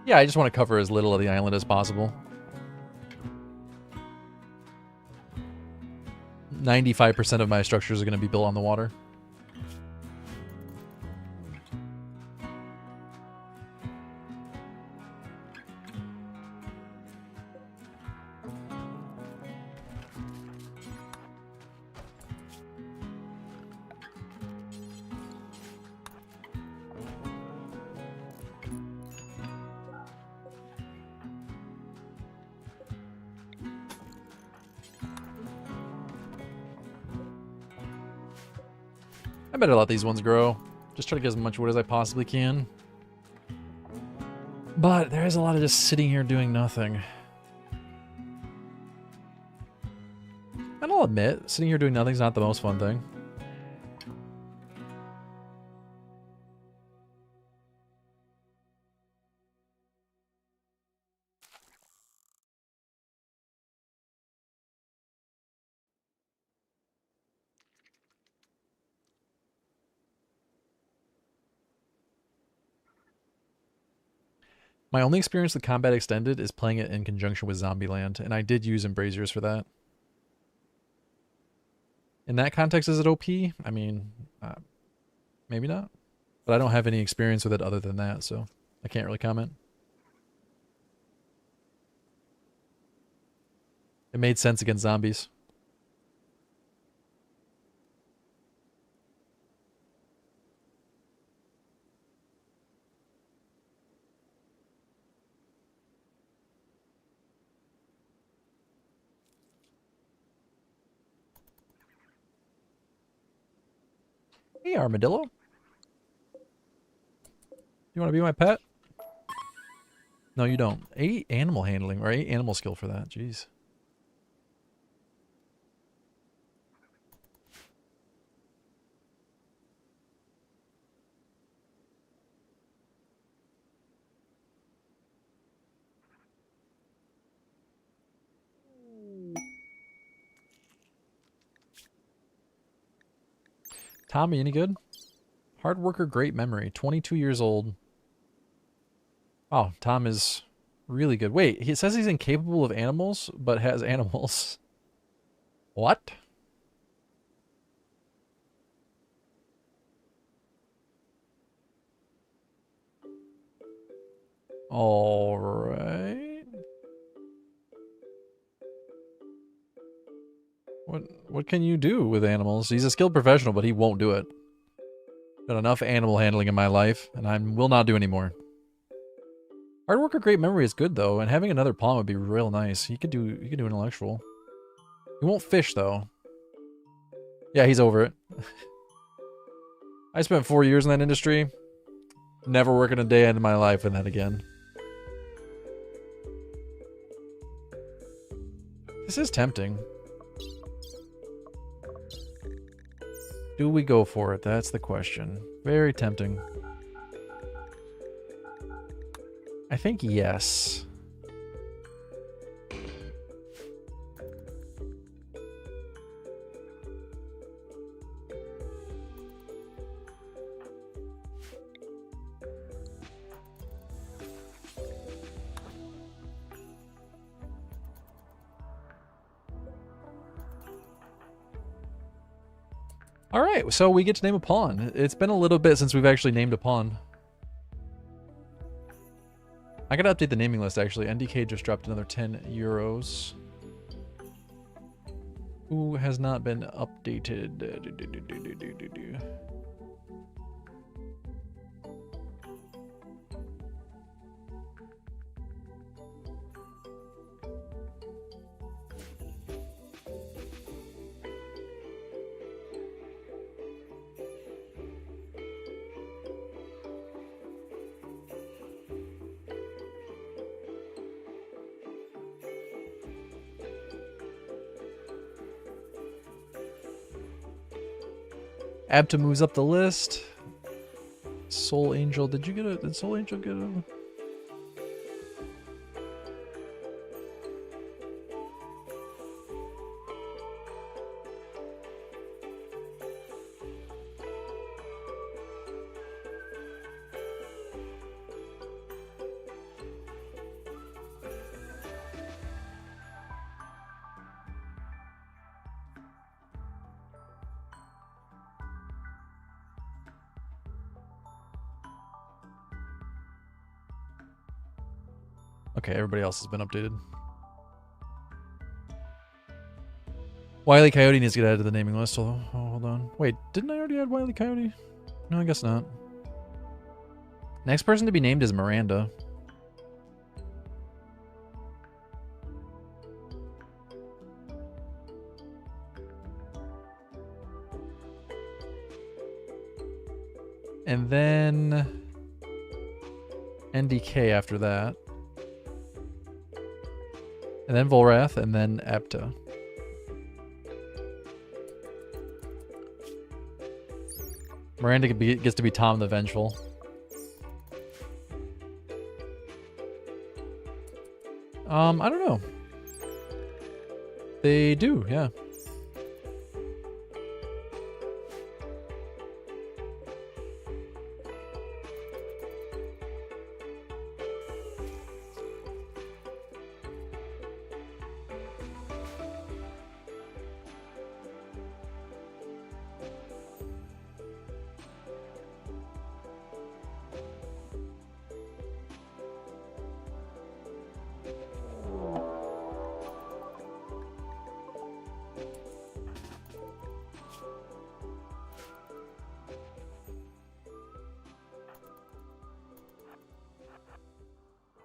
Yeah, I just want to cover as little of the island as possible. 95% of my structures are going to be built on the water. I better let these ones grow. Just try to get as much wood as I possibly can. But there is a lot of just sitting here doing nothing. And I'll admit, sitting here doing nothing is not the most fun thing. My only experience with Combat Extended is playing it in conjunction with Zombieland, and I did use Embraziers for that. In that context, is it OP? I mean, maybe not. But I don't have any experience with it other than that, so I can't really comment. It made sense against zombies. Hey, Armadillo. You want to be my pet? No, you don't. 8 animal handling, or 8 animal skill for that. Jeez. Tommy, any good? Hard worker, great memory. 22 years old. Oh, Tom is really good. Wait, he says he's incapable of animals, but has animals. What? All right. What can you do with animals? He's a skilled professional, but he won't do it. Got enough animal handling in my life, and I will not do any more. Hard work or great memory is good though, and having another pawn would be real nice. He could do intellectual. He won't fish though. Yeah, he's over it. I spent 4 years in that industry. Never working a day in my life in that again. This is tempting. Do we go for it? That's the question. Very tempting. I think yes. All right, so we get to name a pawn. It's been a little bit since we've actually named a pawn. I gotta update the naming list actually. NDK just dropped another 10 euros. Who has not been updated? Abta moves up the list. Soul Angel, did Soul Angel get a... Okay, everybody else has been updated. Wile E. Coyote needs to get added to the naming list. Oh, hold on. Wait, didn't I already add Wile E. Coyote? No, I guess not. Next person to be named is Miranda. And then NDK after that. And then Volrath, and then Abta. Miranda gets to be Tom the Vengeful. I don't know. They do, yeah.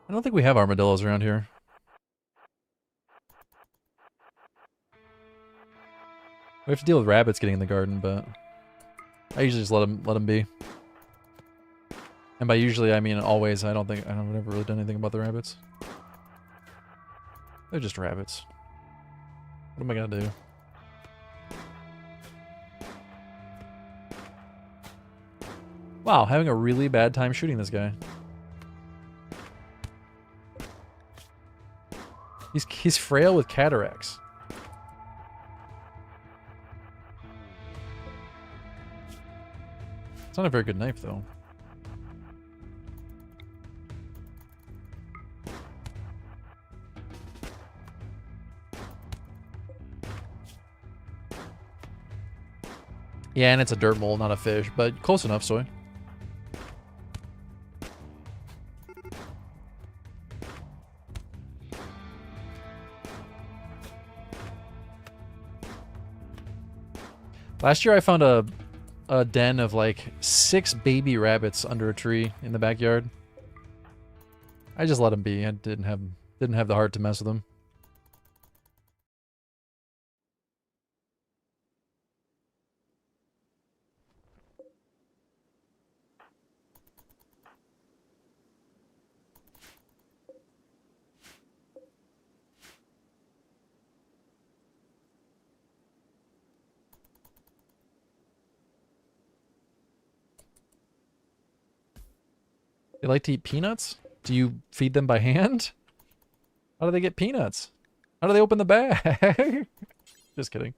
I don't think we have armadillos around here. We have to deal with rabbits getting in the garden, but I usually just let them be. And by usually I mean always. I've never really done anything about the rabbits. They're just rabbits. What am I gonna do? Wow, having a really bad time shooting this guy. He's frail with cataracts. It's not a very good knife, though. Yeah, and it's a dirt mole, not a fish, but close enough, Soy. Last year I found a den of like 6 baby rabbits under a tree in the backyard. I just let them be. I didn't have the heart to mess with them. They like to eat peanuts? Do you feed them by hand? How do they get peanuts? How do they open the bag? Just kidding.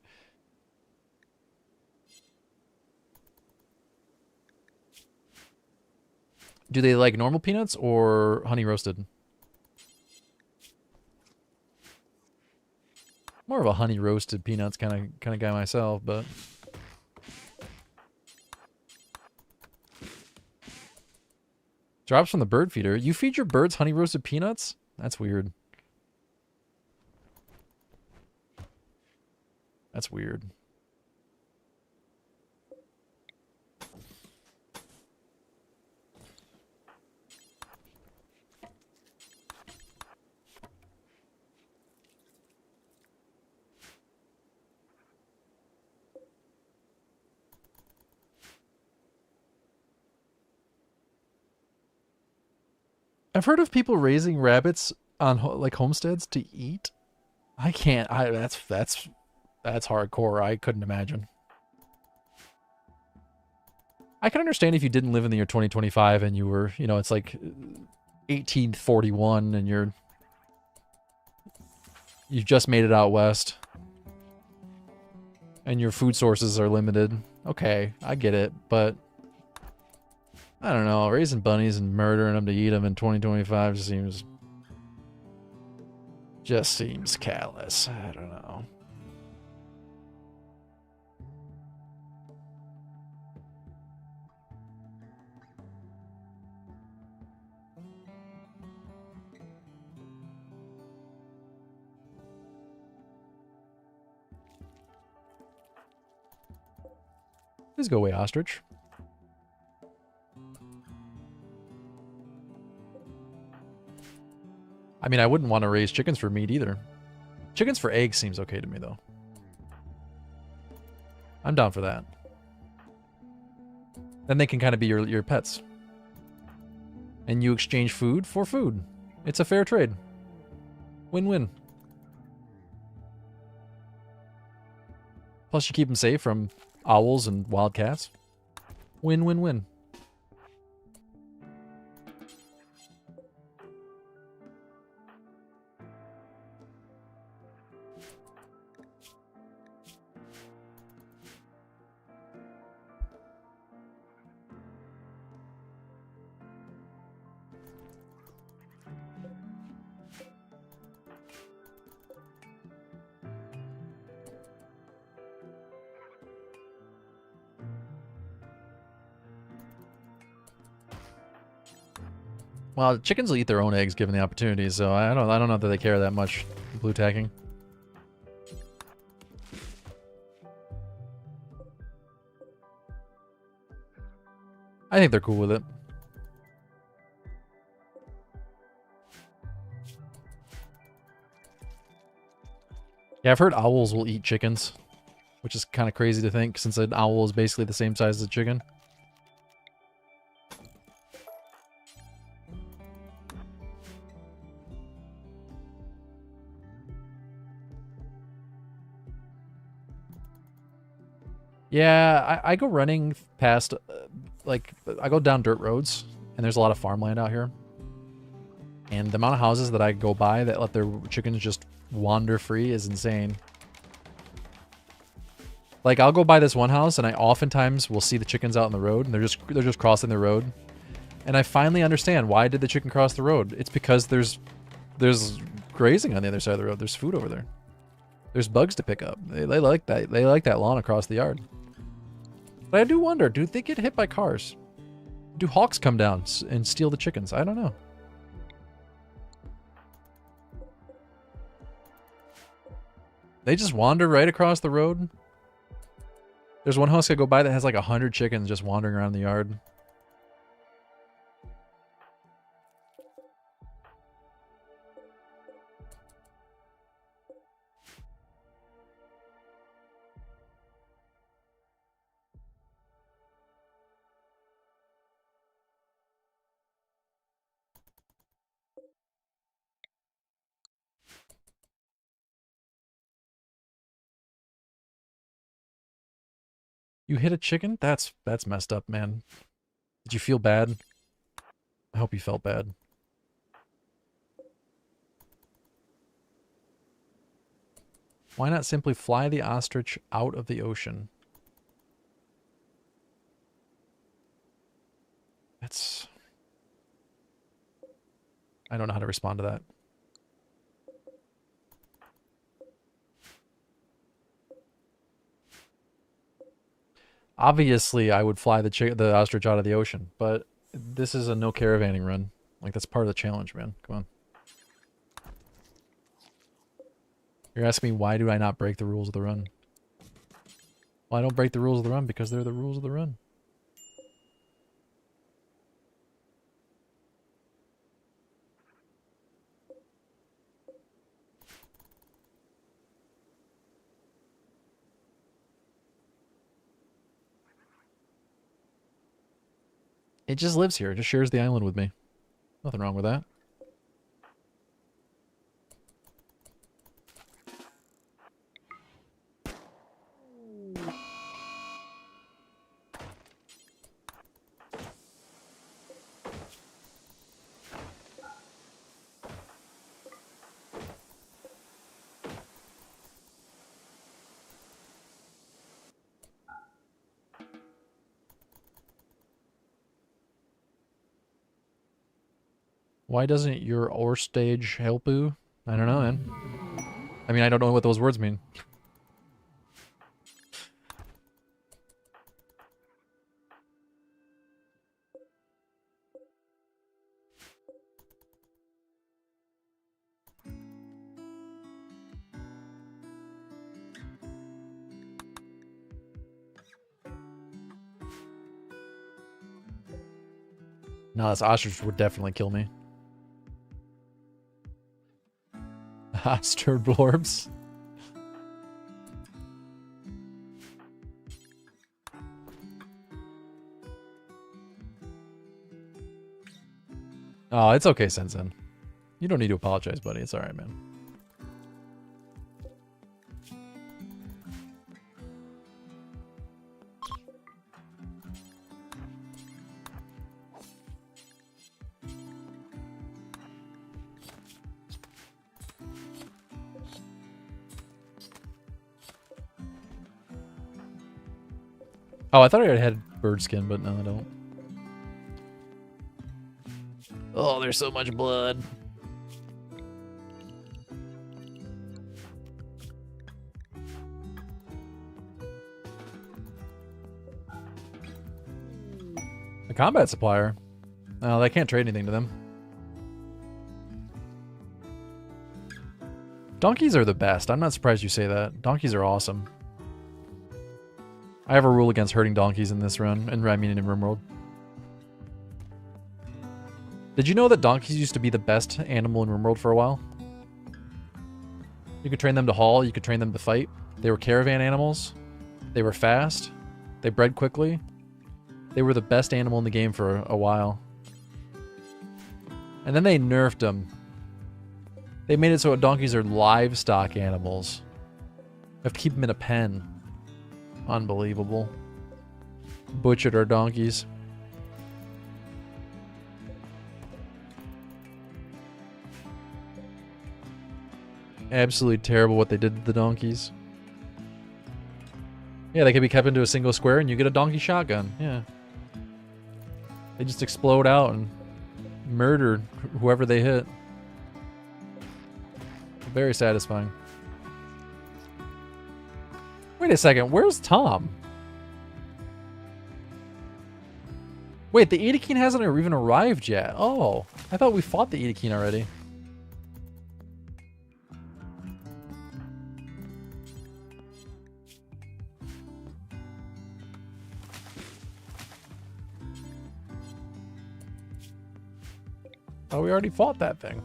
Do they like normal peanuts or honey roasted? More of a honey roasted peanuts kind of guy myself, but drops from the bird feeder. You feed your birds honey roasted peanuts? That's weird. That's weird. I've heard of people raising rabbits on like homesteads to eat. I can't. That's hardcore. I couldn't imagine. I can understand if you didn't live in the year 2025 and you were, you know, it's like 1841 and you've just made it out west and your food sources are limited. Okay, I get it, but I don't know, raising bunnies and murdering them to eat them in 2025 just seems callous. I don't know. Please go away, ostrich. I mean, I wouldn't want to raise chickens for meat either. Chickens for eggs seems okay to me, though. I'm down for that. Then they can kind of be your pets. And you exchange food for food. It's a fair trade. Win-win. Plus you keep them safe from owls and wildcats. Win-win-win. Well, chickens will eat their own eggs given the opportunity, so I don't know that they care that much blue tacking. I think they're cool with it. Yeah, I've heard owls will eat chickens, which is kind of crazy to think since an owl is basically the same size as a chicken. Yeah, I go running past, like, I go down dirt roads, and there's a lot of farmland out here. And the amount of houses that I go by that let their chickens just wander free is insane. Like, I'll go by this one house, and I oftentimes will see the chickens out in the road, and they're just crossing the road. And I finally understand, why did the chicken cross the road? It's because there's grazing on the other side of the road. There's food over there. There's bugs to pick up. They like that. They like that lawn across the yard. But I do wonder, do they get hit by cars? Do hawks come down and steal the chickens? I don't know. They just wander right across the road. There's one house I go by that has like 100 chickens just wandering around the yard. You hit a chicken? That's messed up, man. Did you feel bad? I hope you felt bad. Why not simply fly the ostrich out of the ocean? That's... I don't know how to respond to that. Obviously, I would fly the ostrich out of the ocean, but this is a no caravanning run. Like, that's part of the challenge, man. Come on. You're asking me, why do I not break the rules of the run? Well, I don't break the rules of the run because they're the rules of the run. It just lives here. It just shares the island with me. Nothing wrong with that. Why doesn't your ore stage help you? I don't know, man. I mean, I don't know what those words mean. No, this ostrich would definitely kill me. Ostrich blorbs. Oh, it's okay, Sensen. You don't need to apologize, buddy. It's alright, man. Oh, I thought I had bird skin, but no, I don't. Oh, there's so much blood. A combat supplier? No, I can't trade anything to them. Donkeys are the best. I'm not surprised you say that. Donkeys are awesome. I have a rule against hurting donkeys in this run, and I mean in RimWorld. Did you know that donkeys used to be the best animal in RimWorld for a while? You could train them to haul, you could train them to fight. They were caravan animals. They were fast. They bred quickly. They were the best animal in the game for a while. And then they nerfed them. They made it so donkeys are livestock animals. You have to keep them in a pen. Unbelievable. Butchered our donkeys. Absolutely terrible what they did to the donkeys. Yeah, they can be kept into a single square and you get a donkey shotgun. Yeah. They just explode out and murder whoever they hit. Very satisfying. Wait a second, where's Tom? Wait, the Edekeen hasn't even arrived yet. Oh, I thought we fought the Edekeen already. Oh, we already fought that thing.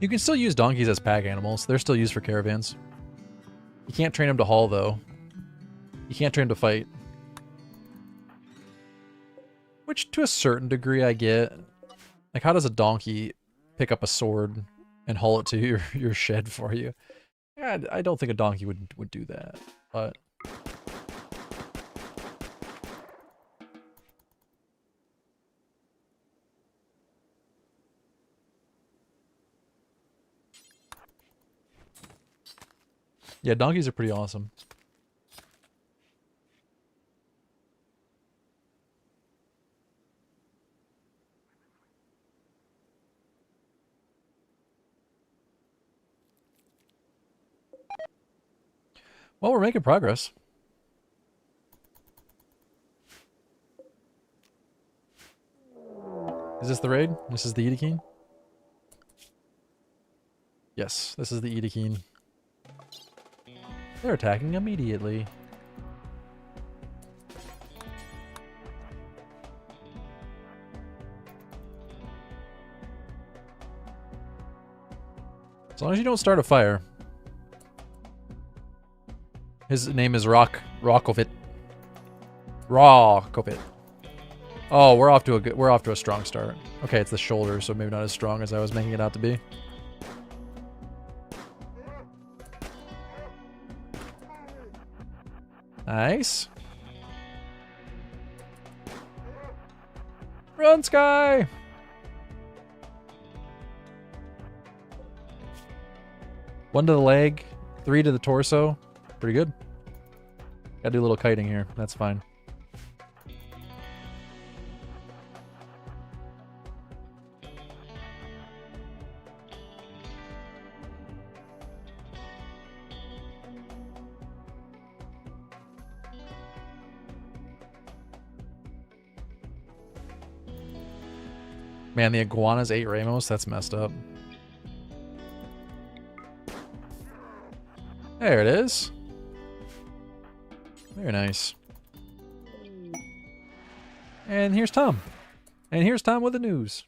You can still use donkeys as pack animals. They're still used for caravans. You can't train them to haul, though. You can't train them to fight. Which, to a certain degree, I get. Like, how does a donkey pick up a sword and haul it to your shed for you? Yeah, I don't think a donkey would do that, but... Yeah, donkeys are pretty awesome. Well, we're making progress. Is this the raid? This is the Edekeen? Yes, this is the Edekeen. They're attacking immediately. As long as you don't start a fire. His name is Rockovit. Rockovit. Oh, we're off to a strong start. Okay, it's the shoulder, so maybe not as strong as I was making it out to be. Nice. Run, Sky! One to the leg, 3 to the torso. Pretty good. Gotta do a little kiting here. That's fine. Man, the iguanas ate Ramos? That's messed up. There it is. Very nice. And here's Tom. And here's Tom with the news.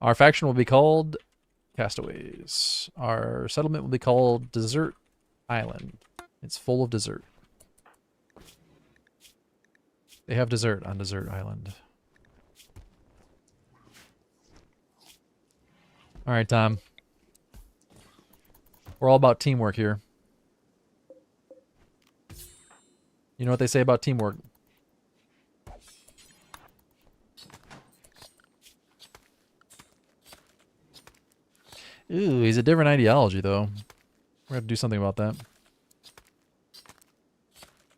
Our faction will be called Castaways. Our settlement will be called Desert Island. It's full of dessert. They have dessert on Desert Island. Alright, Tom. We're all about teamwork here. You know what they say about teamwork? Ooh, he's a different ideology, though. We're gonna have to do something about that.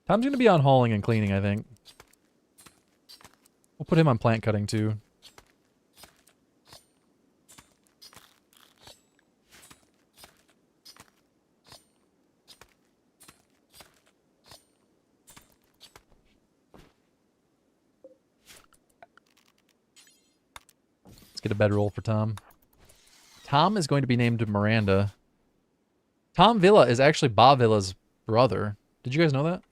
Tom's gonna be on hauling and cleaning, I think. We'll put him on plant cutting, too. Let's get a bedroll for Tom. Tom is going to be named Miranda. Tom Villa is actually Bob Villa's brother. Did you guys know that?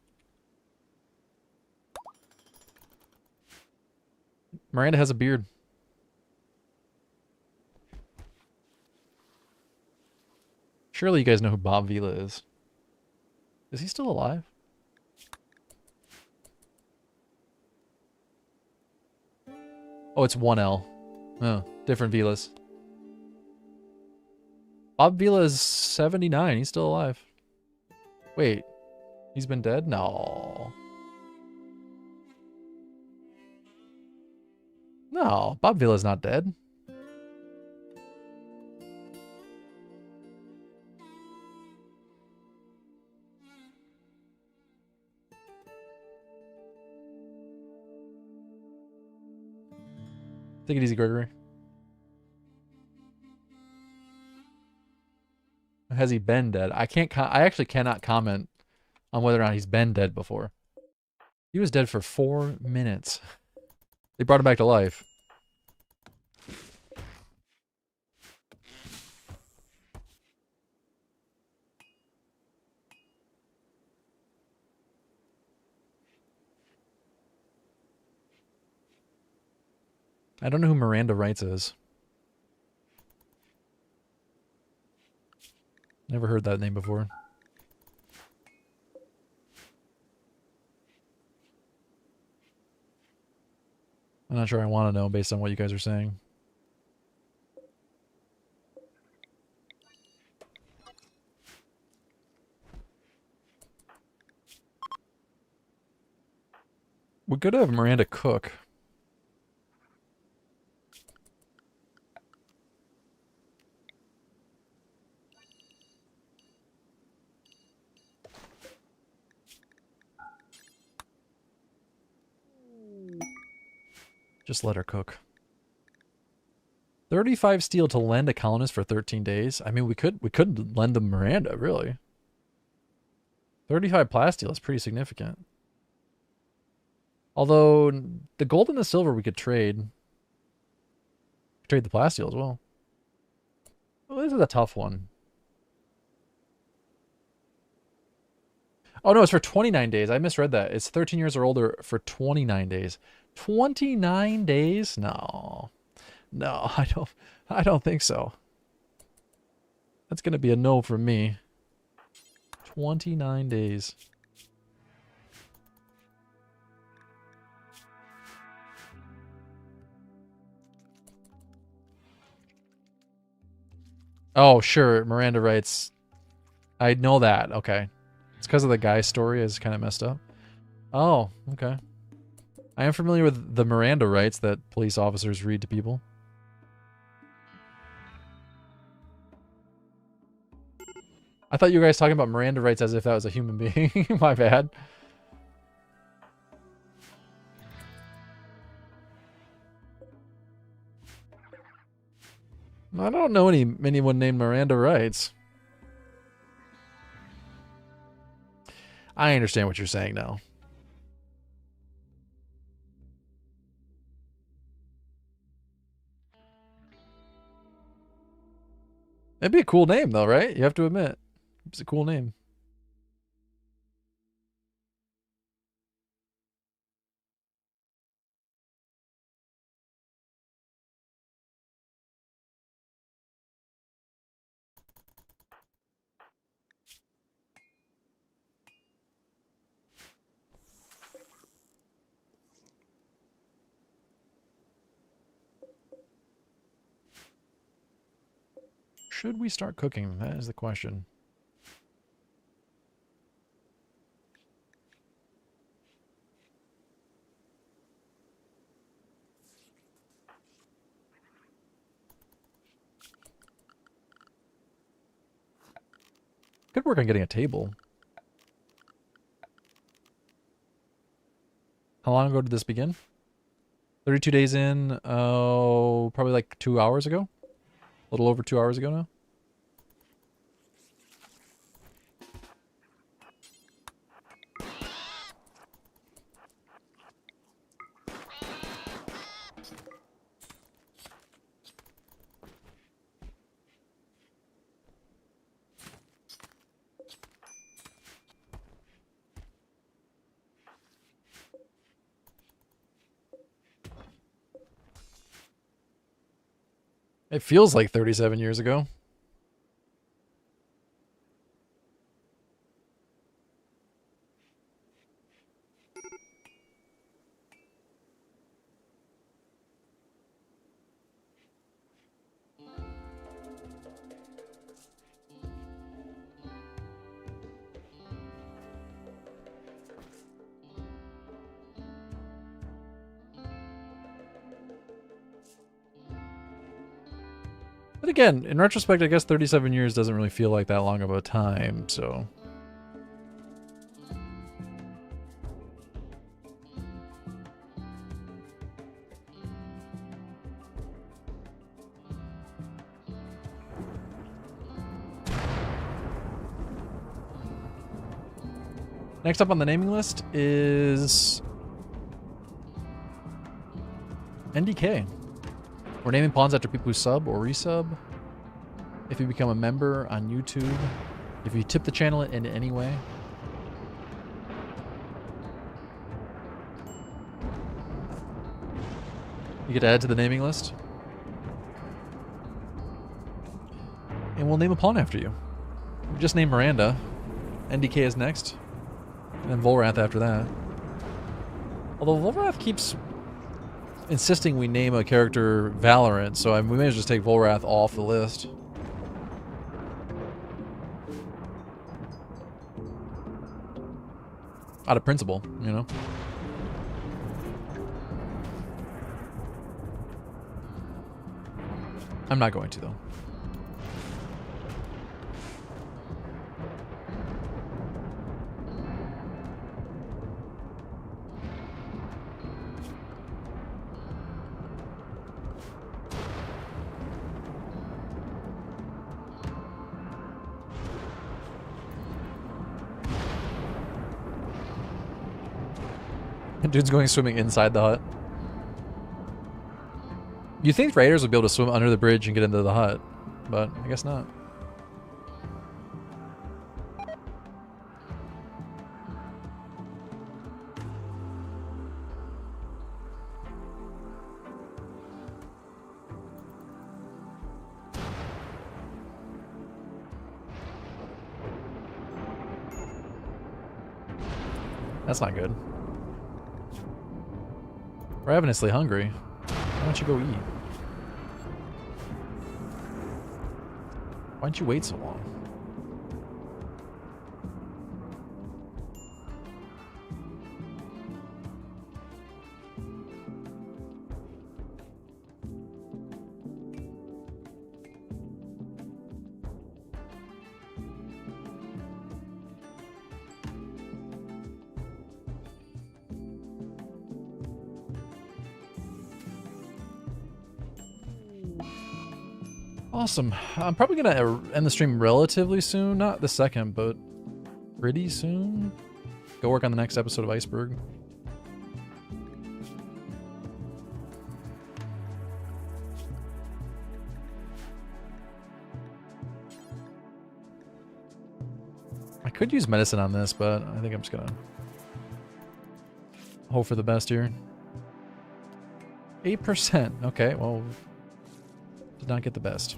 Miranda has a beard. Surely you guys know who Bob Vila is. Is he still alive? Oh, it's 1L. Oh, different Vilas. Bob Vila is 79. He's still alive. Wait, he's been dead? No. No, Bob Vila's not dead. Take it easy, Gregory. Has he been dead? I actually cannot comment on whether or not he's been dead before. He was dead for 4 minutes. They brought him back to life. I don't know who Miranda Wrights is. Never heard that name before. I'm not sure I want to know based on what you guys are saying. We could have Miranda cook. Just let her cook. 35 steel to lend a colonist for 13 days. I mean, we could lend them Miranda, really. 35 plasteel is pretty significant. Although the gold and the silver we could trade. Trade the plasteel as well. Well, this is a tough one. Oh no, it's for 29 days. I misread that. It's 13 years or older for 29 days. 29 days? No. No, I don't think so. That's going to be a no from me. 29 days. Oh, sure. Miranda writes. I know that. Okay. It's because of the guy story is kind of messed up. Oh, okay. I am familiar with the Miranda rights that police officers read to people. I thought you guys talking about Miranda rights as if that was a human being. My bad. I don't know anyone named Miranda rights. I understand what you're saying now. It'd be a cool name though, right? You have to admit. It's a cool name. Should we start cooking? That is the question. Could work on getting a table. How long ago did this begin? 32 days in, oh, probably like 2 hours ago? A little over 2 hours ago now? It feels like 37 years ago. But again, in retrospect, I guess 37 years doesn't really feel like that long of a time, so... Next up on the naming list is... NDK. We're naming pawns after people who sub or resub. If you become a member on YouTube. If you tip the channel in any way. You get to add to the naming list. And we'll name a pawn after you. We just named Miranda. NDK is next. And then Volrath after that. Although Volrath keeps insisting we name a character Valorant, so we may as well just take Volrath off the list. Out of principle, you know? I'm not going to, though. Dude's going swimming inside the hut. You think raiders would be able to swim under the bridge and get into the hut, but I guess not. That's not good. Ravenously hungry. Why don't you go eat? Why don't you wait so long? Awesome. I'm probably going to end the stream relatively soon. Not the second, but pretty soon. Go work on the next episode of Iceberg. I could use medicine on this, but I think I'm just going to hope for the best here. 8%. Okay, well, did not get the best.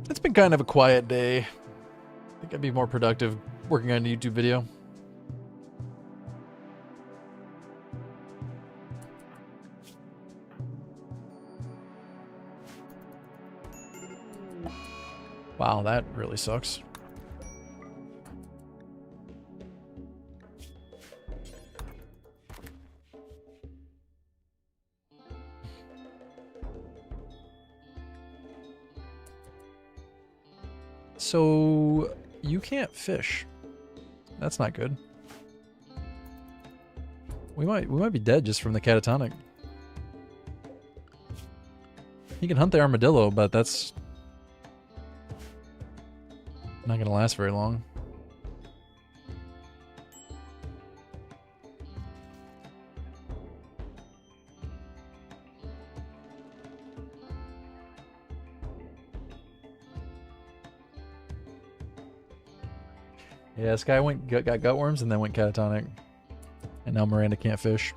It's been kind of a quiet day. I think I'd be more productive working on a YouTube video. Wow, that really sucks. So you can't fish. That's not good. We might be dead just from the catatonic. You can hunt the armadillo, but that's not gonna last very long. Yeah, this guy got gutworms and then went catatonic. And now Miranda can't fish.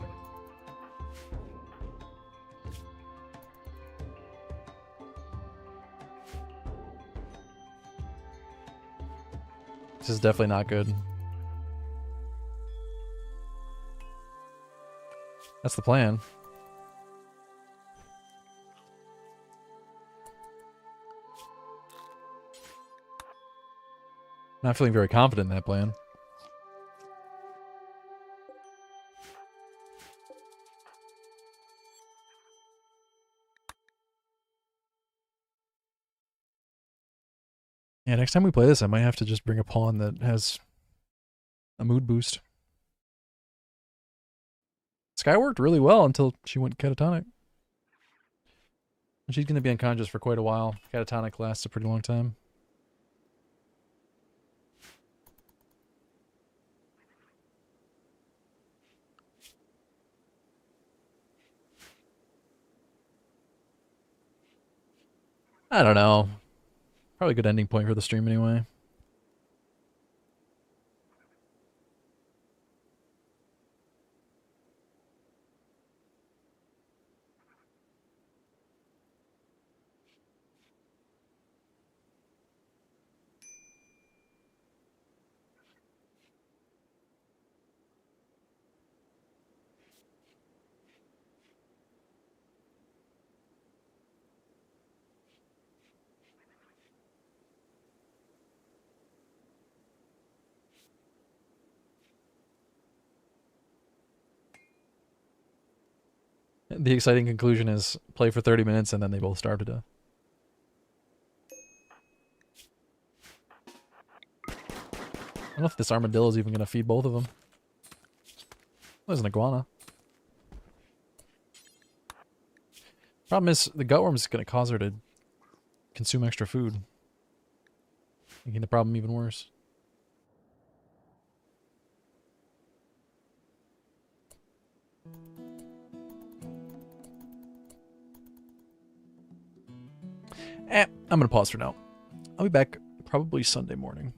This is definitely not good. That's the plan. Not feeling very confident in that plan. Yeah, next time we play this, I might have to just bring a pawn that has a mood boost. Sky worked really well until she went catatonic. And she's going to be unconscious for quite a while. Catatonic lasts a pretty long time. I don't know. Probably a good ending point for the stream anyway. The exciting conclusion is play for 30 minutes and then they both starve to death. I don't know if this armadillo is even going to feed both of them. There's an iguana. Problem is, the gutworm is going to cause her to consume extra food, making the problem even worse. I'm going to pause for now. I'll be back probably Sunday morning.